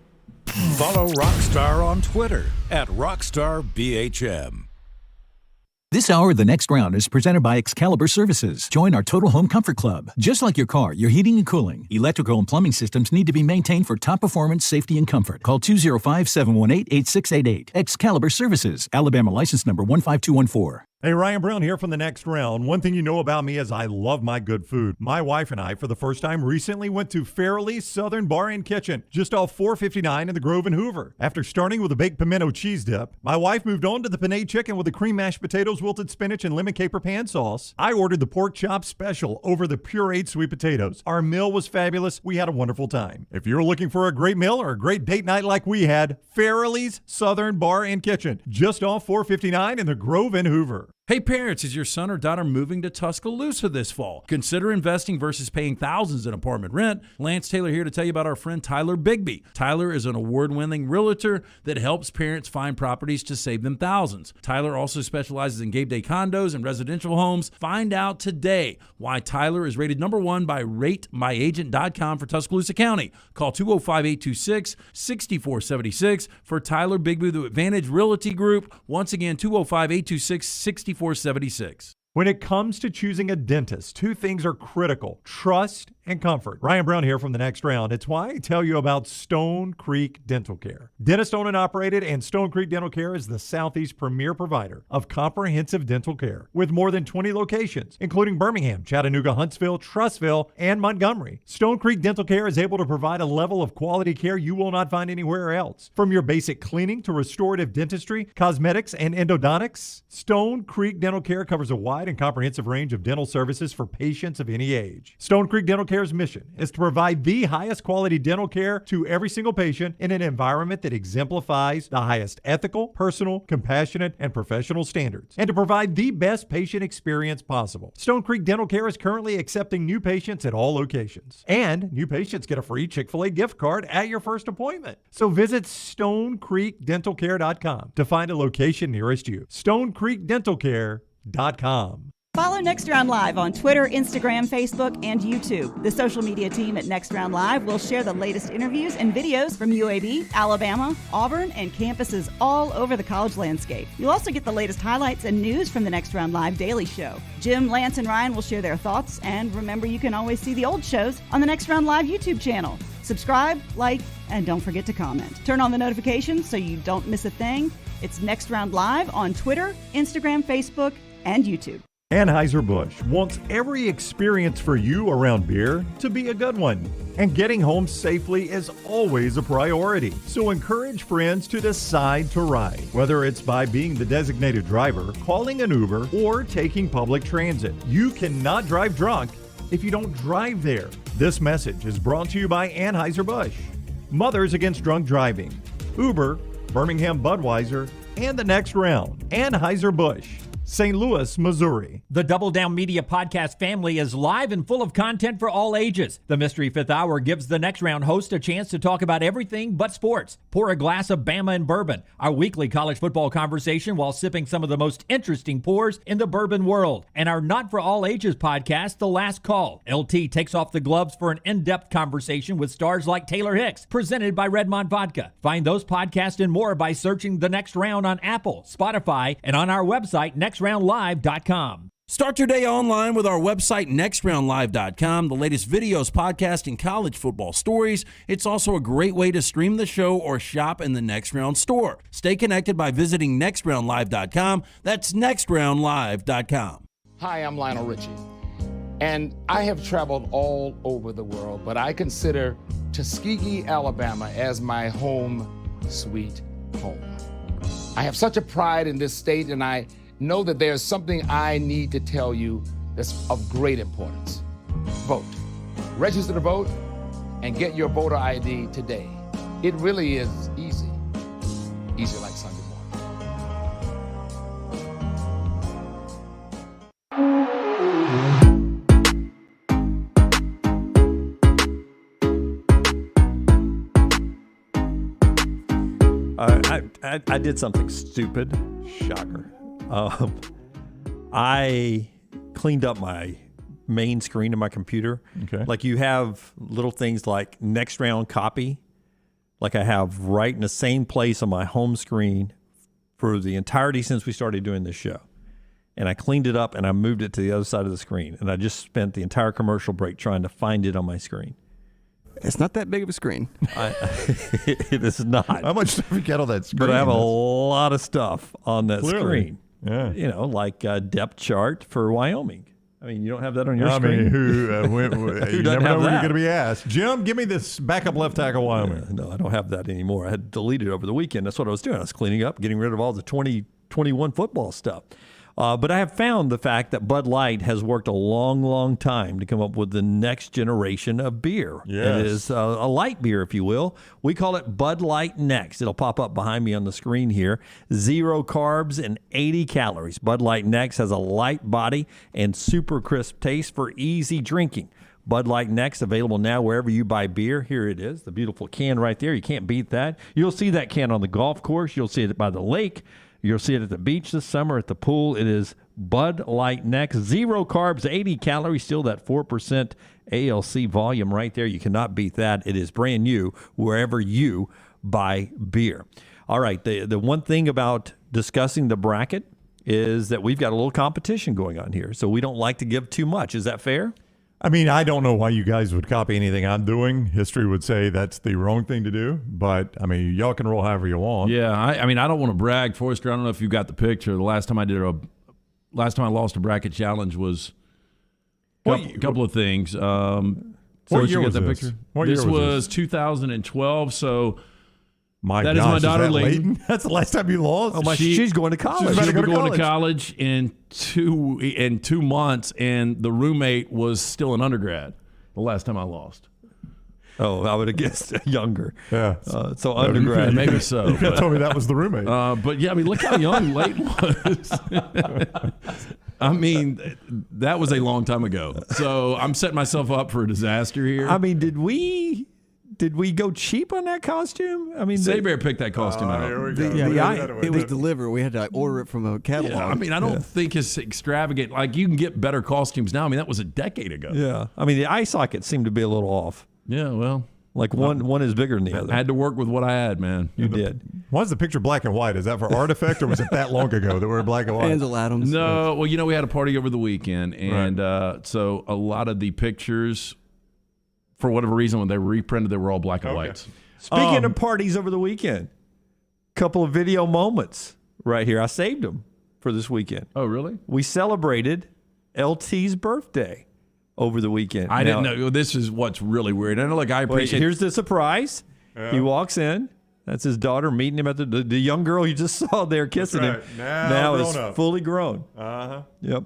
Follow Rockstar on Twitter at RockstarBHM. This hour of The Next Round is presented by Excalibur Services. Join our Total Home Comfort Club. Just like your car, your heating and cooling, electrical and plumbing systems need to be maintained for top performance, safety, and comfort. Call 205-718-8688. Excalibur Services. Alabama license number 15214. Hey, Ryan Brown here from The Next Round. One thing you know about me is I love my good food. My wife and I, for the first time, recently went to Fairley's Southern Bar and Kitchen, just off 459 in the Grove in Hoover. After starting with a baked pimento cheese dip, my wife moved on to the penne chicken with the cream mashed potatoes, wilted spinach, and lemon caper pan sauce. I ordered the pork chop special over the pureed sweet potatoes. Our meal was fabulous. We had a wonderful time. If you're looking for a great meal or a great date night like we had, Fairley's Southern Bar and Kitchen, just off 459 in the Grove in Hoover. Hey parents, is your son or daughter moving to Tuscaloosa this fall? Consider investing versus paying thousands in apartment rent. Lance Taylor here to tell you about our friend Tyler Bigby. Tyler is an award-winning realtor that helps parents find properties to save them thousands. Tyler also specializes in Gabe Day condos and residential homes. Find out today why Tyler is rated number 1 by RateMyAgent.com for Tuscaloosa County. Call 205-826-6476 for Tyler Bigby, the Advantage Realty Group. Once again, 205-826-6476. 476. When it comes to choosing a dentist, 2 things are critical: trust and comfort. Ryan Brown here from The Next Round. It's why I tell you about Stone Creek Dental Care. Dentist owned and operated, and Stone Creek Dental Care is the Southeast premier provider of comprehensive dental care with more than 20 locations, including Birmingham, Chattanooga, Huntsville, Trussville, and Montgomery. Stone Creek Dental Care is able to provide a level of quality care you will not find anywhere else. From your basic cleaning to restorative dentistry, cosmetics, and endodontics, Stone Creek Dental Care covers a wide and comprehensive range of dental services for patients of any age. Stone Creek Dental Care's mission is to provide the highest quality dental care to every single patient in an environment that exemplifies the highest ethical, personal, compassionate, and professional standards, and to provide the best patient experience possible. Stone Creek Dental Care is currently accepting new patients at all locations, and new patients get a free Chick-fil-A gift card at your first appointment. So visit StoneCreekDentalCare.com to find a location nearest you. StoneCreekDentalCare.com. Follow Next Round Live on Twitter, Instagram, Facebook, and YouTube. The social media team at Next Round Live will share the latest interviews and videos from UAB, Alabama, Auburn, and campuses all over the college landscape. You'll also get the latest highlights and news from the Next Round Live Daily Show. Jim, Lance, and Ryan will share their thoughts, and remember, you can always see the old shows on the Next Round Live YouTube channel. Subscribe, like, and don't forget to comment. Turn on the notifications so you don't miss a thing. It's Next Round Live on Twitter, Instagram, Facebook, and YouTube. Anheuser-Busch wants every experience for you around beer to be a good one. And getting home safely is always a priority. So encourage friends to decide to ride, whether it's by being the designated driver, calling an Uber, or taking public transit. You cannot drive drunk if you don't drive there. This message is brought to you by Anheuser-Busch, Mothers Against Drunk Driving, Uber, Birmingham Budweiser, and The Next Round. Anheuser-Busch, St. Louis, Missouri. The Double Down Media podcast family is live and full of content for all ages. The Mystery Fifth Hour gives the Next Round host a chance to talk about everything but sports. Pour a glass of Bama and bourbon, our weekly college football conversation while sipping some of the most interesting pours in the bourbon world. And our Not For All Ages podcast, The Last Call. LT takes off the gloves for an in-depth conversation with stars like Taylor Hicks, presented by Redmond Vodka. Find those podcasts and more by searching The Next Round on Apple, Spotify, and on our website, nextroundlive.com. Start your day online with our website, nextroundlive.com. The latest videos, podcasts, and college football stories. It's also a great way to stream the show or shop in the Next Round store. Stay connected by visiting nextroundlive.com. That's nextroundlive.com. Hi, I'm Lionel Richie, and I have traveled all over the world, but I consider Tuskegee, Alabama as my home sweet home. I have such a pride in this state, and I know that there's something I need to tell you that's of great importance. Vote. Register to vote and get your voter ID today. It really is easy. Easy like Sunday morning. I did something stupid. Shocker. I cleaned up my main screen of my computer. Okay. Like you have little things like next round copy, like I have right in the same place on my home screen for the entirety since we started doing this show. And I cleaned it up and I moved it to the other side of the screen. And I just spent the entire commercial break trying to find it on my screen. It's not that big of a screen. It is not. How much stuff you got on that screen? But I have a lot of stuff on that screen. Yeah. You know, like a depth chart for Wyoming. I mean, you don't have that on your I screen? mean, who Who you doesn't never know have when you're that? going to be asked. Jim, give me this backup left tackle Wyoming. No, I don't have that anymore. I had deleted it over the weekend. That's what I was doing. I was cleaning up, getting rid of all the 2021 football stuff. But I have found the fact that Bud Light has worked a long, long time to come up with the next generation of beer. Yes. It is a light beer, if you will. We call it Bud Light Next. It'll pop up behind me on the screen here. 0 carbs and 80 calories. Bud Light Next has a light body and super crisp taste for easy drinking. Bud Light Next, available now wherever you buy beer. Here it is, the beautiful can right there. You can't beat that. You'll see that can on the golf course. You'll see it by the lake. You'll see it at the beach this summer, at the pool. It is Bud Light Next. 0 carbs, 80 calories, still that 4% ALC volume right there. You cannot beat that. It is brand new wherever you buy beer. All right, the one thing about discussing the bracket is that we've got a little competition going on here, so we don't like to give too much. Is that fair? I mean, I don't know why you guys would copy anything I'm doing. History would say that's the wrong thing to do. But, I mean, y'all can roll however you want. Yeah, I mean, I don't want to brag, Forrester. I don't know if you got the picture. The last time I lost a bracket challenge was a couple of things. What year was this? This was 2012, so... That is my daughter, Layton. That's the last time you lost? She's going to college. She'll be going to college in 2 months, and the roommate was still an undergrad the last time I lost. Oh, I would have guessed younger. Yeah. So undergrad. Maybe so. You told me that was the roommate. But, yeah, I mean, look how young Layton was. I mean, that was a long time ago. So I'm setting myself up for a disaster here. I mean, did we go cheap on that costume? I mean, Saybear picked that costume out. Here we go. It was delivered. We had to order it from a catalog. Yeah, I mean, I don't think it's extravagant. Like, you can get better costumes now. I mean, that was a decade ago. Yeah. I mean, the eye socket seemed to be a little off. Yeah, well. Like one is bigger than the other. I had to work with what I had, man. You did. Why is the picture black and white? Is that for artifact, or was it that long ago that we were black and white? Ansel Adams. No, well, we had a party over the weekend, and so a lot of the pictures, for whatever reason, when they were reprinted, they were all black and whites. Speaking of parties over the weekend, couple of video moments right here. I saved them for this weekend. Oh, really? We celebrated LT's birthday over the weekend. I didn't know. This is what's really weird. I know, like, I appreciate. Here's the surprise. Yeah. He walks in. That's his daughter meeting him at the young girl you just saw there kissing him. Now is fully grown. Uh-huh. Yep.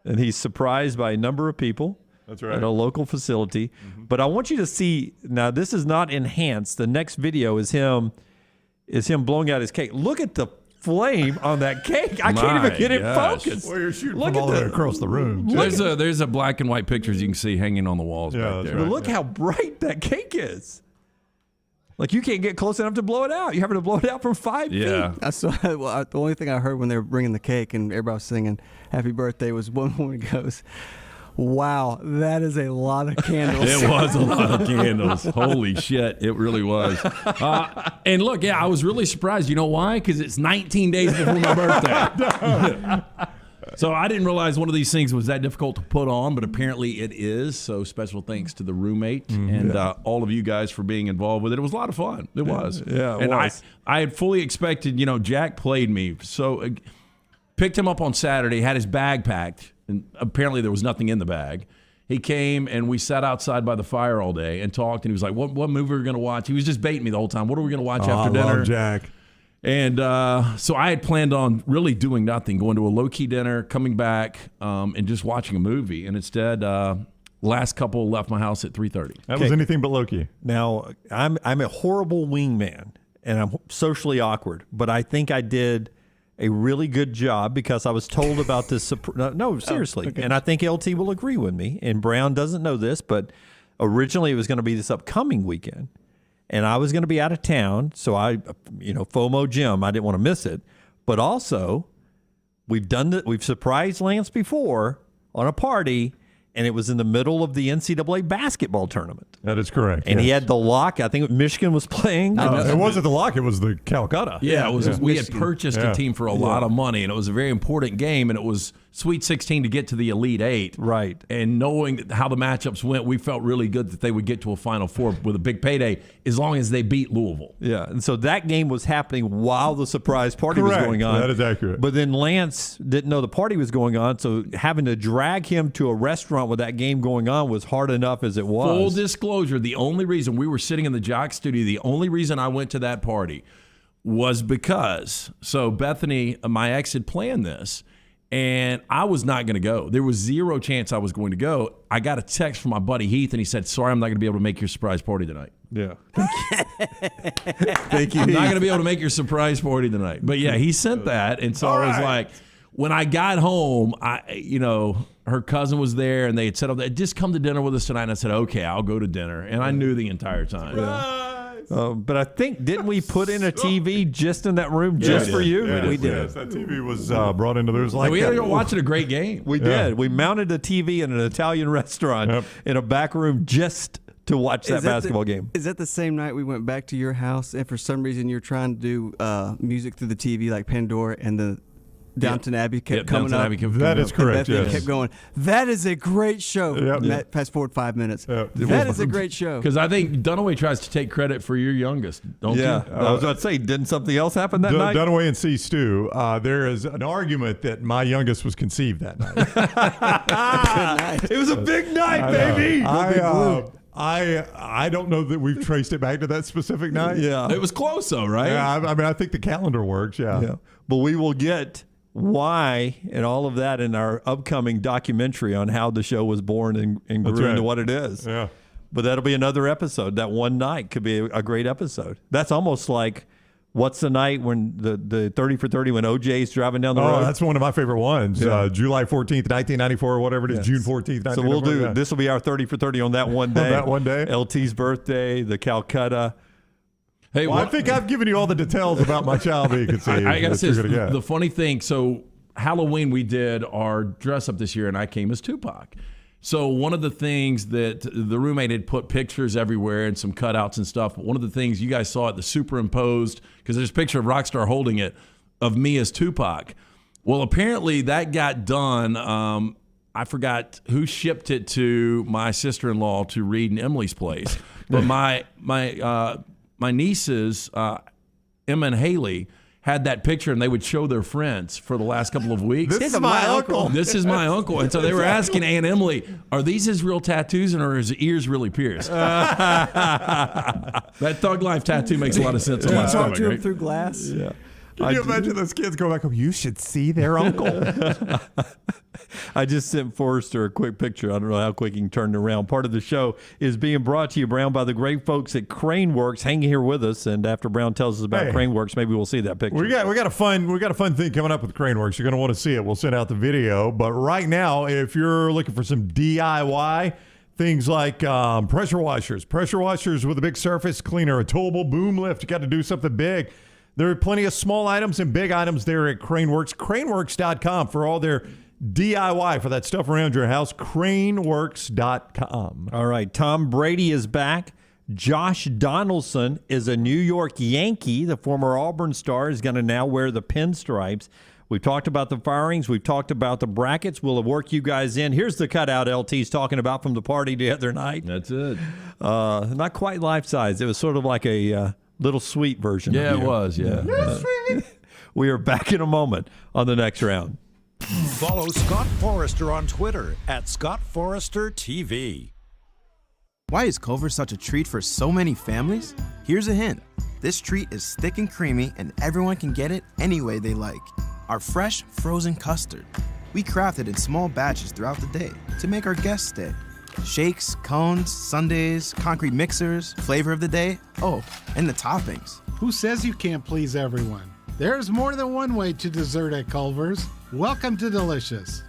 And he's surprised by a number of people. That's right. At a local facility. Mm-hmm. But I want you to see, now this is not enhanced. The next video is him blowing out his cake. Look at the flame on that cake. I can't even get it focused. Well, you're shooting from all the way across the room. There's a black and white pictures you can see hanging on the walls back there. But look how bright that cake is. Like, you can't get close enough to blow it out. You're having to blow it out from 5 feet. I saw. Well, the only thing I heard when they were bringing the cake and everybody was singing "Happy Birthday" was one woman goes, "Wow, that is a lot of candles." It was a lot of candles. Holy shit, it really was. And look, I was really surprised. You know why? Because it's 19 days before my birthday. So I didn't realize one of these things was that difficult to put on, but apparently it is. So special thanks to the roommate and all of you guys for being involved with it. It was a lot of fun. It was. Yeah, it and was. I had fully expected, Jack played me. So picked him up on Saturday, had his bag packed, and apparently there was nothing in the bag. He came and we sat outside by the fire all day and talked, and he was like, what movie are we going to watch? He was just baiting me the whole time. What are we going to watch after dinner? I love Jack. And so I had planned on really doing nothing, going to a low-key dinner, coming back, and just watching a movie. And instead, last couple left my house at 3:30. That was anything but low-key. Now, I'm a horrible wingman, and I'm socially awkward, but I think I did a really good job because I was told about this. No, seriously. Okay. And I think LT will agree with me. And Brown doesn't know this, but originally it was going to be this upcoming weekend. And I was going to be out of town. So I, FOMO Jim, I didn't want to miss it. But also, we've surprised Lance before on a party, and it was in the middle of the NCAA basketball tournament. That is correct. And he had the lock. I think Michigan was playing. It wasn't the lock. It was the Calcutta. Yeah, it was. We had purchased a team for a lot of money, and it was a very important game, and it was Sweet 16 to get to the Elite Eight. Right. And knowing how the matchups went, we felt really good that they would get to a Final Four with a big payday as long as they beat Louisville. Yeah, and so that game was happening while the surprise party was going on. That is accurate. But then Lance didn't know the party was going on, so having to drag him to a restaurant with that game going on was hard enough as it was. Full disclosure, the only reason we were sitting in the Jock studio, the only reason I went to that party was because, so Bethany, my ex, had planned this, and I was not going to go. There was zero chance I was going to go. I got a text from my buddy Heath, and he said, sorry, I'm not going to be able to make your surprise party tonight. Yeah. Thank you, I'm not going to be able to make your surprise party tonight. But, yeah, he sent that, and so I was like, when I got home, her cousin was there, and they had said, just come to dinner with us tonight. And I said, okay, I'll go to dinner. And I knew the entire time. But I think, didn't we put in a TV just in that room just for you? Yeah, we did. Yes, that TV was brought into there. We ended up watching a great game. We did. We mounted a TV in an Italian restaurant in a back room just to watch that basketball game. Is that the same night we went back to your house, and for some reason you're trying to do music through the TV like Pandora, and the Downton Abbey kept coming up? That is correct, yes. Kept going. That is a great show. Fast forward 5 minutes. That is a great show. Because I think Dunaway tries to take credit for your youngest, don't you? I was about to say, didn't something else happen that night? Dunaway and C. Stu, there is an argument that my youngest was conceived that night. It was a big night, baby. I don't know that we've traced it back to that specific night. Yeah. It was close, though, right? Yeah, I think the calendar works, yeah. But we will get why and all of that in our upcoming documentary on how the show was born and grew into what it is. Yeah. But that'll be another episode. That one night could be a great episode. That's almost like what's the night when the 30 for 30 when OJ's driving down the road? Oh, that's one of my favorite ones. July 14th, 1994, or whatever it is, June 14th, 1994. So we'll do, this will be our 30 for 30 on that one day. On that one day. LT's birthday, the Calcutta. Hey, I think I've given you all the details about my child being conceived. I got to say, the funny thing, so Halloween we did our dress up this year, and I came as Tupac. So one of the things that the roommate had put pictures everywhere and some cutouts and stuff, but one of the things you guys saw it, the superimposed, because there's a picture of Rockstar holding it, of me as Tupac. Well, apparently that got done. I forgot who shipped it to my sister-in-law to read in Emily's place. But my nieces, Emma and Haley, had that picture, and they would show their friends for the last couple of weeks. This is my uncle. This is my uncle. And so they were asking Aunt Emily, are these his real tattoos, and are his ears really pierced? That Thug Life tattoo makes a lot of sense on my stomach, Talk to him right? through glass. Yeah. Can you imagine those kids going back home? You should see their uncle. I just sent Forrester a quick picture. I don't know how quick he can turn it around. Part of the show is being brought to you, Brown, by the great folks at Craneworks. Hang here with us, and after Brown tells us about Craneworks, maybe we'll see that picture. We got a fun thing coming up with Craneworks. You're going to want to see it. We'll send out the video. But right now, if you're looking for some DIY, things like pressure washers with a big surface cleaner, a towable boom lift, you got to do something big. There are plenty of small items and big items there at Craneworks. Craneworks.com for all their DIY for that stuff around your house. Craneworks.com. All right. Tom Brady is back. Josh Donaldson is a New York Yankee. The former Auburn star is going to now wear the pinstripes. We've talked about the firings. We've talked about the brackets. We'll work you guys in. Here's the cutout LT's talking about from the party the other night. That's it. Not quite life size. It was sort of like a little sweet version. Yeah, of it you. was. Yeah. We are back in a moment on the next round. Follow Scott Forrester on Twitter at ScottForresterTV. Why is Culver's such a treat for so many families? Here's a hint. This treat is thick and creamy, and everyone can get it any way they like. Our fresh, frozen custard. We craft it in small batches throughout the day to make our guests stay. Shakes, cones, sundaes, concrete mixers, flavor of the day, and the toppings. Who says you can't please everyone? There's more than one way to dessert at Culver's. Welcome to Delicious.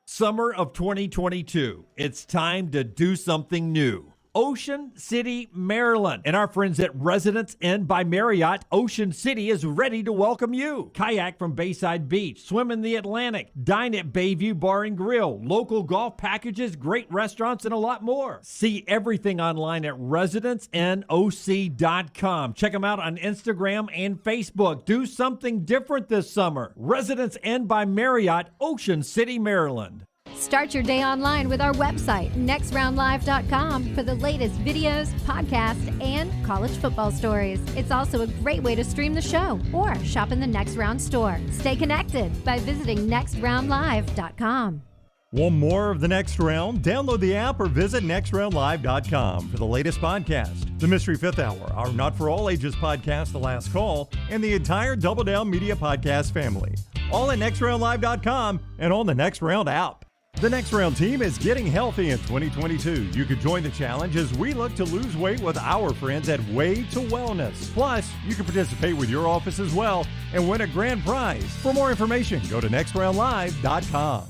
Summer of 2022. It's time to do something new. Ocean City, Maryland. And our friends at Residence Inn by Marriott, Ocean City is ready to welcome you. Kayak from Bayside Beach, swim in the Atlantic, dine at Bayview Bar and Grill, local golf packages, great restaurants, and a lot more. See everything online at residencenoc.com. Check them out on Instagram and Facebook. Do something different this summer. Residence Inn by Marriott, Ocean City, Maryland. Start your day online with our website, nextroundlive.com, for the latest videos, podcasts, and college football stories. It's also a great way to stream the show or shop in the Next Round store. Stay connected by visiting nextroundlive.com. Want more of The Next Round? Download the app or visit nextroundlive.com for the latest podcast, The Mystery Fifth Hour, our Not For All Ages podcast, The Last Call, and the entire Double Down Media podcast family. All at nextroundlive.com and on the Next Round app. The Next Round team is getting healthy in 2022. You can join the challenge as we look to lose weight with our friends at Way to Wellness. Plus, you can participate with your office as well and win a grand prize. For more information, go to nextroundlive.com.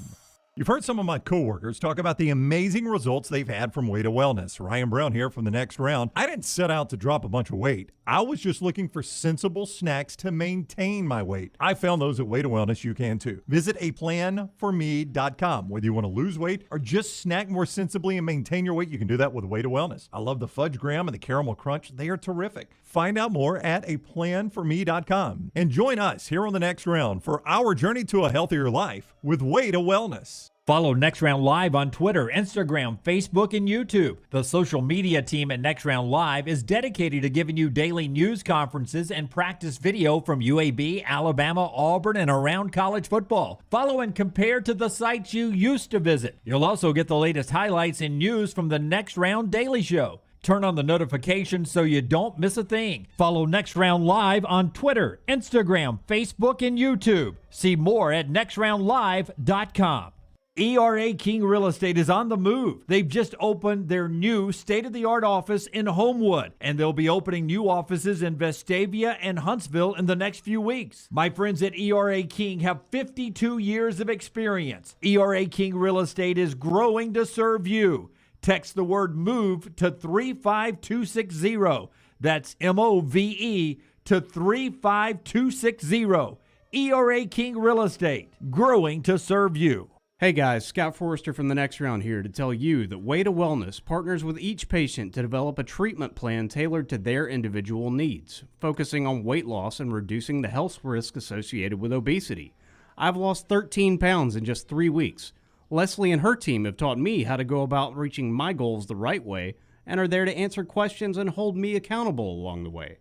You've heard some of my coworkers talk about the amazing results they've had from Way to Wellness. Ryan Brown here from The Next Round. I didn't set out to drop a bunch of weight. I was just looking for sensible snacks to maintain my weight. I found those at Way to Wellness. You can too. Visit aplanforme.com. Whether you want to lose weight or just snack more sensibly and maintain your weight, you can do that with Way to Wellness. I love the fudge graham and the caramel crunch. They are terrific. Find out more at aplanforme.com. And join us here on The Next Round for our journey to a healthier life with Way to Wellness. Follow Next Round Live on Twitter, Instagram, Facebook, and YouTube. The social media team at Next Round Live is dedicated to giving you daily news conferences and practice video from UAB, Alabama, Auburn, and around college football. Follow and compare to the sites you used to visit. You'll also get the latest highlights and news from the Next Round Daily Show. Turn on the notifications so you don't miss a thing. Follow Next Round Live on Twitter, Instagram, Facebook, and YouTube. See more at nextroundlive.com. ERA King Real Estate is on the move. They've just opened their new state-of-the-art office in Homewood, and they'll be opening new offices in Vestavia and Huntsville in the next few weeks. My friends at ERA King have 52 years of experience. ERA King Real Estate is growing to serve you. Text the word MOVE to 35260. That's MOVE to 35260. ERA King Real Estate, growing to serve you. Hey guys, Scott Forrester from The Next Round here to tell you that Way to Wellness partners with each patient to develop a treatment plan tailored to their individual needs, focusing on weight loss and reducing the health risk associated with obesity. I've lost 13 pounds in just 3 weeks. Leslie and her team have taught me how to go about reaching my goals the right way and are there to answer questions and hold me accountable along the way.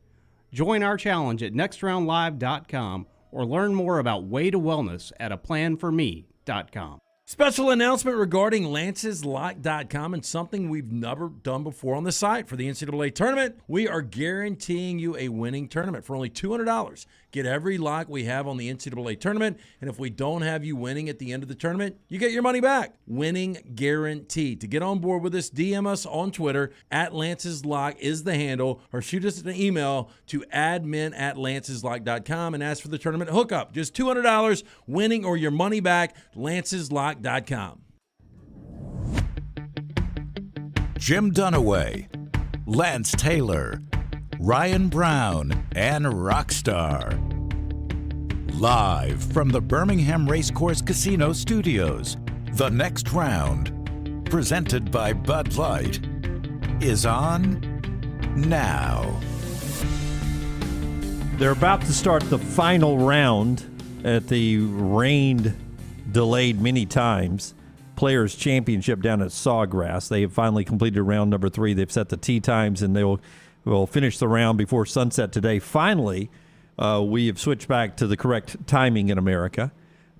Join our challenge at nextroundlive.com or learn more about Way to Wellness at aplanforme.com. Special announcement regarding lanceslock.com and something we've never done before on the site. For the NCAA tournament, we are guaranteeing you a winning tournament for only $200. Get every lock we have on the NCAA tournament, and if we don't have you winning at the end of the tournament, you get your money back. Winning guaranteed. To get on board with us, DM us on Twitter, @LancesLock is the handle, or shoot us an email to admin@lanceslock.com and ask for the tournament hookup. Just $200, winning or your money back, lanceslock.com. Jim Dunaway, Lance Taylor, Ryan Brown, and Rockstar. Live from the Birmingham Racecourse Casino Studios, The Next Round, presented by Bud Light, is on now. They're about to start the final round at the rained, delayed many times Players Championship down at Sawgrass. They have finally completed round number 3. They've set the tee times, and they will finish the round before sunset today. Finally, we have switched back to the correct timing in America.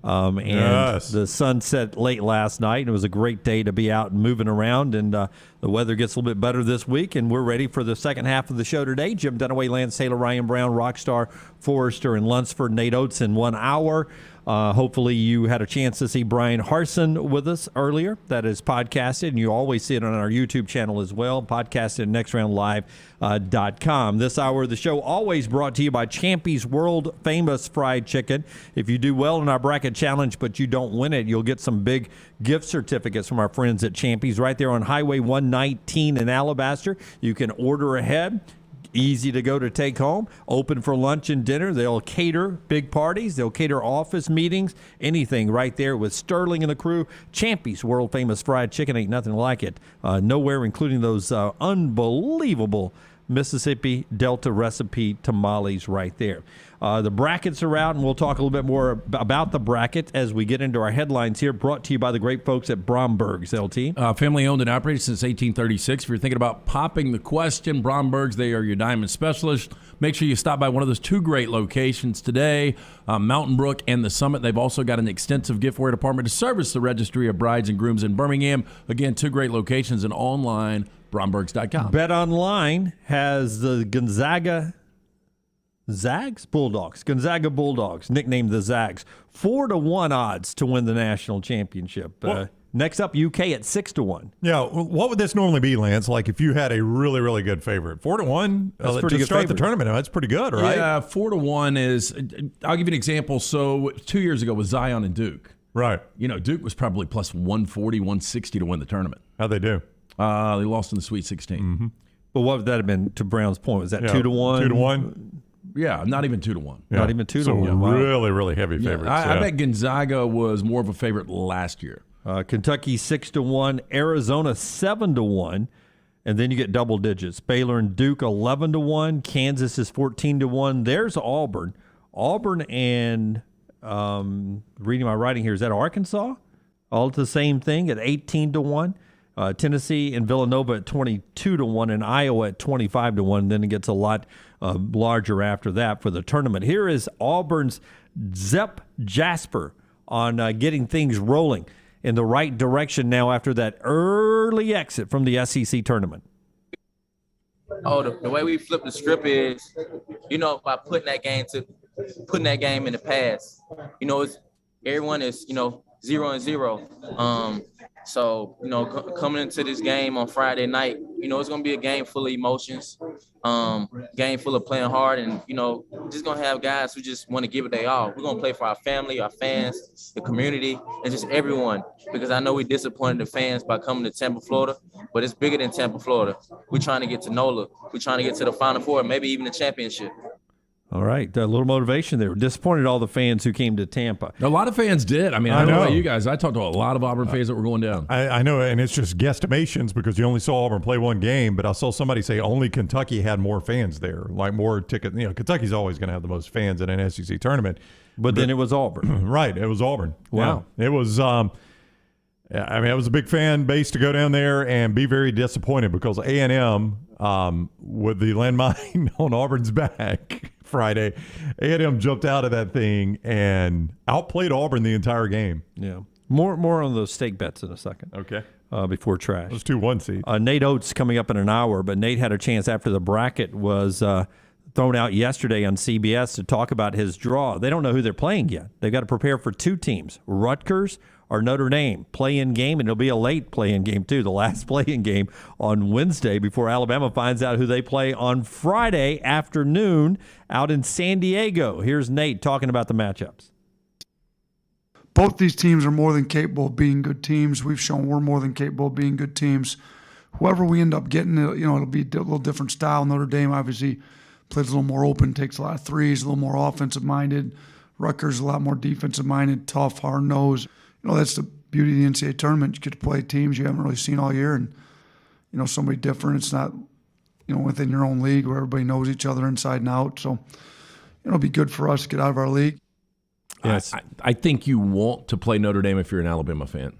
The sun set late last night, and it was a great day to be out and moving around, and the weather gets a little bit better this week, and we're ready for the second half of the show today. Jim Dunaway, Lance Taylor, Ryan Brown, Rockstar, Forrester, and Lunsford, Nate Oats in 1 hour. Hopefully you had a chance to see Bryan Harsin with us earlier. That is podcasted, and you always see it on our YouTube channel as well, podcasted at nextroundlive.com. This hour of the show always brought to you by Champy's World Famous Fried Chicken. If you do well in our bracket challenge but you don't win it, you'll get some big gift certificates from our friends at Champy's right there on Highway 119 in Alabaster. You can order ahead. Easy to go to take home, open for lunch and dinner. They'll cater big parties. They'll cater office meetings, anything right there with Sterling and the crew. Champy's World Famous Fried Chicken, ain't nothing like it. Nowhere, including those unbelievable Mississippi Delta recipe tamales right there. The brackets are out, and we'll talk a little bit more about the bracket as we get into our headlines here, brought to you by the great folks at Bromberg's, LT. Family owned and operated since 1836. If you're thinking about popping the question, Bromberg's, they are your diamond specialist. Make sure you stop by one of those 2 great locations today, Mountain Brook and the Summit. They've also got an extensive giftware department to service the registry of brides and grooms in Birmingham. Again, 2 great locations and online, Brombergs.com. Bet Online has the Gonzaga Bulldogs, nicknamed the Zags, 4-1 odds to win the national championship. Next up, UK at 6-1. Yeah, what would this normally be, Lance? Like if you had a really, really good favorite, 4-1 That's pretty to good start favorite. the tournament. That's pretty good, right? Yeah, 4-1 is. I'll give you an example. So 2 years ago with Zion and Duke, right? You know, Duke was probably plus 140, 160 to win the tournament. How'd they do? They lost in the Sweet 16. Mm-hmm. But what would that have been to Brown's point? Was that 2-1? 2-1. Yeah, not even 2-1. Yeah. Not even 2-1. So Wow. really, really heavy favorites. I bet Gonzaga was more of a favorite last year. Kentucky 6-1, Arizona 7-1, and then you get double digits. Baylor and Duke 11-1, Kansas is 14-1. There's Auburn. Auburn and reading my writing here, is that Arkansas? All the same thing at 18-1. Tennessee and Villanova at 22-1, and Iowa at 25-1. Then it gets a lot larger after that for the tournament. Here is Auburn's Zep Jasper on getting things rolling in the right direction now after that early exit from the SEC tournament. The way we flip the script is, by putting that game in the past. Everyone is 0-0. So, coming into this game on Friday night, it's going to be a game full of emotions, game full of playing hard, and, just going to have guys who just want to give it their all. We're going to play for our family, our fans, the community, and just everyone, because I know we disappointed the fans by coming to Tampa, Florida, but it's bigger than Tampa, Florida. We're trying to get to NOLA. We're trying to get to the Final Four, maybe even the championship. All right, a little motivation there. Disappointed all the fans who came to Tampa. A lot of fans did. I mean, I don't know about you guys. I talked to a lot of Auburn fans that were going down. I know, and it's just guesstimations because you only saw Auburn play 1 game, but I saw somebody say only Kentucky had more fans there, like more tickets. Kentucky's always going to have the most fans in an SEC tournament. But then it was Auburn. Right, it was Auburn. Wow. Yeah. It was I was a big fan base to go down there and be very disappointed because A&M, with the landmine on Auburn's back Friday, A&M jumped out of that thing and outplayed Auburn the entire game. Yeah. More on those stake bets in a second. Okay. Before trash. Those 2-1 seeds. Nate Oats coming up in an hour, but Nate had a chance after the bracket was thrown out yesterday on CBS to talk about his draw. They don't know who they're playing yet. They've got to prepare for 2 teams, Rutgers or Notre Dame. Play-in game, and it'll be a late play-in game too, the last play-in game on Wednesday before Alabama finds out who they play on Friday afternoon out in San Diego. Here's Nate talking about the matchups. Both these teams are more than capable of being good teams. We've shown we're more than capable of being good teams. Whoever we end up getting, it'll be a little different style. Notre Dame obviously plays a little more open, takes a lot of threes, a little more offensive-minded. Rutgers a lot more defensive-minded, tough, hard-nosed. That's the beauty of the NCAA tournament. You get to play teams you haven't really seen all year and, somebody different. It's not, within your own league where everybody knows each other inside and out. So, it'll be good for us to get out of our league. Yes. I think you want to play Notre Dame if you're an Alabama fan.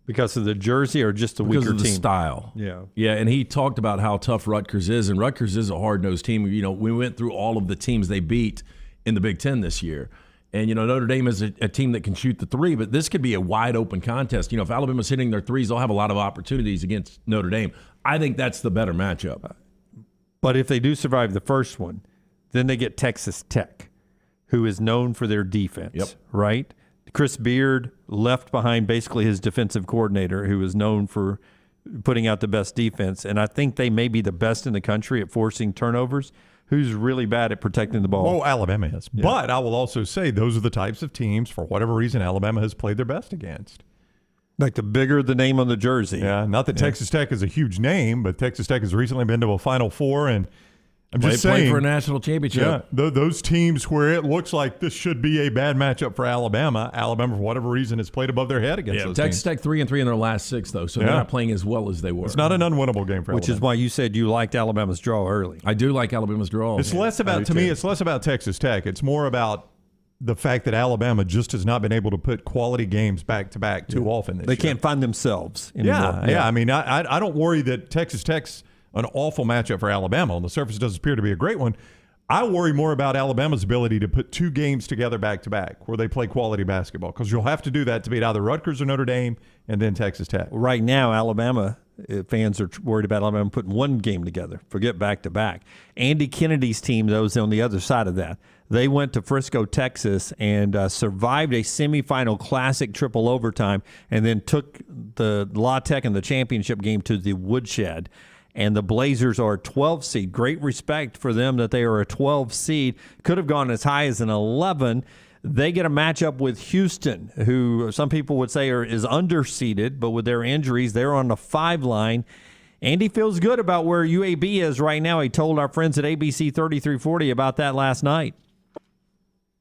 Because of the jersey or just the weaker because of the team? style. Yeah. Yeah, and he talked about how tough Rutgers is, and Rutgers is a hard-nosed team. You know, we went through all of the teams they beat in the Big Ten this year. And, you know, Notre Dame is a team that can shoot the three, but this could be a wide-open contest. You know, if Alabama's hitting their threes, they'll have a lot of opportunities against Notre Dame. I think that's the better matchup. But if they do survive the first one, then they get Texas Tech, who is known for their defense, right? Chris Beard left behind basically his defensive coordinator, who is known for putting out the best defense. And I think they may be the best in the country at forcing turnovers. Who's really bad at protecting the ball? Well, Alabama is. Yeah. But I will also say those are the types of teams, for whatever reason, Alabama has played their best against. Like the bigger the name on the jersey. Yeah, not that Texas Tech is a huge name, but Texas Tech has recently been to a Final Four, and I'm just saying, play for a national championship. Yeah, those teams where it looks like this should be a bad matchup for Alabama, for whatever reason, has played above their head against those Texas teams. Tech 3-3 in their last 6, though, so they're not playing as well as they were. It's not an unwinnable game for Which Alabama. is why you said you liked Alabama's draw early. I do like Alabama's draw. It's less about, to me, it's less about Texas Tech. It's more about the fact that Alabama just has not been able to put quality games back-to-back too often this They year. can't find themselves anymore. Yeah. I mean, I don't worry that Texas Tech's an awful matchup for Alabama. On the surface, it does appear to be a great one. I worry more about Alabama's ability to put 2 games together back-to-back where they play quality basketball, because you'll have to do that to beat either Rutgers or Notre Dame and then Texas Tech. Right now, Alabama fans are worried about Alabama putting 1 game together. Forget back-to-back. Andy Kennedy's team, though, is on the other side of that. They went to Frisco, Texas, and survived a semifinal classic triple overtime, and then took the La Tech in the championship game to the woodshed. And the Blazers are a 12 seed. Great respect for them that they are a 12 seed. Could have gone as high as an 11. They get a matchup with Houston, who some people would say is underseeded, but with their injuries, they're on the 5 line. Andy feels good about where UAB is right now. He told our friends at ABC 3340 about that last night.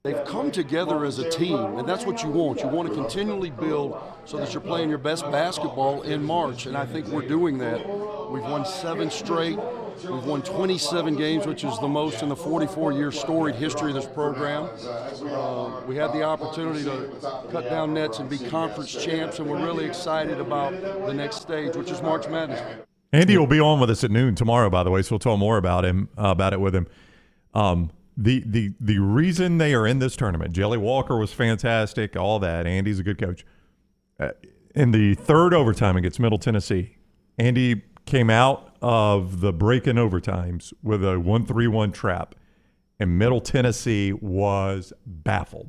They've come together as a team, and that's what you want. You want to continually build so that you're playing your best basketball in March, and I think we're doing that. We've won 7 straight. We've won 27 games, which is the most in the 44-year storied history of this program. We had the opportunity to cut down nets and be conference champs, and we're really excited about the next stage, which is March Madness. Andy will be on with us at noon tomorrow, by the way, so we'll tell more about it with him. The reason they are in this tournament, Jelly Walker was fantastic, all that. Andy's a good coach. In the 3rd overtime against Middle Tennessee, Andy came out of the break-in overtimes with a 1-3-1 trap, and Middle Tennessee was baffled.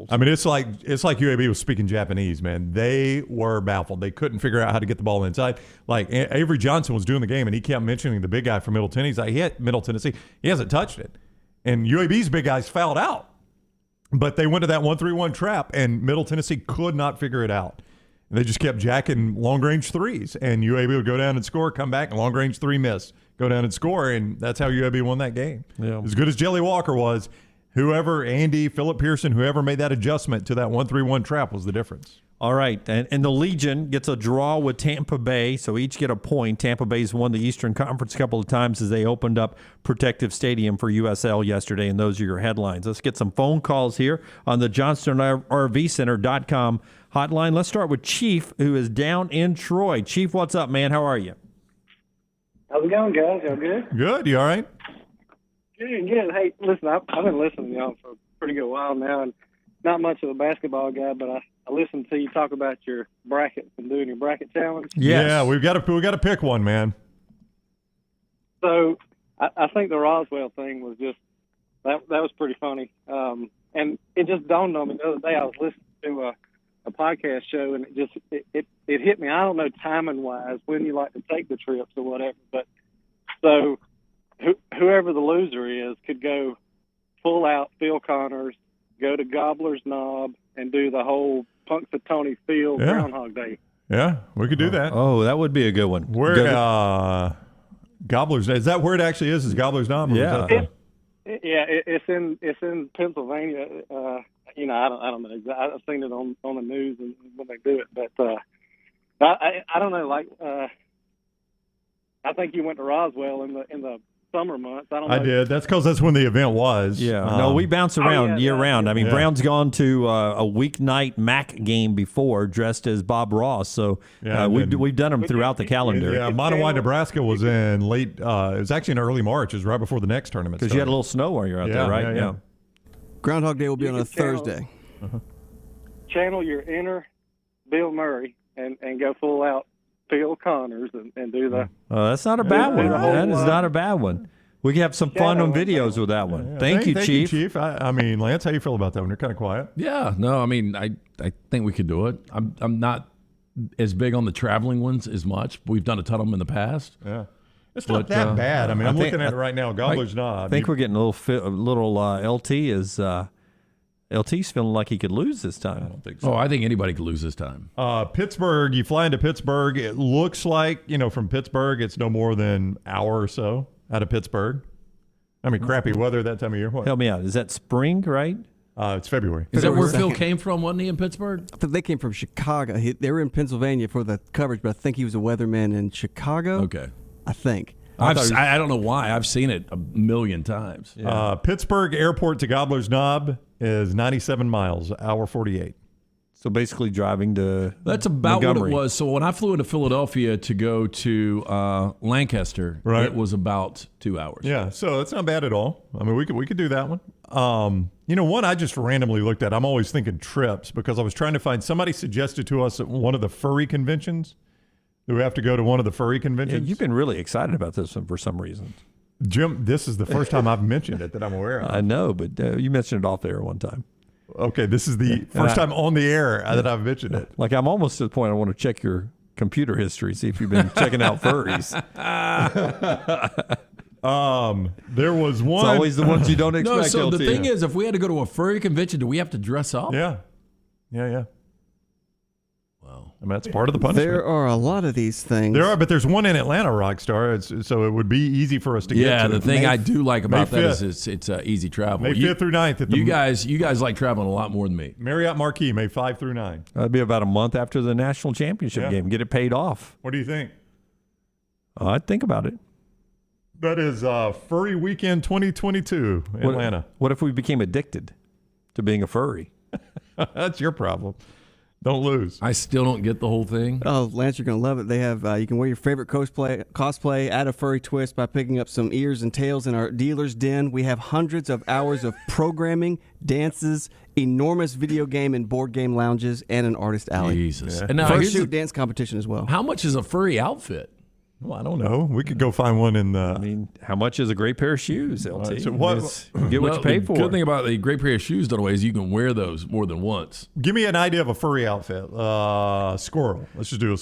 I mean, it's like UAB was speaking Japanese, man. They were baffled. They couldn't figure out how to get the ball inside. Like, Avery Johnson was doing the game, and he kept mentioning the big guy from Middle Tennessee. He's like, he hit Middle Tennessee. He hasn't touched it. And UAB's big guys fouled out. But they went to that 1-3-1 trap, and Middle Tennessee could not figure it out. And they just kept jacking long-range threes. And UAB would go down and score, come back, and long-range 3 miss. Go down and score, and that's how UAB won that game. Yeah. As good as Jelly Walker was, whoever, Andy, Philip Pearson, whoever made that adjustment to that 1-3-1 trap was the difference. All right, and the Legion gets a draw with Tampa Bay, so each get a point. Tampa Bay's won the Eastern Conference a couple of times as they opened up Protective Stadium for USL yesterday, and those are your headlines. Let's get some phone calls here on the JohnstonRVCenter.com hotline. Let's start with Chief, who is down in Troy. Chief, what's up, man? How are you? How's it going, guys? Y'all good? Good. You all right? Good. Hey, listen, I've been listening to y'all for a pretty good while now, and not much of a basketball guy, but I listened to you talk about your brackets and doing your bracket challenge. Yes. Yeah, we've got to pick one, man. So I think the Roswell thing was just that was pretty funny, and it just dawned on me the other day. I was listening to a podcast show, and it hit me. I don't know timing wise when you like to take the trips or whatever, but so whoever the loser is could go full out Phil Connors, go to Gobbler's Knob, and do the whole Punxsutawney Field Groundhog Day. Yeah, we could do that. Oh, that would be a good one. Where Gobbler's, is that where it actually is? Is Gobbler's Knob? Yeah. It's in Pennsylvania. I don't know. I've seen it on the news and when they do it, but I don't know. Like I think you went to Roswell in the summer months. I don't know. I did. That's because that's when the event was. Yeah. No, we bounce around year round. I mean, Brown's gone to a weeknight MAC game before dressed as Bob Ross. So we've done them throughout the calendar. Yeah, Monowai, Nebraska was in late. It was actually in early March. It was right before the next tournament. Because you had a little snow while you're out there, right? Yeah. Groundhog Day will be on a Thursday. Channel your inner Bill Murray and go full out Phil Connors and do the. Oh, that's not a bad one. That is not a bad one. We can have some fun on videos with that one. Thank you, Chief. I mean, Lance, how you feel about that one? You're kind of quiet. Yeah, no, I mean, I think we could do it. I'm not as big on the traveling ones as much. We've done a ton of them in the past. Yeah. It's not that bad. I mean, I'm looking at it right now. Gobbler's Knob. I think we're getting a little LT is LT's feeling like he could lose this time. I don't think so. Oh, I think anybody could lose this time. Pittsburgh, you fly into Pittsburgh. It looks like, from Pittsburgh, it's no more than an hour or so out of Pittsburgh. I mean, crappy weather that time of year. What? Help me out. Is that spring, right? It's February. Is that where Phil came from? Wasn't he in Pittsburgh? I think they came from Chicago. They were in Pennsylvania for the coverage, but I think he was a weatherman in Chicago. Okay. I think. I don't know why. I've seen it a million times. Yeah. Pittsburgh Airport to Gobbler's Knob is 97 miles, hour 48. So basically driving to That's about Montgomery. what it was. So when I flew into Philadelphia to go to Lancaster, it was about 2 hours. Yeah, so it's not bad at all. I mean, we could do that one. One I just randomly looked at. I'm always thinking trips because I was trying to find, somebody suggested to us at one of the furry conventions. Do we have to go to one of the furry conventions? Yeah, you've been really excited about this one for some reason. Jim, this is the first time I've mentioned it that I'm aware of. I know, but you mentioned it off there one time. Okay, this is the first time on the air that I've mentioned it. Like, I'm almost to the point I want to check your computer history, see if you've been checking out furries. There was one. It's always the ones you don't expect. No, so LT. the thing is, if we had to go to a furry convention, do we have to dress up? Yeah. Wow. I mean, that's part of the punishment. There are a lot of these things. There are, but there's one in Atlanta, Rockstar. So it would be easy for us to get to. Yeah, the thing I do like about that 5th. is it's easy travel. May 5th through 9th. You guys like traveling a lot more than me. Marriott Marquis, May 5 through 9. That'd be about a month after the national championship game. Get it paid off. What do you think? I'd think about it. That is Furry Weekend 2022, Atlanta. What if we became addicted to being a furry? That's your problem. Don't lose. I still don't get the whole thing. Oh, Lance, you're going to love it. They have you can wear your favorite cosplay, add a furry twist by picking up some ears and tails in our dealer's den. We have hundreds of hours of programming, dances, enormous video game and board game lounges, and an artist alley. Jesus. Yeah. And now First shoot dance competition as well. How much is a furry outfit? Well, I don't know. We could go find one in the. I mean, how much is a great pair of shoes, LT? So what? You get what you pay for. The good thing about the great pair of shoes, though, is you can wear those more than once. Give me an idea of a furry outfit. Squirrel. Let's just do a